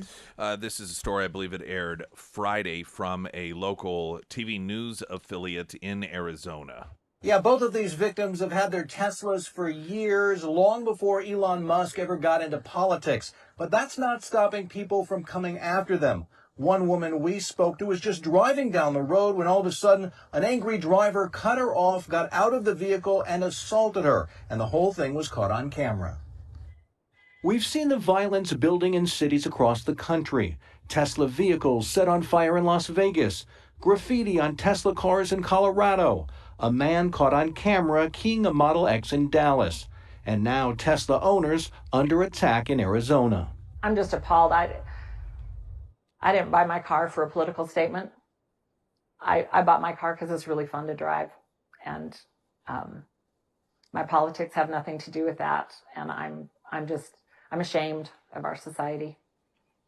This is a story, I believe it aired Friday, from a local TV news affiliate in Arizona. Yeah, both of these victims have had their Teslas for years, long before Elon Musk ever got into politics. But that's not stopping people from coming after them. One woman we spoke to was just driving down the road when all of a sudden an angry driver cut her off, got out of the vehicle, and assaulted her. And the whole thing was caught on camera. We've seen the violence building in cities across the country. Tesla vehicles set on fire in Las Vegas, graffiti on Tesla cars in Colorado, a man caught on camera keying a Model X in Dallas, and now Tesla owners under attack in Arizona. I'm just appalled. I didn't buy my car for a political statement. I bought my car because it's really fun to drive, and my politics have nothing to do with that. And I'm ashamed of our society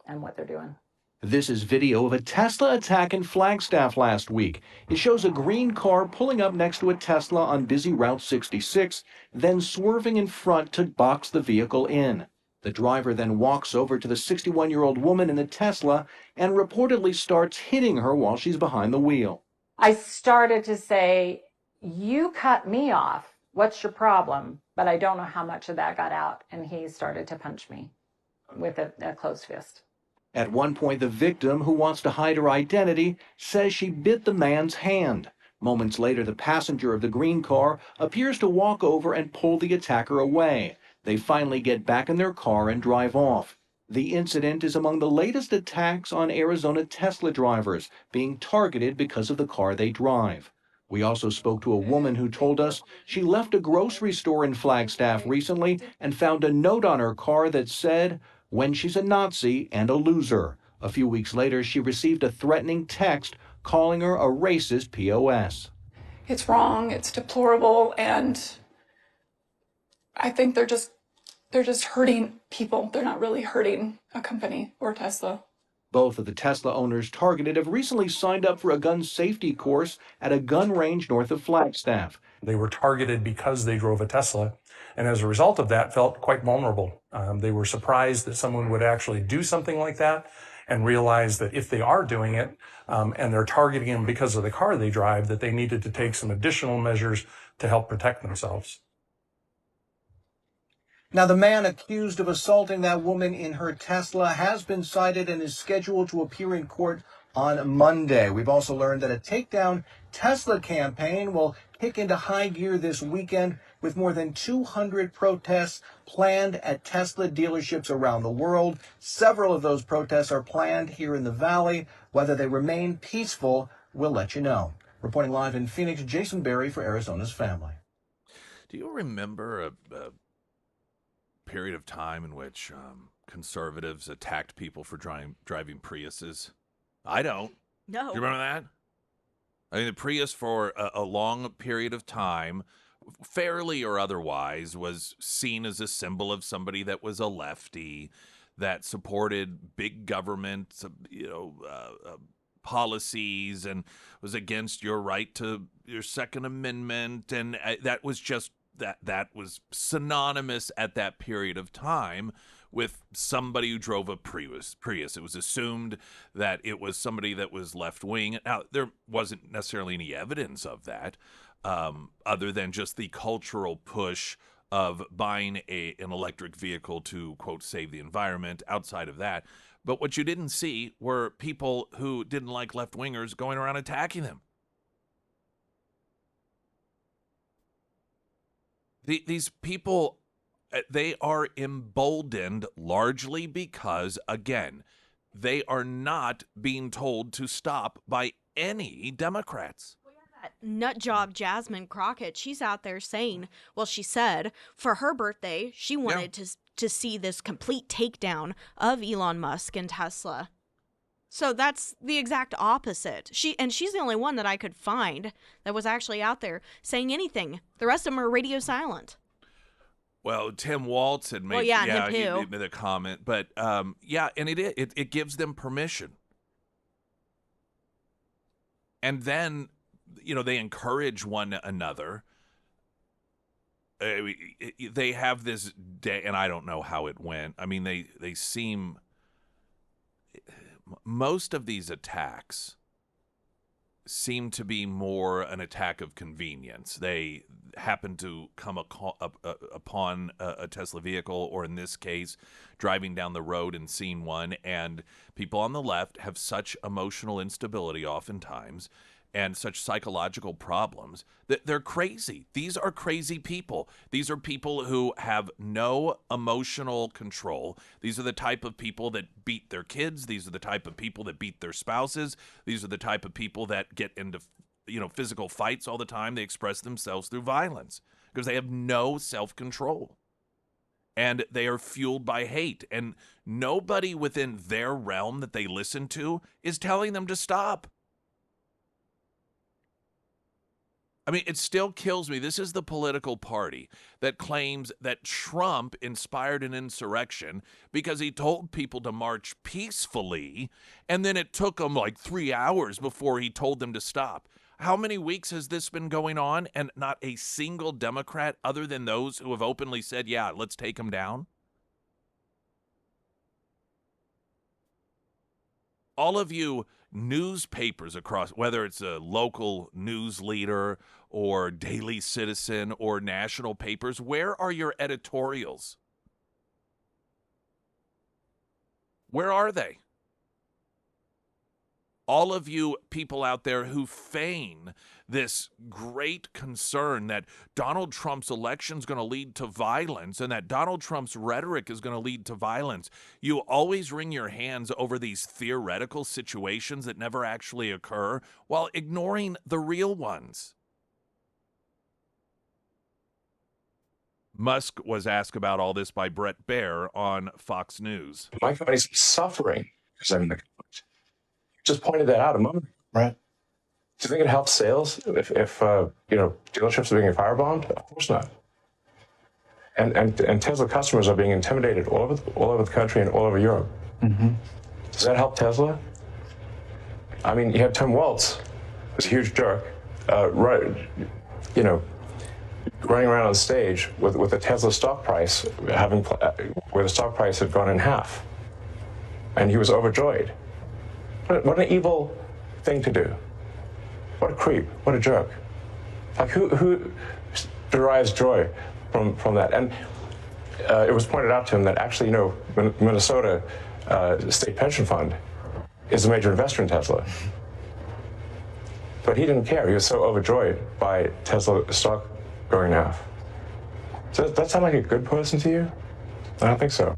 and what they're doing. This is video of a Tesla attack in Flagstaff last week. It shows a green car pulling up next to a Tesla on busy Route 66, then swerving in front to box the vehicle in. The driver then walks over to the 61-year-old woman in the Tesla and reportedly starts hitting her while she's behind the wheel. I started to say, "You cut me off. What's your problem?" But I don't know how much of that got out, and he started to punch me with a closed fist. At one point, the victim, who wants to hide her identity, says she bit the man's hand. Moments later, the passenger of the green car appears to walk over and pull the attacker away. They finally get back in their car and drive off. The incident is among the latest attacks on Arizona Tesla drivers being targeted because of the car they drive. We also spoke to a woman who told us she left a grocery store in Flagstaff recently and found a note on her car that said, "When she's a Nazi and a loser." A few weeks later, she received a threatening text calling her a racist POS. It's wrong, it's deplorable, and I think they're just hurting people. They're not really hurting a company or Tesla. Both of the Tesla owners targeted have recently signed up for a gun safety course at a gun range north of Flagstaff. They were targeted because they drove a Tesla, and as a result of that, felt quite vulnerable. They were surprised that someone would actually do something like that, and realized that if they are doing it, and they're targeting them because of the car they drive, that they needed to take some additional measures to help protect themselves. Now, the man accused of assaulting that woman in her Tesla has been cited and is scheduled to appear in court on Monday. We've also learned that a Takedown Tesla campaign will kick into high gear this weekend with more than 200 protests planned at Tesla dealerships around the world. Several of those protests are planned here in the Valley. Whether they remain peaceful, we'll let you know. Reporting live in Phoenix, Jason Berry for Arizona's Family. Do you remember a period of time in which conservatives attacked people for driving Priuses? I don't. No. Do you remember that? I mean, the Prius for a long period of time, fairly or otherwise, was seen as a symbol of somebody that was a lefty, that supported big government, policies, and was against your right to your Second Amendment, and that was just that was synonymous at that period of time with somebody who drove a Prius. It was assumed that it was somebody that was left-wing. Now, there wasn't necessarily any evidence of that, other than just the cultural push of buying an electric vehicle to, quote, save the environment. Outside of that, but what you didn't see were people who didn't like left-wingers going around attacking them. These people, they are emboldened largely because, again, they are not being told to stop by any Democrats. That nut job Jasmine Crockett, she's out there saying, well, she said for her birthday, she wanted to see this complete takedown of Elon Musk and Tesla. So that's the exact opposite. She's the only one that I could find that was actually out there saying anything. The rest of them are radio silent. Well, Tim Waltz had made, he made a comment, but and it gives them permission. And then, they encourage one another. They have this day, and I don't know how it went. I mean, they seem, most of these attacks seem to be more an attack of convenience. They happen to come upon a Tesla vehicle, or in this case, driving down the road and seeing one, and people on the left have such emotional instability oftentimes and such psychological problems that they're crazy. These are crazy people. These are people who have no emotional control. These are the type of people that beat their kids. These are the type of people that beat their spouses. These are the type of people that get into, physical fights all the time. They express themselves through violence because they have no self-control. And they are fueled by hate. And nobody within their realm that they listen to is telling them to stop. I mean, it still kills me. This is the political party that claims that Trump inspired an insurrection because he told people to march peacefully, and then it took him like 3 hours before he told them to stop. How many weeks has this been going on, and not a single Democrat, other than those who have openly said, yeah, let's take him down? All of you newspapers across, whether it's a local news leader or Daily Citizen or national papers, where are your editorials? Where are they? All of you people out there who feign this great concern that Donald Trump's election is going to lead to violence and that Donald Trump's rhetoric is going to lead to violence, you always wring your hands over these theoretical situations that never actually occur while ignoring the real ones. Musk was asked about all this by Brett Baer on Fox News. My company's suffering because I'm in the conflict. Just pointed that out a moment ago. Right. Do you think it helps sales if dealerships are being firebombed? Of course not. And Tesla customers are being intimidated all over the country and all over Europe. Mm-hmm. Does that help Tesla? I mean, you have Tim Waltz, who's a huge jerk, running around on stage with the Tesla stock price where the stock price had gone in half, and he was overjoyed. What an evil thing to do. What a creep. What a jerk. Like, who derives joy from that? And it was pointed out to him that actually, Minnesota State Pension Fund is a major investor in Tesla. But he didn't care. He was so overjoyed by Tesla stock going half. So does that sound like a good person to you? I don't think so.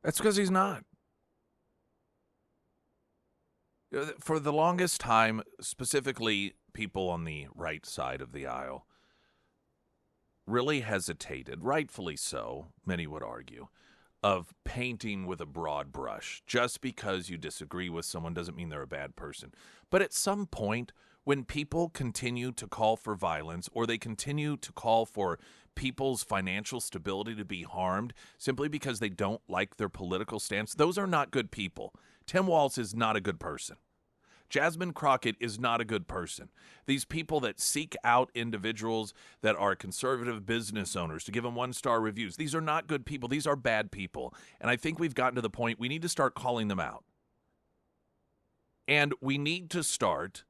That's because he's not. For the longest time, specifically people on the right side of the aisle, really hesitated, rightfully so, many would argue, of painting with a broad brush. Just because you disagree with someone doesn't mean they're a bad person. But at some point, when people continue to call for violence, or they continue to call for people's financial stability to be harmed simply because they don't like their political stance, those are not good people. Tim Walz is not a good person. Jasmine Crockett is not a good person. These people that seek out individuals that are conservative business owners to give them 1-star reviews, these are not good people. These are bad people. And I think we've gotten to the point we need to start calling them out. And we need to start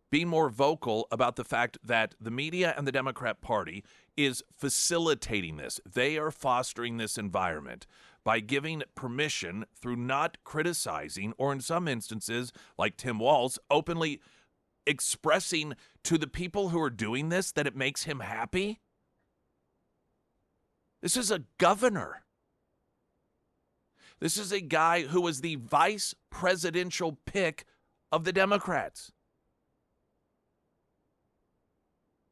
being more vocal about the fact that the media and the Democrat Party is facilitating this. They are fostering this environment by giving permission through not criticizing, or in some instances, like Tim Walz, openly expressing to the people who are doing this that it makes him happy. This is a governor. This is a guy who was the vice presidential pick of the Democrats.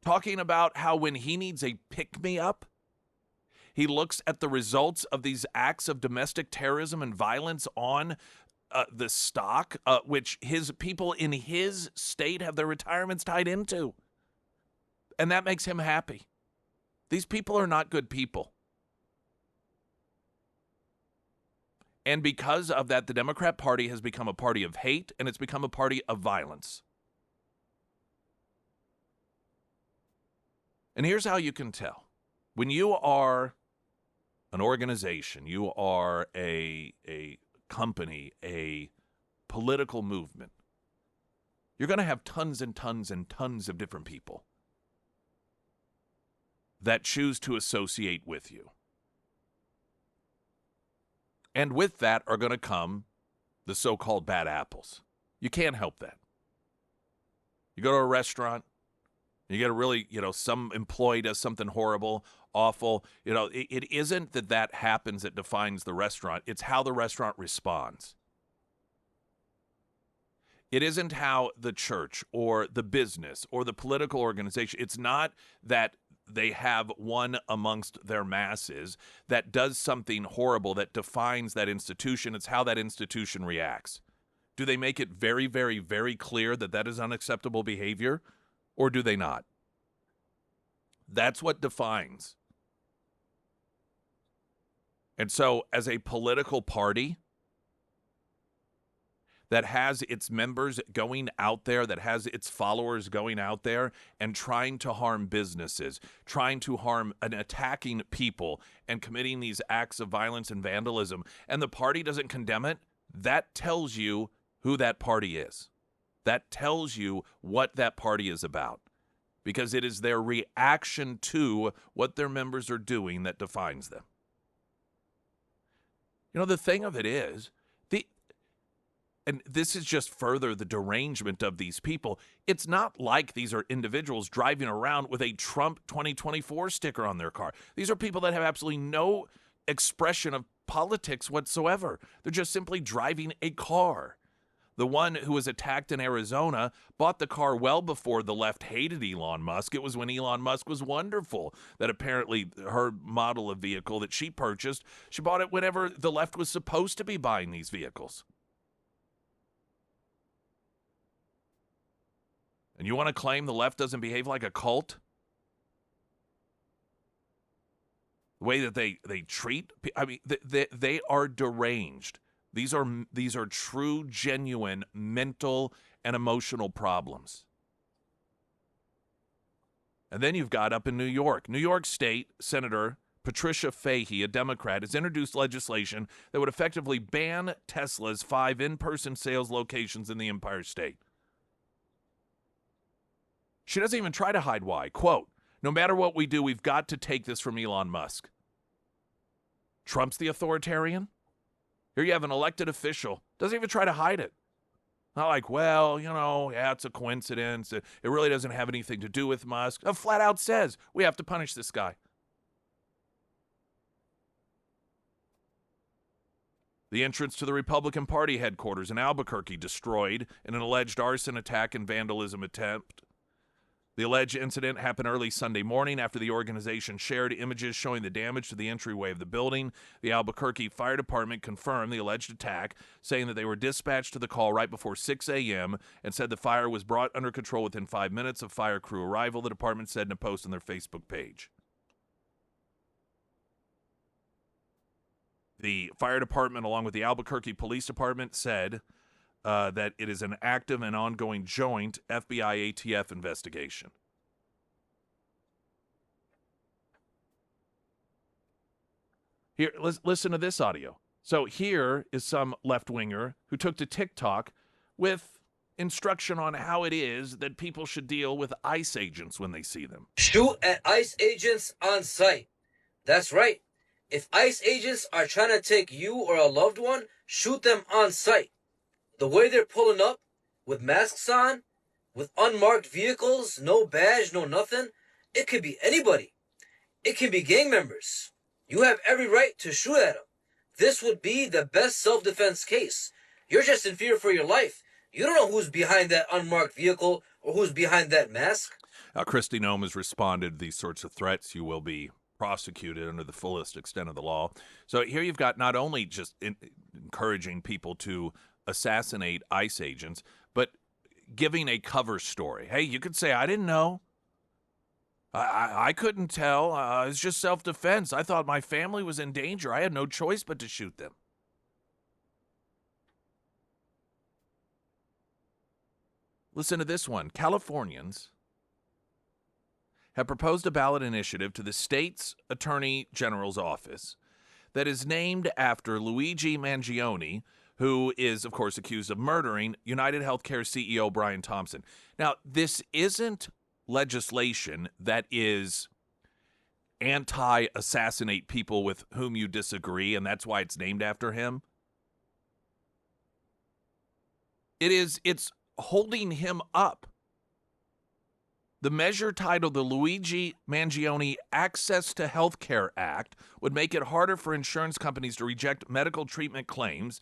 Talking about how when he needs a pick-me-up, he looks at the results of these acts of domestic terrorism and violence on the stock, which his people in his state have their retirements tied into. And that makes him happy. These people are not good people. And because of that, the Democrat Party has become a party of hate, and it's become a party of violence. And here's how you can tell. When you are an organization, you are a company, a political movement, you're going to have tons and tons and tons of different people that choose to associate with you. And with that are going to come the so-called bad apples. You can't help that. You go to a restaurant, you get a really, some employee does something horrible, awful. It isn't that happens that defines the restaurant. It's how the restaurant responds. It isn't how the church or the business or the political organization, it's not that they have one amongst their masses that does something horrible that defines that institution. It's how that institution reacts. Do they make it very, very, very clear that that is unacceptable behavior, or do they not? That's what defines. And so as a political party that has its members going out there, that has its followers going out there and trying to harm businesses, trying to harm and attacking people and committing these acts of violence and vandalism, and the party doesn't condemn it, that tells you who that party is. That tells you what that party is about, because it is their reaction to what their members are doing that defines them. The thing of it is, and this is just further the derangement of these people. It's not like these are individuals driving around with a Trump 2024 sticker on their car. These are people that have absolutely no expression of politics whatsoever. They're just simply driving a car. The one who was attacked in Arizona bought the car well before the left hated Elon Musk. It was when Elon Musk was wonderful that apparently her model of vehicle that she purchased, she bought it whenever the left was supposed to be buying these vehicles. And you want to claim the left doesn't behave like a cult? The way that they treat, they are deranged. These are true, genuine mental and emotional problems. And then you've got up in New York State Senator Patricia Fahey, a Democrat, has introduced legislation that would effectively ban Tesla's 5 in-person sales locations in the Empire State. She doesn't even try to hide why. Quote, "No matter what we do, we've got to take this from Elon Musk." Trump's the authoritarian? Here you have an elected official. Doesn't even try to hide it. Not like, well, yeah, it's a coincidence. It really doesn't have anything to do with Musk. Flat out says, we have to punish this guy. The entrance to the Republican Party headquarters in Albuquerque destroyed in an alleged arson attack and vandalism attempt. The alleged incident happened early Sunday morning after the organization shared images showing the damage to the entryway of the building. The Albuquerque Fire Department confirmed the alleged attack, saying that they were dispatched to the call right before 6 a.m. and said the fire was brought under control within 5 minutes of fire crew arrival, the department said in a post on their Facebook page. The fire department, along with the Albuquerque Police Department, said that it is an active and ongoing joint FBI-ATF investigation. Here, listen to this audio. So here is some left-winger who took to TikTok with instruction on how it is that people should deal with ICE agents when they see them. Shoot at ICE agents on site. That's right. If ICE agents are trying to take you or a loved one, shoot them on site. The way they're pulling up, with masks on, with unmarked vehicles, no badge, no nothing, it could be anybody. It can be gang members. You have every right to shoot at them. This would be the best self-defense case. You're just in fear for your life. You don't know who's behind that unmarked vehicle or who's behind that mask. Kristi Noem has responded to these sorts of threats. You will be prosecuted under the fullest extent of the law. So here you've got not only just encouraging people to assassinate ICE agents, but giving a cover story. Hey, you could say, I didn't know. I couldn't tell. It's just self-defense. I thought my family was in danger. I had no choice but to shoot them. Listen to this one. Californians have proposed a ballot initiative to the state's Attorney General's office that is named after Luigi Mangione, who is, of course, accused of murdering United Healthcare CEO Brian Thompson. Now, this isn't legislation that is anti-assassinate people with whom you disagree, and that's why it's named after him. It's holding him up. The measure titled the Luigi Mangione Access to Healthcare Act would make it harder for insurance companies to reject medical treatment claims.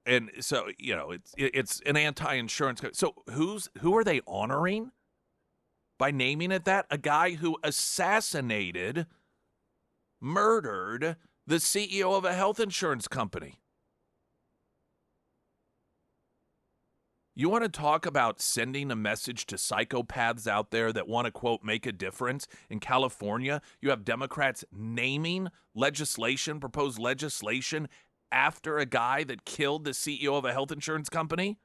And so, you know, it's an anti-insurance. So who are they honoring by naming it that? A guy who assassinated, murdered the CEO of a health insurance company. You want to talk about sending a message to psychopaths out there that want to, quote, make a difference? In California, you have Democrats naming legislation, proposed legislation, after a guy that killed the CEO of a health insurance company?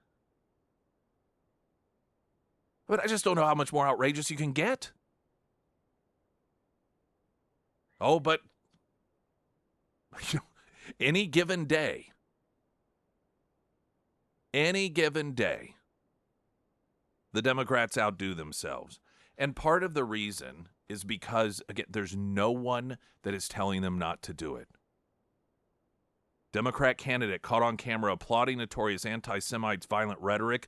But I just don't know how much more outrageous you can get. Oh, but any given day, the Democrats outdo themselves. And part of the reason is because, again, there's no one that is telling them not to do it. Democrat candidate caught on camera applauding notorious anti-Semites' violent rhetoric.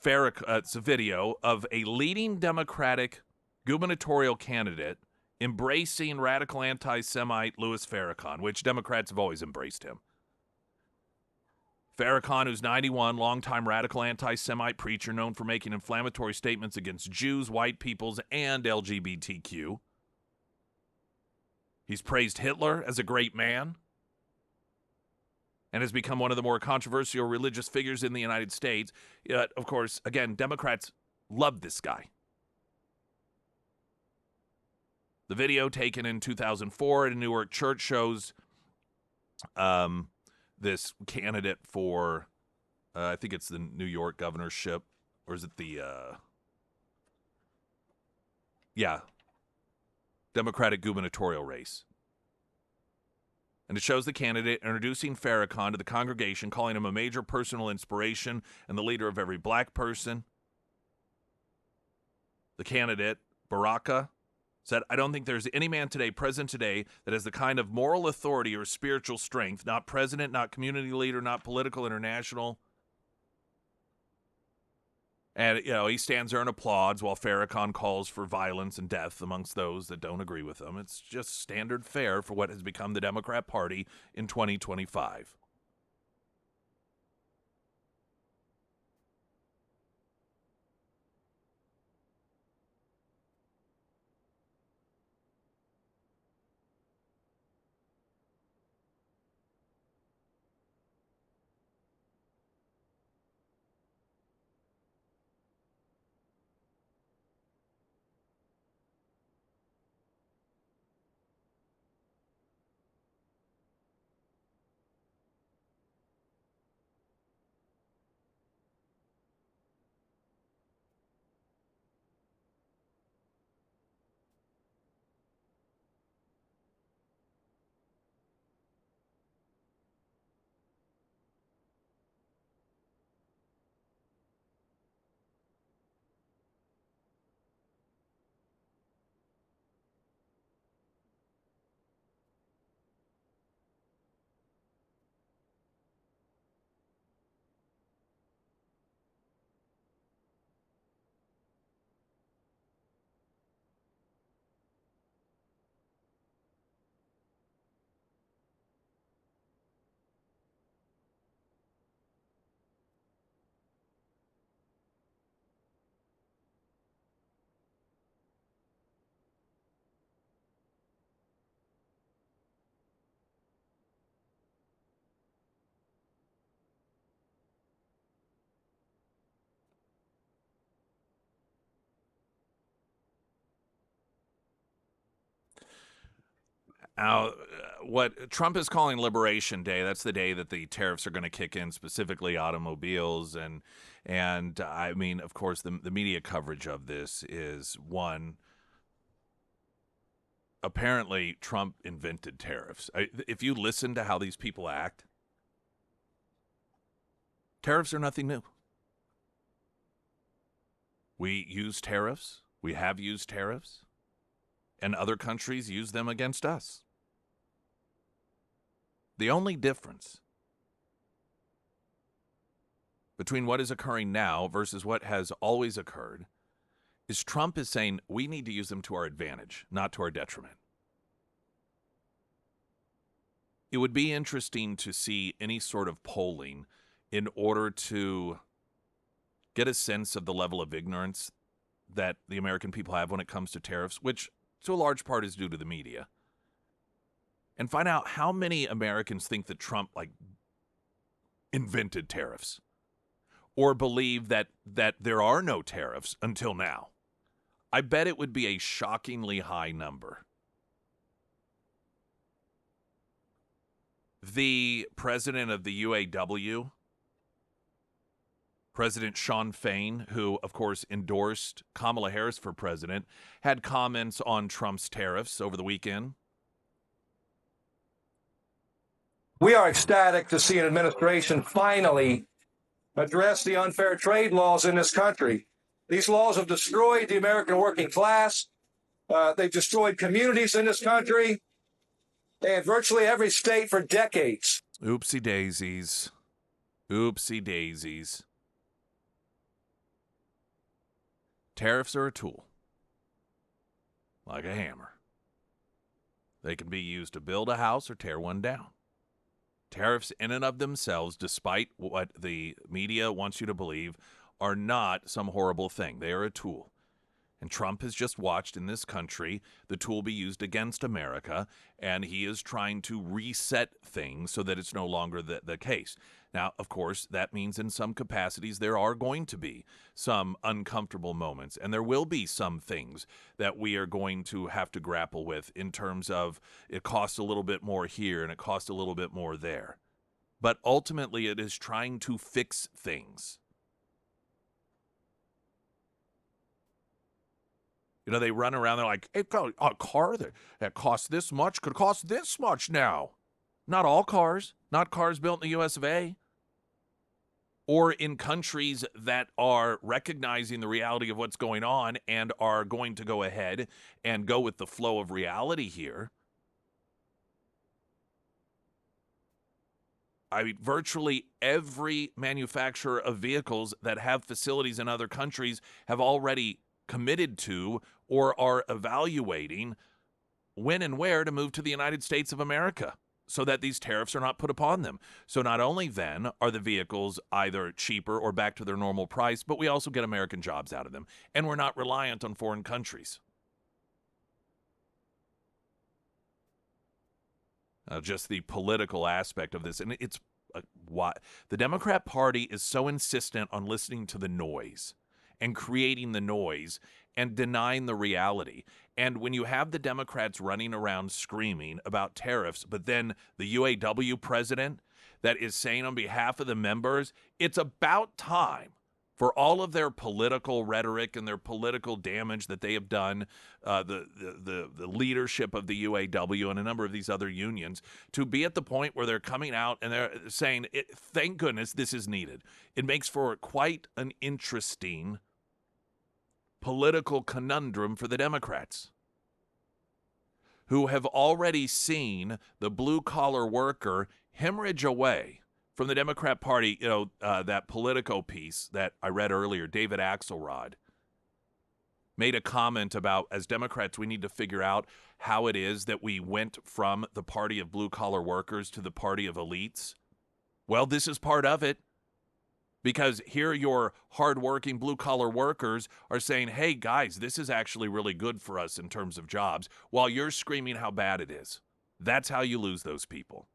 It's a video of a leading Democratic gubernatorial candidate embracing radical anti-Semite Louis Farrakhan, which Democrats have always embraced him. Farrakhan, who's 91, longtime radical anti-Semite preacher known for making inflammatory statements against Jews, white peoples, and LGBTQ. He's praised Hitler as a great man and has become one of the more controversial religious figures in the United States. Yet, of course, again, Democrats love this guy. The video taken in 2004 at a Newark church shows this candidate for, I think it's the New York governorship, or is it the, Democratic gubernatorial race. And it shows the candidate introducing Farrakhan to the congregation, calling him a major personal inspiration and the leader of every black person. The candidate, Baraka, said, "I don't think there's any man present today, that has the kind of moral authority or spiritual strength, not president, not community leader, not political international." And, you know, he stands there and applauds while Farrakhan calls for violence and death amongst those that don't agree with him. It's just standard fare for what has become the Democrat Party in 2025. What Trump is calling Liberation Day, that's the day that the tariffs are going to kick in, specifically automobiles. And I mean, of course, the media coverage of this is, one, apparently Trump invented tariffs. If you listen to how these people act, tariffs are nothing new. We use tariffs. We have used tariffs. And other countries use them against us. The only difference between what is occurring now versus what has always occurred is Trump is saying we need to use them to our advantage, not to our detriment. It would be interesting to see any sort of polling in order to get a sense of the level of ignorance that the American people have when it comes to tariffs, which to a large part is due to the media, and find out how many Americans think that Trump invented tariffs or believe that there are no tariffs until now. I bet it would be a shockingly high number. The president of the UAW, President Sean Fain, who, of course, endorsed Kamala Harris for president, had comments on Trump's tariffs over the weekend. We are ecstatic to see an administration finally address the unfair trade laws in this country. These laws have destroyed the American working class. They've destroyed communities in this country and virtually every state for decades. Oopsie daisies. Oopsie daisies. Tariffs are a tool, like a hammer. They can be used to build a house or tear one down. Tariffs in and of themselves, despite what the media wants you to believe, are not some horrible thing. They are a tool. And Trump has just watched in this country the tool be used against America, and he is trying to reset things so that it's no longer the case. Now, of course, that means in some capacities there are going to be some uncomfortable moments, and there will be some things that we are going to have to grapple with in terms of it costs a little bit more here and it costs a little bit more there. But ultimately, it is trying to fix things. You know, they run around, they're like, hey, a car that costs this much could cost this much now. Not all cars, not cars built in the US of A. Or in countries that are recognizing the reality of what's going on and are going to go ahead and go with the flow of reality here. I mean, virtually every manufacturer of vehicles that have facilities in other countries have already committed to or are evaluating when and where to move to the United States of America so that these tariffs are not put upon them. So not only then are the vehicles either cheaper or back to their normal price, but we also get American jobs out of them, and we're not reliant on foreign countries. Just the political aspect of this, and it's why the Democrat Party is so insistent on listening to the noise and creating the noise and denying the reality. And when you have the Democrats running around screaming about tariffs, but then the UAW president that is saying on behalf of the members, it's about time for all of their political rhetoric and their political damage that they have done, the leadership of the UAW and a number of these other unions, to be at the point where they're coming out and they're saying, thank goodness this is needed. It makes for quite an interesting political conundrum for the Democrats, who have already seen the blue-collar worker hemorrhage away from the Democrat Party. You know, that Politico piece that I read earlier, David Axelrod made a comment about, as Democrats, we need to figure out how it is that we went from the party of blue-collar workers to the party of elites. Well, this is part of it. Because here your hardworking blue-collar workers are saying, hey, guys, this is actually really good for us in terms of jobs, while you're screaming how bad it is. That's how you lose those people.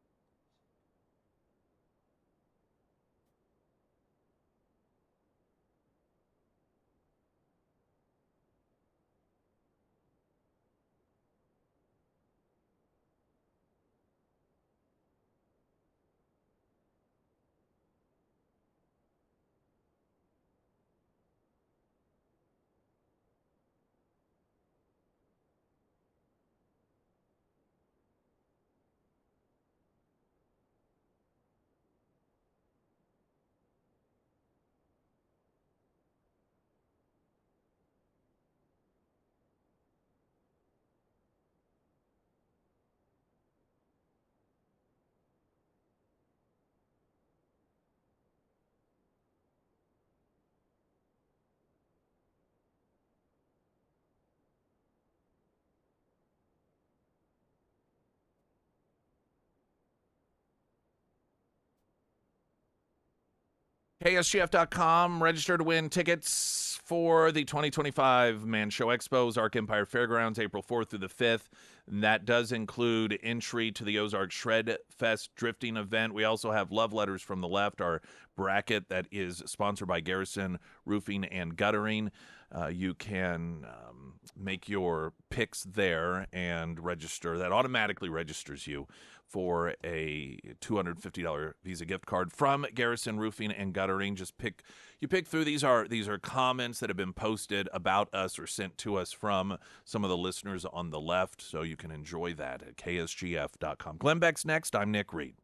KSGF.com. Register to win tickets for the 2025 Man Show Expo, Ozark Empire Fairgrounds, April 4th through the 5th. And that does include entry to the Ozark Shred Fest drifting event. We also have Love Letters from the Left, our bracket that is sponsored by Garrison Roofing and Guttering. You can make your picks there and register. That automatically registers you for a $250 Visa gift card from Garrison Roofing and Guttering. Just pick through. These are comments that have been posted about us or sent to us from some of the listeners on the left, so you can enjoy that at ksgf.com. Glenn Beck's next. I'm Nick Reed.